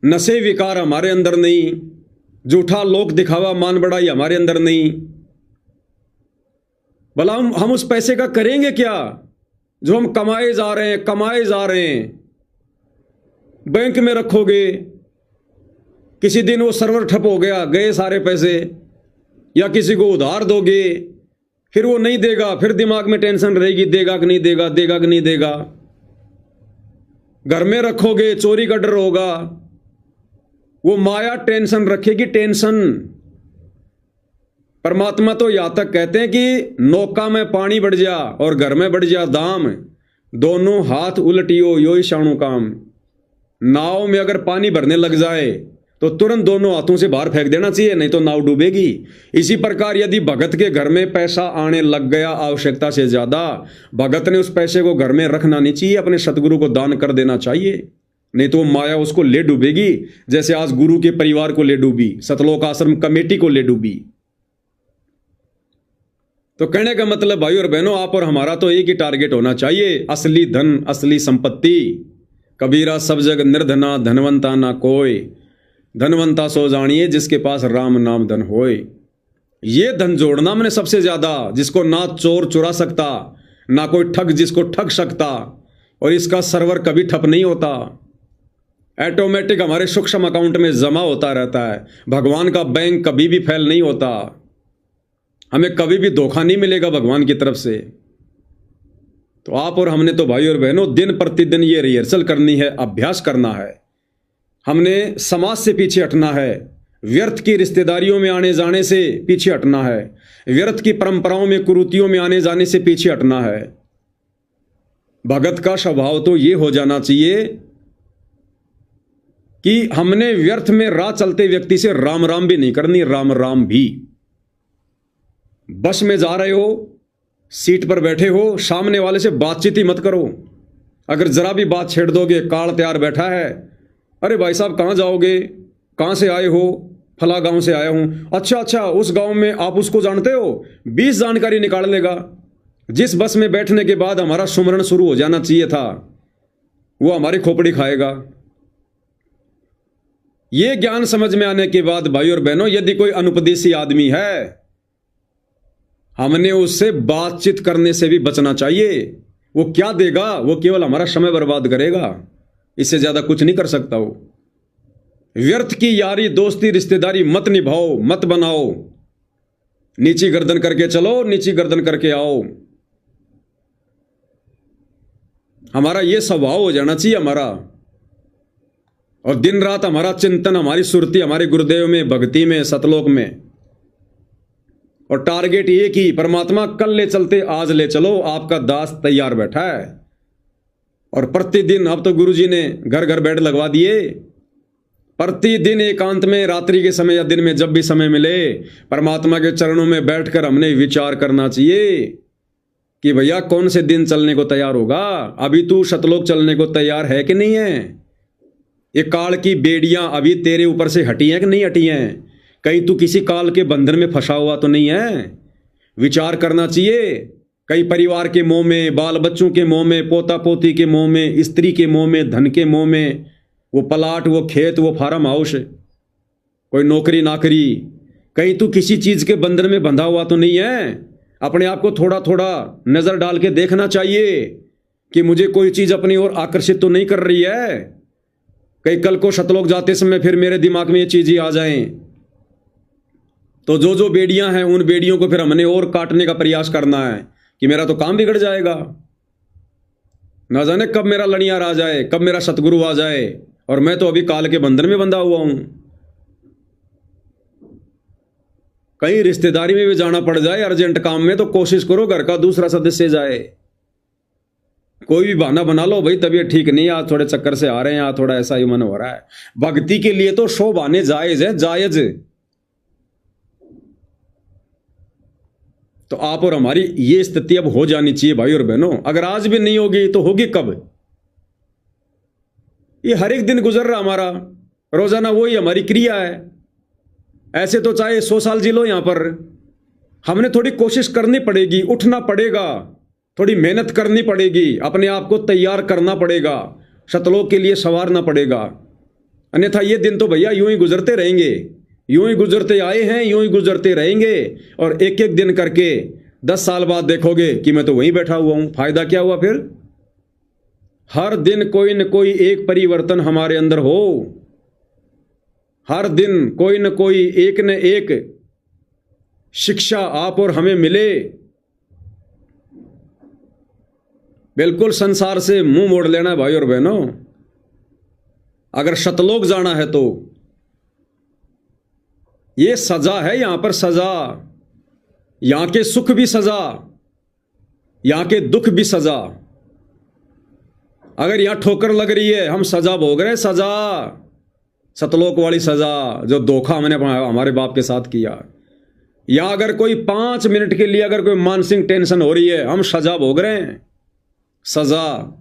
नशे विकार हमारे अंदर नहीं, झूठा लोक दिखावा मान बढ़ाई हमारे अंदर नहीं। भला हम उस पैसे का करेंगे क्या जो हम कमाए जा रहे हैं। बैंक में रखोगे, किसी दिन वो सर्वर ठप हो गया, गए सारे पैसे, या किसी को उधार दोगे, फिर वो नहीं देगा, फिर दिमाग में टेंशन रहेगी, देगा कि नहीं देगा, देगा कि नहीं देगा। घर में रखोगे, चोरी का डर होगा, वो माया टेंशन रखेगी, टेंशन। परमात्मा तो यहां तक कहते हैं कि नौका में पानी बढ़ जा और घर में बढ़ जा दाम, दोनों हाथ उलटियो यो ही शाणु काम। नाव में अगर पानी भरने लग जाए तो तुरंत दोनों हाथों से बाहर फेंक देना चाहिए, नहीं तो नाव डूबेगी। इसी प्रकार यदि भगत के घर में पैसा आने लग गया आवश्यकता से ज्यादा, भगत ने उस पैसे को घर में रखना नहीं चाहिए, अपने सतगुरु को दान कर देना चाहिए, नहीं तो माया उसको ले डूबेगी, जैसे आज गुरु के परिवार को ले डूबी, सतलोक आश्रम कमेटी को ले डूबी। तो कहने का मतलब भाई और बहनों, आप और हमारा तो एक ही टारगेट होना चाहिए, असली धन असली संपत्ति। कबीरा सब जग निर्धना धनवंता ना कोय, धनवंता सो जानिए जिसके पास राम नाम धन होए। ये धन जोड़ना मैंने सबसे ज्यादा, जिसको ना चोर चुरा सकता, ना कोई ठग जिसको ठग सकता, और इसका सर्वर कभी ठप नहीं होता, ऑटोमेटिक हमारे सूक्ष्म अकाउंट में जमा होता रहता है। भगवान का बैंक कभी भी फेल नहीं होता, हमें कभी भी धोखा नहीं मिलेगा भगवान की तरफ से। तो आप और हमने तो भाई और बहनों दिन प्रतिदिन ये रिहर्सल करनी है, अभ्यास करना है। हमने समाज से पीछे हटना है, व्यर्थ की रिश्तेदारियों में आने जाने से पीछे हटना है, व्यर्थ की परंपराओं में कुरीतियों में आने जाने से पीछे हटना है। भगत का स्वभाव तो ये हो जाना चाहिए कि हमने व्यर्थ में राह चलते व्यक्ति से राम राम भी नहीं करनी, राम राम भी। बस में जा रहे हो, सीट पर बैठे हो, सामने वाले से बातचीत ही मत करो। अगर जरा भी बात छेड़ दोगे, काल तैयार बैठा है, अरे भाई साहब कहाँ जाओगे, कहाँ से आए हो, फला गांव से आया हूं। अच्छा, उस गांव में आप उसको जानते हो, 20 जानकारी निकाल लेगा। जिस बस में बैठने के बाद हमारा सुमरण शुरू हो जाना चाहिए था, वो हमारी खोपड़ी खाएगा। ये ज्ञान समझ में आने के बाद भाई और बहनों, यदि कोई अनुपदेशी आदमी है, हमने उससे बातचीत करने से भी बचना चाहिए। वो क्या देगा, वो केवल हमारा समय बर्बाद करेगा, इससे ज्यादा कुछ नहीं कर सकता। वो व्यर्थ की यारी दोस्ती रिश्तेदारी मत निभाओ, मत बनाओ। नीची गर्दन करके चलो, नीची गर्दन करके आओ। हमारा ये स्वभाव हो जाना चाहिए हमारा, और दिन रात हमारा चिंतन, हमारी सुरती हमारे गुरुदेव में, भक्ति में, सतलोक में, और टारगेट एक ही, परमात्मा कल ले चलते आज ले चलो, आपका दास तैयार बैठा है। और प्रतिदिन, अब तो गुरुजी ने घर घर बेड लगवा दिए, प्रतिदिन एकांत में, रात्रि के समय या दिन में, जब भी समय मिले, परमात्मा के चरणों में बैठकर हमने विचार करना चाहिए कि भैया कौन से दिन चलने को तैयार होगा। अभी तू सतलोक चलने को तैयार है कि नहीं है? ये काल की बेड़ियां अभी तेरे ऊपर से हटी हैं कि नहीं हटी हैं? कहीं तू किसी काल के बंधन में फंसा हुआ तो नहीं है? विचार करना चाहिए। कई परिवार के मोह में, बाल बच्चों के मोह में, पोता पोती के मोह में, स्त्री के मोह में, धन के मोह में, वो प्लाट, वो खेत, वो फार्म हाउस, कोई नौकरी नाकरी, कहीं तू किसी चीज के बंधन में बंधा हुआ तो नहीं है? अपने आप को थोड़ा थोड़ा नजर डाल के देखना चाहिए कि मुझे कोई चीज अपनी ओर आकर्षित तो नहीं कर रही है। कहीं कल को सतलोक जाते समय फिर मेरे दिमाग में ये चीज ही आ जाए, तो जो जो बेड़ियां हैं उन बेड़ियों को फिर हमने और काटने का प्रयास करना है कि मेरा तो काम बिगड़ जाएगा। ना जाने कब मेरा लड़ियार आ जाए, कब मेरा सतगुरु आ जाए, और मैं तो अभी काल के बंधन में बंधा हुआ हूं। कहीं रिश्तेदारी में भी जाना पड़ जाए अर्जेंट काम में, तो कोशिश करो घर का दूसरा सदस्य जाए। कोई भी बहाना बना लो, भाई तबीयत ठीक नहीं, आज थोड़े चक्कर से आ रहे हैं, आज थोड़ा ऐसा ही मन हो रहा है। भक्ति के लिए तो 100 बहाने जायज है, जायज। तो आप और हमारी ये स्थिति अब हो जानी चाहिए भाई और बहनों। अगर आज भी नहीं होगी तो होगी कब? ये हर एक दिन गुजर रहा हमारा, रोजाना वही हमारी क्रिया है। ऐसे तो चाहे 100 साल जी लो यहां पर, हमने थोड़ी कोशिश करनी पड़ेगी, उठना पड़ेगा, थोड़ी मेहनत करनी पड़ेगी, अपने आप को तैयार करना पड़ेगा, सतलोक के लिए संवारना पड़ेगा। अन्यथा ये दिन तो भैया यूं ही गुजरते रहेंगे, यूं ही गुजरते आए हैं, यूं ही गुजरते रहेंगे। और एक एक दिन करके 10 साल बाद देखोगे कि मैं तो वहीं बैठा हुआ हूं। फायदा क्या हुआ फिर? हर दिन कोई न कोई एक परिवर्तन हमारे अंदर हो, हर दिन कोई न कोई एक न एक शिक्षा आप और हमें मिले। बिल्कुल संसार से मुंह मोड़ लेना है भाई और बहनों। अगर सतलोक जाना है तो ये सजा है, यहां पर सजा, यहां के सुख भी सजा, यहां के दुख भी सजा। अगर यहां ठोकर लग रही है, हम सजा भोग रहे हैं, सजा, सतलोक वाली सजा, जो धोखा हमने हमारे बाप के साथ किया। या अगर कोई 5 मिनट के लिए अगर कोई मानसिक टेंशन हो रही है, हम सजा भोग रहे हैं, सजा।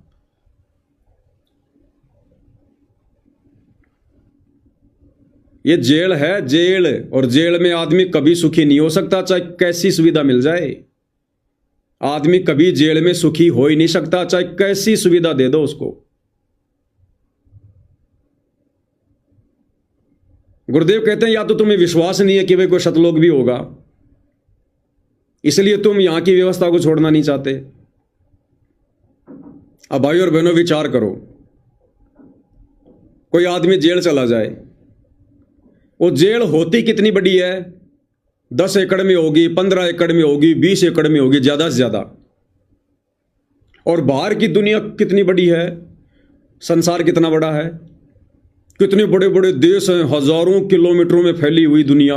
ये जेल है, जेल। और जेल में आदमी कभी सुखी नहीं हो सकता, चाहे कैसी सुविधा मिल जाए। आदमी कभी जेल में सुखी हो ही नहीं सकता, चाहे कैसी सुविधा दे दो उसको। गुरुदेव कहते हैं या तो तुम्हें विश्वास नहीं है कि भाई कोई सतलोक भी होगा, इसलिए तुम यहां की व्यवस्था को छोड़ना नहीं चाहते। अब भाई और बहनों विचार करो, कोई आदमी जेल चला जाए, वो जेल होती कितनी बड़ी है? 10 एकड़ में होगी, 15 एकड़ में होगी, 20 एकड़ में होगी, ज्यादा से ज्यादा। और बाहर की दुनिया कितनी बड़ी है, संसार कितना बड़ा है, कितने बड़े बड़े देश हैं, हजारों किलोमीटरों में फैली हुई दुनिया,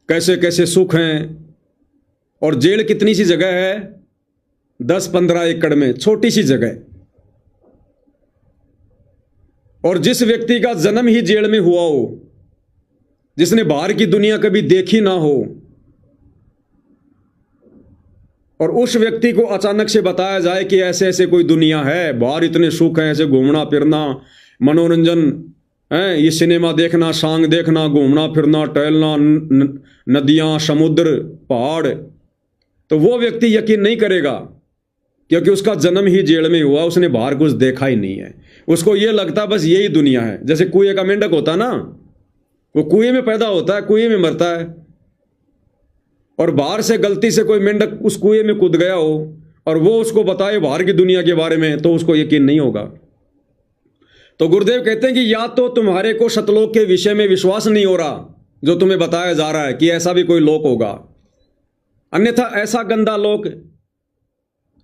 कैसे कैसे सुख हैं। और जेल कितनी सी जगह है? 10-15 एकड़ में, छोटी सी जगह। और जिस व्यक्ति का जन्म ही जेल में हुआ हो, जिसने बाहर की दुनिया कभी देखी ना हो, और उस व्यक्ति को अचानक से बताया जाए कि ऐसे ऐसे कोई दुनिया है, बाहर इतने सुख हैं, ऐसे घूमना फिरना, मनोरंजन है, ये सिनेमा देखना, सांग देखना, घूमना फिरना, टहलना, नदियां, समुद्र, पहाड़, तो वो व्यक्ति यकीन नहीं करेगा, क्योंकि उसका जन्म ही जेल में हुआ, उसने बाहर कुछ देखा ही नहीं है। उसको ये लगता बस यही दुनिया है। जैसे कुएं का मेंढक होता ना, वो कुएं में पैदा होता है, कुएं में मरता है, और बाहर से गलती से कोई मेंढक उस कुएं में कूद गया हो और वो उसको बताए बाहर की दुनिया के बारे में, तो उसको यकीन नहीं होगा। तो गुरुदेव कहते हैं कि या तो तुम्हारे को सतलोक के विषय में विश्वास नहीं हो रहा, जो तुम्हें बताया जा रहा है कि ऐसा भी कोई लोक होगा, अन्यथा ऐसा गंदा लोक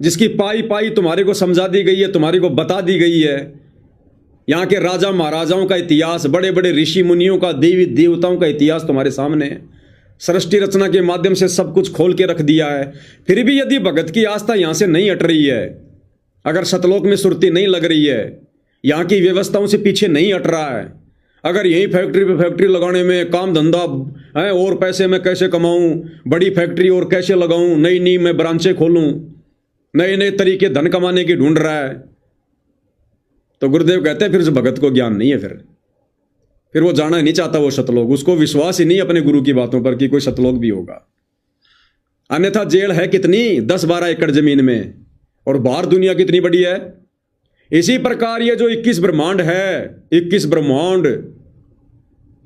जिसकी पाई पाई तुम्हारे को समझा दी गई है, तुम्हारे को बता दी गई है, यहाँ के राजा महाराजाओं का इतिहास, बड़े बड़े ऋषि मुनियों का, देवी देवताओं का इतिहास तुम्हारे सामने है, सृष्टि रचना के माध्यम से सब कुछ खोल के रख दिया है। फिर भी यदि भगत की आस्था यहाँ से नहीं हट रही है, अगर सतलोक में सुरती नहीं लग रही है, यहाँ की व्यवस्थाओं से पीछे नहीं हट रहा है, अगर यही फैक्ट्री पे फैक्ट्री लगाने में काम धंधा है, और पैसे मैं कैसे कमाऊं, बड़ी फैक्ट्री और कैसे लगाऊं, नई नई मैं ब्रांचें खोलूं, नए नए तरीके धन कमाने की ढूंढ रहा है, तो गुरुदेव कहते हैं फिर उस भगत को ज्ञान नहीं है, फिर वो जाना नहीं चाहता वो सतलोक, उसको विश्वास ही नहीं अपने गुरु की बातों पर कि कोई सतलोक भी होगा। अन्यथा जेल है कितनी, 10-12 एकड़ जमीन में, और बाहर दुनिया कितनी बड़ी है। इसी प्रकार ये जो 21 ब्रह्मांड है, 21 ब्रह्मांड,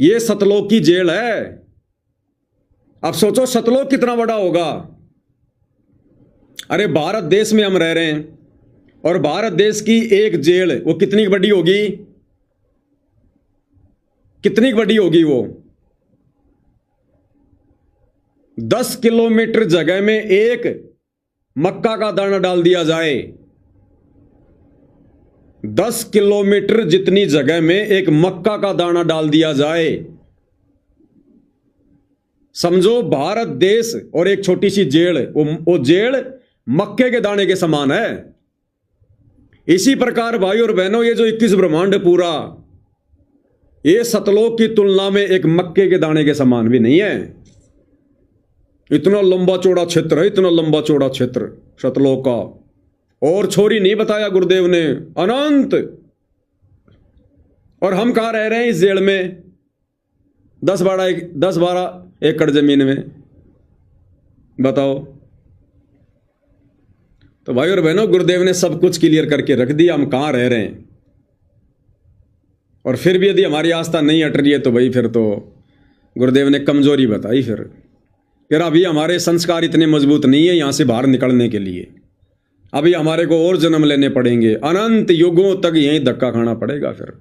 ये सतलोक की जेल है। अब सोचो सतलोक कितना बड़ा होगा। अरे भारत देश में हम रह रहे हैं, और भारत देश की एक जेल वो कितनी बड़ी होगी, कितनी बड़ी होगी वो? 10 किलोमीटर जगह में एक मक्का का दाना डाल दिया जाए, 10 किलोमीटर जितनी जगह में एक मक्का का दाना डाल दिया जाए, समझो भारत देश और एक छोटी सी जेल, वो जेल मक्के के दाने के समान है। इसी प्रकार भाई और बहनों, ये जो 21 ब्रह्मांड है पूरा, ये सतलोक की तुलना में एक मक्के के दाने के समान भी नहीं है। इतना लंबा चौड़ा क्षेत्र है, इतना लंबा चौड़ा क्षेत्र सतलोक का, और छोरी नहीं बताया गुरुदेव ने, अनंत। और हम कहां रह रहे हैं इस जेल में, 10-12 एकड़ जमीन में, बताओ। तो भाई और बहनों, गुरुदेव ने सब कुछ क्लियर करके रख दिया हम कहाँ रह रहे हैं। और फिर भी यदि हमारी आस्था नहीं हट रही है तो भाई फिर तो गुरुदेव ने कमजोरी बताई। फिर अभी हमारे संस्कार इतने मजबूत नहीं है यहाँ से बाहर निकलने के लिए। अभी हमारे को और जन्म लेने पड़ेंगे, अनंत युगों तक यहीं धक्का खाना पड़ेगा। फिर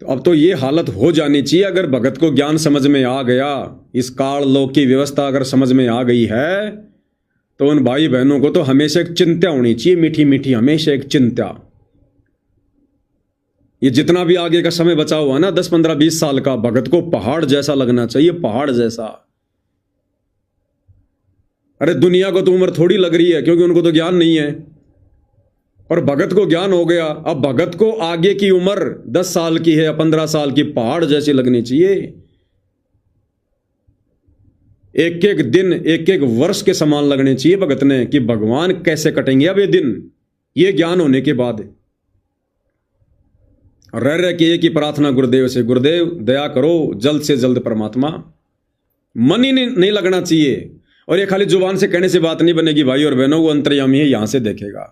तो अब तो ये हालत हो जानी चाहिए। अगर भगत को ज्ञान समझ में आ गया, इस काल लोक की व्यवस्था अगर समझ में आ गई है, तो उन भाई बहनों को तो हमेशा एक चिंता होनी चाहिए, मीठी मीठी हमेशा एक चिंता। ये जितना भी आगे का समय बचा हुआ ना, 10, 15, 20 साल का, भगत को पहाड़ जैसा लगना चाहिए, पहाड़ जैसा। अरे दुनिया को तो उम्र थोड़ी लग रही है, क्योंकि उनको तो ज्ञान नहीं है, और भगत को ज्ञान हो गया। अब भगत को आगे की उम्र 10 साल की है या 15 साल की, पहाड़ जैसी लगनी चाहिए। एक एक दिन, एक एक वर्ष के समान लगने चाहिए भगत ने, कि भगवान कैसे कटेंगे अब ये दिन, ये ज्ञान होने के बाद। रह रह के एक ही प्रार्थना गुरुदेव से, गुरुदेव दया करो, जल्द से जल्द परमात्मा। मन ही नहीं लगना चाहिए। और ये खाली जुबान से कहने से बात नहीं बनेगी भाई और बहनों, वो अंतर्यामी है, यहां से देखेगा।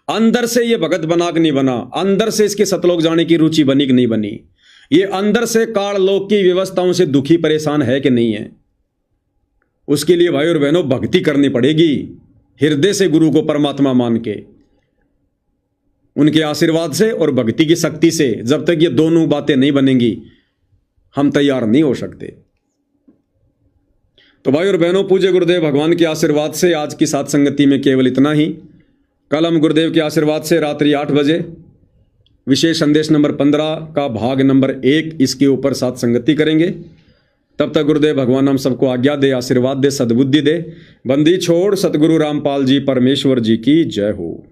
अंदर से ये भगत बना कि नहीं बना, अंदर से इसके सतलोक जाने की रुचि बनी कि नहीं बनी, ये अंदर से काल लोक की व्यवस्थाओं से दुखी परेशान है कि नहीं है। उसके लिए भाई और बहनों भक्ति करनी पड़ेगी, हृदय से गुरु को परमात्मा मान के, उनके आशीर्वाद से और भक्ति की शक्ति से। जब तक ये दोनों बातें नहीं बनेंगी, हम तैयार नहीं हो सकते। तो भाई और बहनों, पूज्य गुरुदेव भगवान के आशीर्वाद से आज की साथ संगति में केवल इतना ही। कल हम गुरुदेव के आशीर्वाद से रात्रि 8 बजे विशेष संदेश नंबर 15 का भाग नंबर 1 इसके ऊपर साथ संगति करेंगे। तब तक गुरुदेव भगवान हम सबको आज्ञा दे, आशीर्वाद दे, सद्बुद्धि दे। बंदी छोड़ सतगुरु रामपाल जी परमेश्वर जी की जय हो।